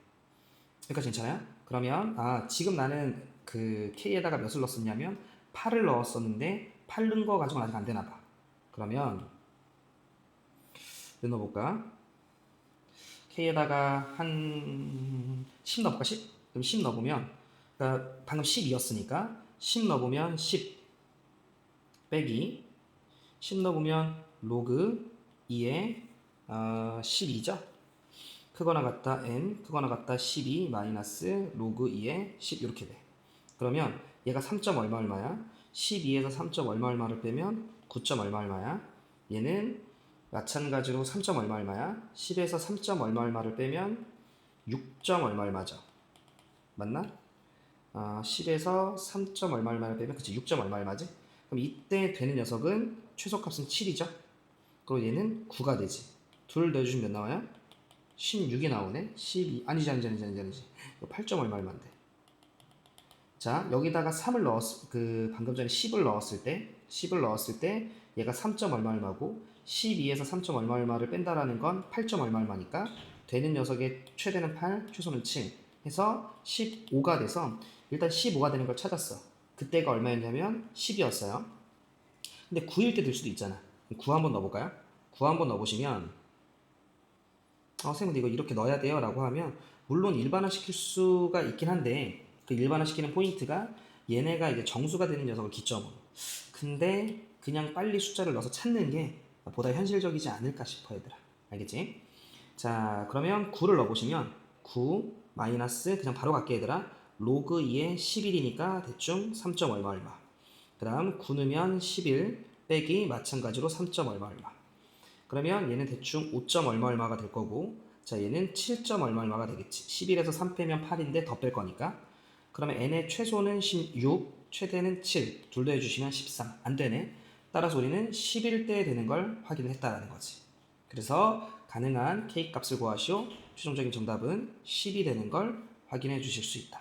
그러니까 괜찮아요? 그러면 지금 나는 그 k에다가 몇을 넣었었냐면 8을 넣었었는데 8 넣은 거 가지고는 아직 안 되나 봐. 그러면 넣어볼까? k에다가 한 10 넣어볼까? 10? 그럼 10 넣어보면 그러니까 방금 12였으니까 10 넣어보면 10 빼기 10 넣어보면 로그 2의 12죠? 크거나 같다 n 크거나 같다 12 마이너스 로그 2의 10 이렇게 돼. 그러면 얘가 3. 얼마 얼마야? 12에서 3. 얼마 얼마를 빼면 9. 얼마 얼마야? 얘는 마찬가지로 3. 얼마 얼마야? 10에서 3. 얼마 얼마를 빼면 6. 얼마 얼마죠? 맞나? 10에서 3. 얼마 얼마를 빼면 그치 6. 얼마 얼마지? 그럼 이때 되는 녀석은 최소값은 7이죠? 그리고 얘는 9가 되지. 둘 더해주시면 몇 나와요? 16이 나오네. 12 아니지 8. 얼마 얼마인데. 자, 여기다가 3을 방금 전에 10을 넣었을 때 얘가 3. 얼마 얼마고 12에서 3. 얼마 얼마를 뺀다라는 건 8. 얼마 얼마니까 되는 녀석의 최대는 8, 최소는 7 해서 15가 돼서 일단 15가 되는 걸 찾았어. 그때가 얼마였냐면 10이었어요. 근데 9일 때 될 수도 있잖아. 9 한번 넣어볼까요? 9 한번 넣어보시면 선생님 이거 이렇게 넣어야 돼요 라고 하면 물론 일반화 시킬 수가 있긴 한데 그 일반화 시키는 포인트가 얘네가 이제 정수가 되는 녀석을 기점으로, 근데 그냥 빨리 숫자를 넣어서 찾는 게 보다 현실적이지 않을까 싶어 얘들아. 알겠지? 자, 그러면 9를 넣어보시면 9 마이너스 그냥 바로 갈게 얘들아. 로그 2의 11이니까 대충 3. 얼마 얼마. 그 다음 9 넣으면 11 빼기 마찬가지로 3. 얼마 얼마. 그러면 얘는 대충 5. 얼마 얼마가 될 거고, 자 얘는 7. 얼마 얼마가 되겠지. 11에서 3 빼면 8인데 더 뺄 거니까. 그러면 n의 최소는 16, 최대는 7. 둘 더 해주시면 13. 안 되네. 따라서 우리는 11대 되는 걸 확인을 했다라는 거지. 그래서 가능한 k 값을 구하시오. 최종적인 정답은 10이 되는 걸 확인해 주실 수 있다.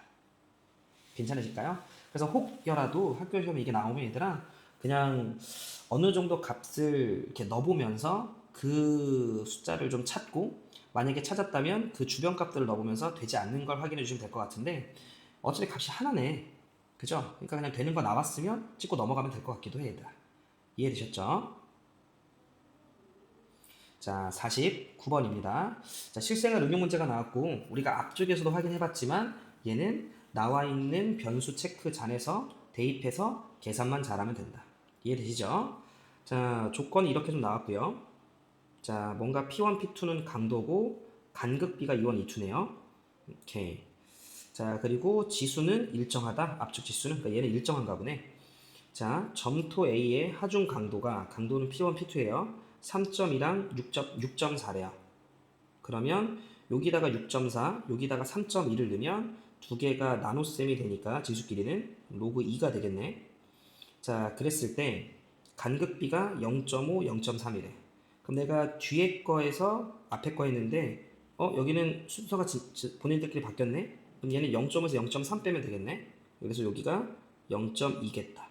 괜찮으실까요? 그래서 혹여라도 학교 시험에 이게 나오면 얘들아 그냥 어느 정도 값을 이렇게 넣어보면서 그 숫자를 좀 찾고 만약에 찾았다면 그 주변 값들을 넣어보면서 되지 않는 걸 확인해 주시면 될 것 같은데 어차피 값이 하나네. 그죠? 그러니까 그냥 되는 거 나왔으면 찍고 넘어가면 될 것 같기도 해 얘들아. 이해되셨죠? 자, 49번입니다. 자, 실생활 응용 문제가 나왔고 우리가 앞쪽에서도 확인해봤지만 얘는 나와 있는 변수 체크 잔에서 대입해서 계산만 잘하면 된다. 이해되시죠? 자, 조건이 이렇게 좀 나왔고요. 자, 뭔가 P1, P2는 강도고 간극비가 2원, 2투네요. 오케이. 자, 그리고 지수는 일정하다. 압축 지수는 그러니까 얘는 일정한가 보네. 자, 점토 A의 하중 강도가 강도는 P1, P2예요. 3.2랑 6.4래요. 그러면 여기다가 6.4, 여기다가 3.2를 넣으면 두 개가 나눗셈이 되니까 지수끼리는 로그 2가 되겠네. 자, 그랬을 때 간극비가 0.5, 0.3이래. 그럼 내가 뒤에 거에서 앞에 거 했는데 여기는 순서가 본인들끼리 바뀌었네. 그럼 얘는 0.5에서 0.3 빼면 되겠네. 그래서 여기가 0.2겠다.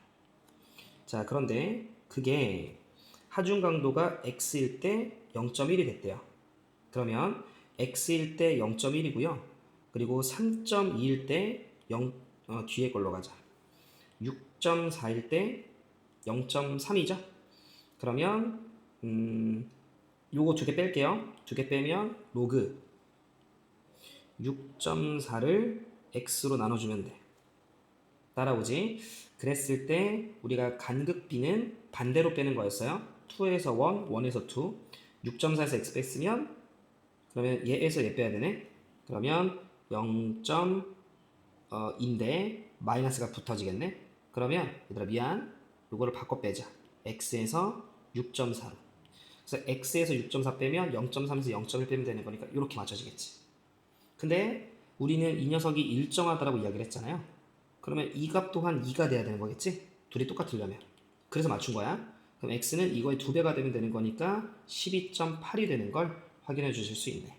자, 그런데 그게 하중 강도가 x일 때 0.1이 됐대요. 그러면 x일 때 0.1이고요. 그리고 3.2일 때 뒤에 걸로 가자. 6.4일 때 0.3이죠. 그러면 요거 두 개 뺄게요. 두 개 빼면 로그 6.4를 x로 나눠주면 돼. 따라오지? 그랬을 때 우리가 간극비는 반대로 빼는 거였어요. 2에서 1, 1에서 2. 6.4에서 x 뺐으면 그러면 얘에서 얘 빼야 되네. 그러면 0.2인데 마이너스가 붙어지겠네. 그러면 얘들아 미안. 요거를 바꿔 빼자. x에서 6.4로. 그래서 x에서 6.4 빼면 0.3에서 0.1 빼면 되는 거니까 이렇게 맞춰지겠지. 근데 우리는 이 녀석이 일정하다라고 이야기를 했잖아요. 그러면 이 값 또한 2가 돼야 되는 거겠지? 둘이 똑같으려면. 그래서 맞춘 거야. 그럼 x는 이거의 2배가 되면 되는 거니까 12.8이 되는 걸 확인해 주실 수 있네.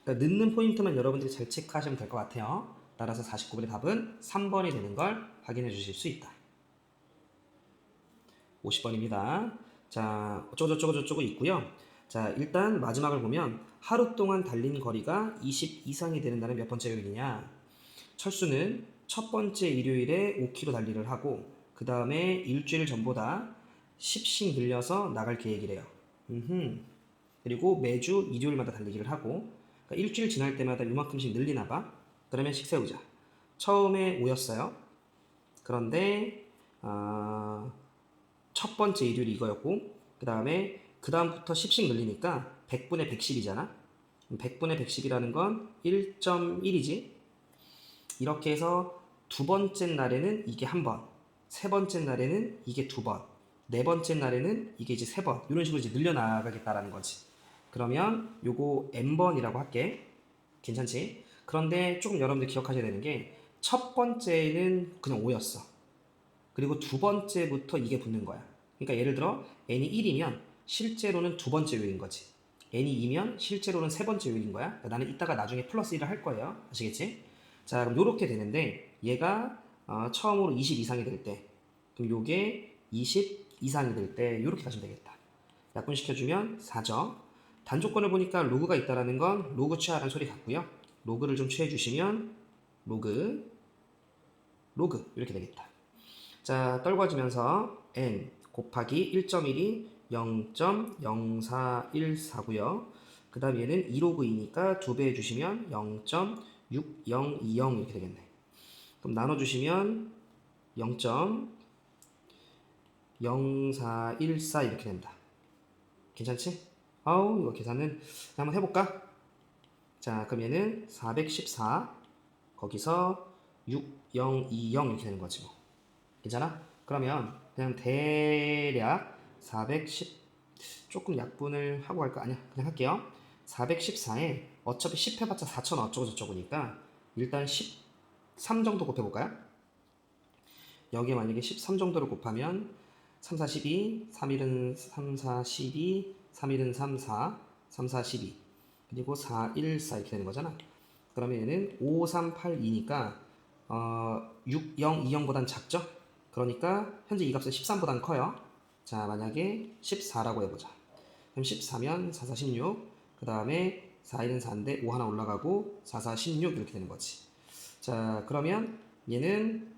그러니까 넣는 포인트만 여러분들이 잘 체크하시면 될 것 같아요. 따라서 49번의 답은 3번이 되는 걸 확인해 주실 수 있다. 50번입니다. 자, 어쩌고저쩌고 있고요. 자, 일단 마지막을 보면 하루 동안 달린 거리가 20 이상이 되는다는 몇 번째 요일이냐? 철수는 첫 번째 일요일에 5km 달리기를 하고 그 다음에 일주일 전보다 10씩 늘려서 나갈 계획이래요. 그리고 매주 일요일마다 달리기를 하고 그러니까 일주일 지날 때마다 이만큼씩 늘리나 봐. 그러면 식 세우자. 처음에 5였어요. 그런데 첫 번째 일요일이 이거였고 그 다음부터 10씩 늘리니까 100분의 110이잖아. 100분의 110이라는 건 1.1이지. 이렇게 해서 두 번째 날에는 이게 한 번, 세 번째 날에는 이게 두 번, 네 번째 날에는 이게 이제 세 번, 이런 식으로 이제 늘려나가겠다라는 거지. 그러면 요거 n번이라고 할게. 괜찮지? 그런데 조금 여러분들 기억하셔야 되는 게 첫 번째는 그냥 5였어. 그리고 두 번째부터 이게 붙는 거야. 그러니까 예를 들어 n이 1이면 실제로는 두 번째 요일인 거지. n이 2면 실제로는 세 번째 요일인 거야. 그러니까 나는 이따가 나중에 플러스 1을 할 거예요. 아시겠지? 자, 그럼 요렇게 되는데 얘가 처음으로 20 이상이 될 때, 그럼 요게 20 이상이 될 때 요렇게 가시면 되겠다. 약분시켜주면 4죠. 단조건을 보니까 로그가 있다라는 건 로그 취하라는 소리 같고요. 로그를 좀 취해주시면 로그 이렇게 되겠다. 자, 떨궈지면서 n 곱하기 1.1이 0.0414고요. 그 다음 얘는 2로그이니까 2배 해주시면 0.6020 이렇게 되겠네. 그럼 나눠주시면 0.0414 이렇게 된다. 괜찮지? 아우 이거 계산은 한번 해볼까? 자, 그럼 얘는 414 거기서 6020 이렇게 되는 거지 뭐. 괜찮아? 그러면 그냥 대략 410 조금 약분을 하고 갈까? 아니야 그냥 할게요. 414에 어차피 10 해봤자 4천 어쩌고 저쩌고니까 일단 10 13 정도 곱해볼까요? 여기에 만약에 13 정도를 곱하면 3, 4, 12, 3일은 3, 4, 12, 3일은 3, 4, 3, 4, 12 그리고 4, 1, 4 이렇게 되는 거잖아. 그러면 얘는 5, 3, 8, 2니까 6, 0, 2, 0보단 작죠? 그러니까 현재 이 값은 13보단 커요. 자, 만약에 14라고 해보자. 그럼 14면 4, 4, 16. 그 다음에 4, 1은 4인데 5 하나 올라가고 4, 4, 16 이렇게 되는 거지. 자, 그러면 얘는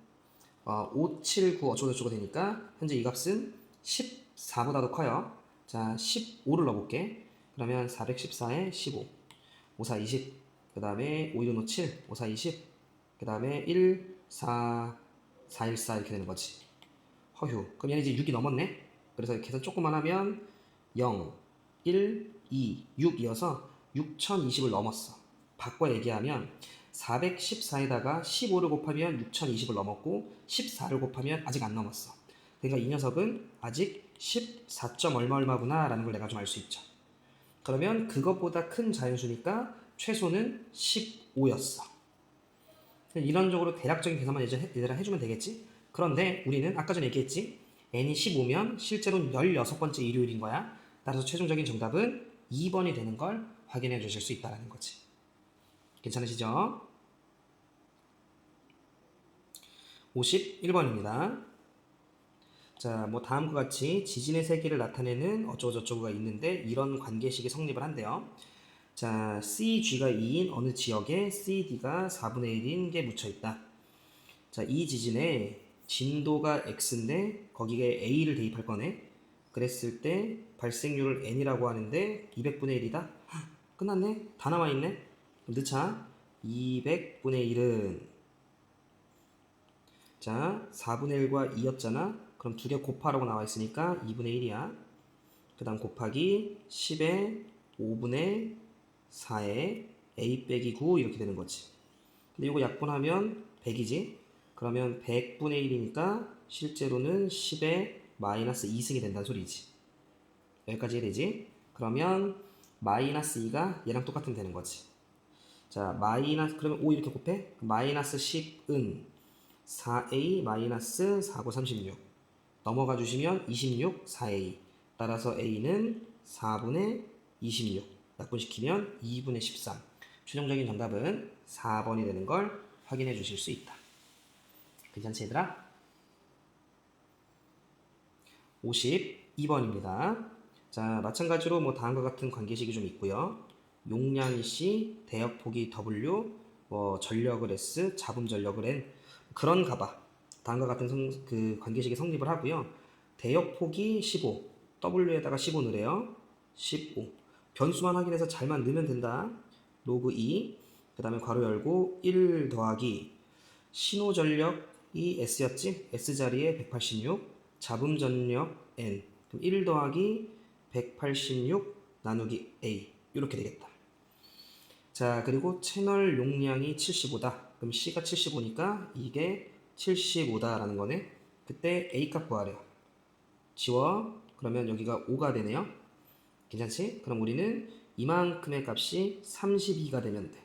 5, 7, 9 어쩌고저쩌고 되니까 현재 이 값은 14보다도 커요. 자, 15를 넣어볼게. 그러면 414에 15, 5, 4, 20. 그 다음에 5, 1, 5, 7, 5, 4, 20. 그 다음에 1, 4, 4, 1, 4 이렇게 되는 거지. 허휴. 그럼 얘는 이제 6이 넘었네. 그래서 계산 조금만 하면 0, 1, 2, 6이어서 6020을 넘었어. 바꿔 얘기하면 414에다가 15를 곱하면 6020을 넘었고 14를 곱하면 아직 안 넘었어. 그러니까 이 녀석은 아직 14점 얼마 얼마구나 라는 걸 내가 좀 알 수 있죠. 그러면 그것보다 큰 자연수니까 최소는 15였어. 이런적으로 대략적인 계산만 얘들아 해주면 되겠지. 그런데 우리는 아까 전에 얘기했지. n이 15면 실제로는 16번째 일요일인 거야. 따라서 최종적인 정답은 2번이 되는 걸 확인해 주실 수 있다는 거지. 괜찮으시죠? 51번입니다. 자, 뭐 다음과 같이 지진의 세기를 나타내는 어쩌고저쩌고가 있는데 이런 관계식이 성립을 한대요. 자, CG가 2인 어느 지역에 CD가 4분의 1인 게 묻혀있다. 자, 이 지진에 진도가 X인데 거기에 A를 대입할 거네. 그랬을 때 발생률을 N이라고 하는데 200분의 1이다? 끝났네? 다 남아있네? 그럼 넣자. 200분의 1은 자 4분의 1과 2였잖아. 그럼 두 개 곱하라고 나와있으니까 2분의 1이야. 그 다음 곱하기 10에 5분의 4에 A 빼기 9 이렇게 되는 거지. 근데 이거 약분하면 100이지. 그러면 100분의 1이니까 실제로는 10에 마이너스 2승이 된다는 소리지. 여기까지 되지? 그러면 마이너스 2가 얘랑 똑같으면 되는 거지. 자, 마이너스, 그러면 5 이렇게 곱해? 마이너스 10은 4a 마이너스 4, 9, 36. 넘어가 주시면 26, 4a. 따라서 a는 4분의 26. 약분시키면 2분의 13. 최종적인 정답은 4번이 되는 걸 확인해 주실 수 있다. 괜찮지 얘들아? 52번입니다. 자, 마찬가지로 뭐 다음과 같은 관계식이 좀 있고요. 용량이 C, 대역폭이 W, 뭐 전력을 S, 잡음 전력을 N. 그런가 봐. 다음과 같은 그 관계식이 성립을 하고요. 대역폭이 15, W에다가 15 넣으래요. 15. 변수만 확인해서 잘만 넣으면 된다. 로그 2, 그 다음에 괄호 열고 1 더하기 신호전력이 S였지? S자리에 186, 잡음전력 N. 그럼 1 더하기 186 나누기 A. 이렇게 되겠다. 자, 그리고 채널 용량이 75다. 그럼 C가 75니까 이게 75다라는 거네. 그때 A 값 구하래요. 지워. 그러면 여기가 5가 되네요. 괜찮지? 그럼 우리는 이만큼의 값이 32가 되면 돼.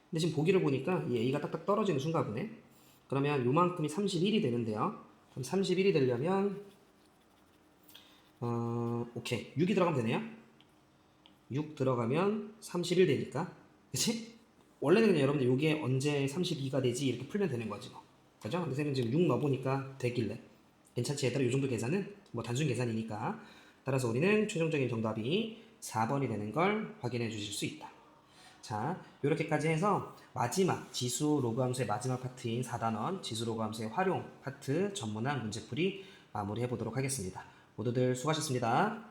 근데 지금 보기를 보니까 이 A가 딱딱 떨어지는 순간 보네. 그러면 요만큼이 31이 되는데요. 그럼 31이 되려면 오케이. 6이 들어가면 되네요. 6 들어가면 31 되니까. 그치? 원래는 그냥 여러분들 요게 언제 32가 되지 이렇게 풀면 되는 거지 뭐. 그죠? 근데 선생님 지금 6 넣어보니까 되길래. 괜찮지 얘들아? 요 정도 계산은 뭐 단순 계산이니까. 따라서 우리는 최종적인 정답이 4번이 되는 걸 확인해 주실 수 있다. 자, 이렇게까지 해서 마지막 지수 로그 함수의 마지막 파트인 4단원 지수 로그 함수의 활용 파트 전문한 문제풀이 마무리해 보도록 하겠습니다. 모두들 수고하셨습니다.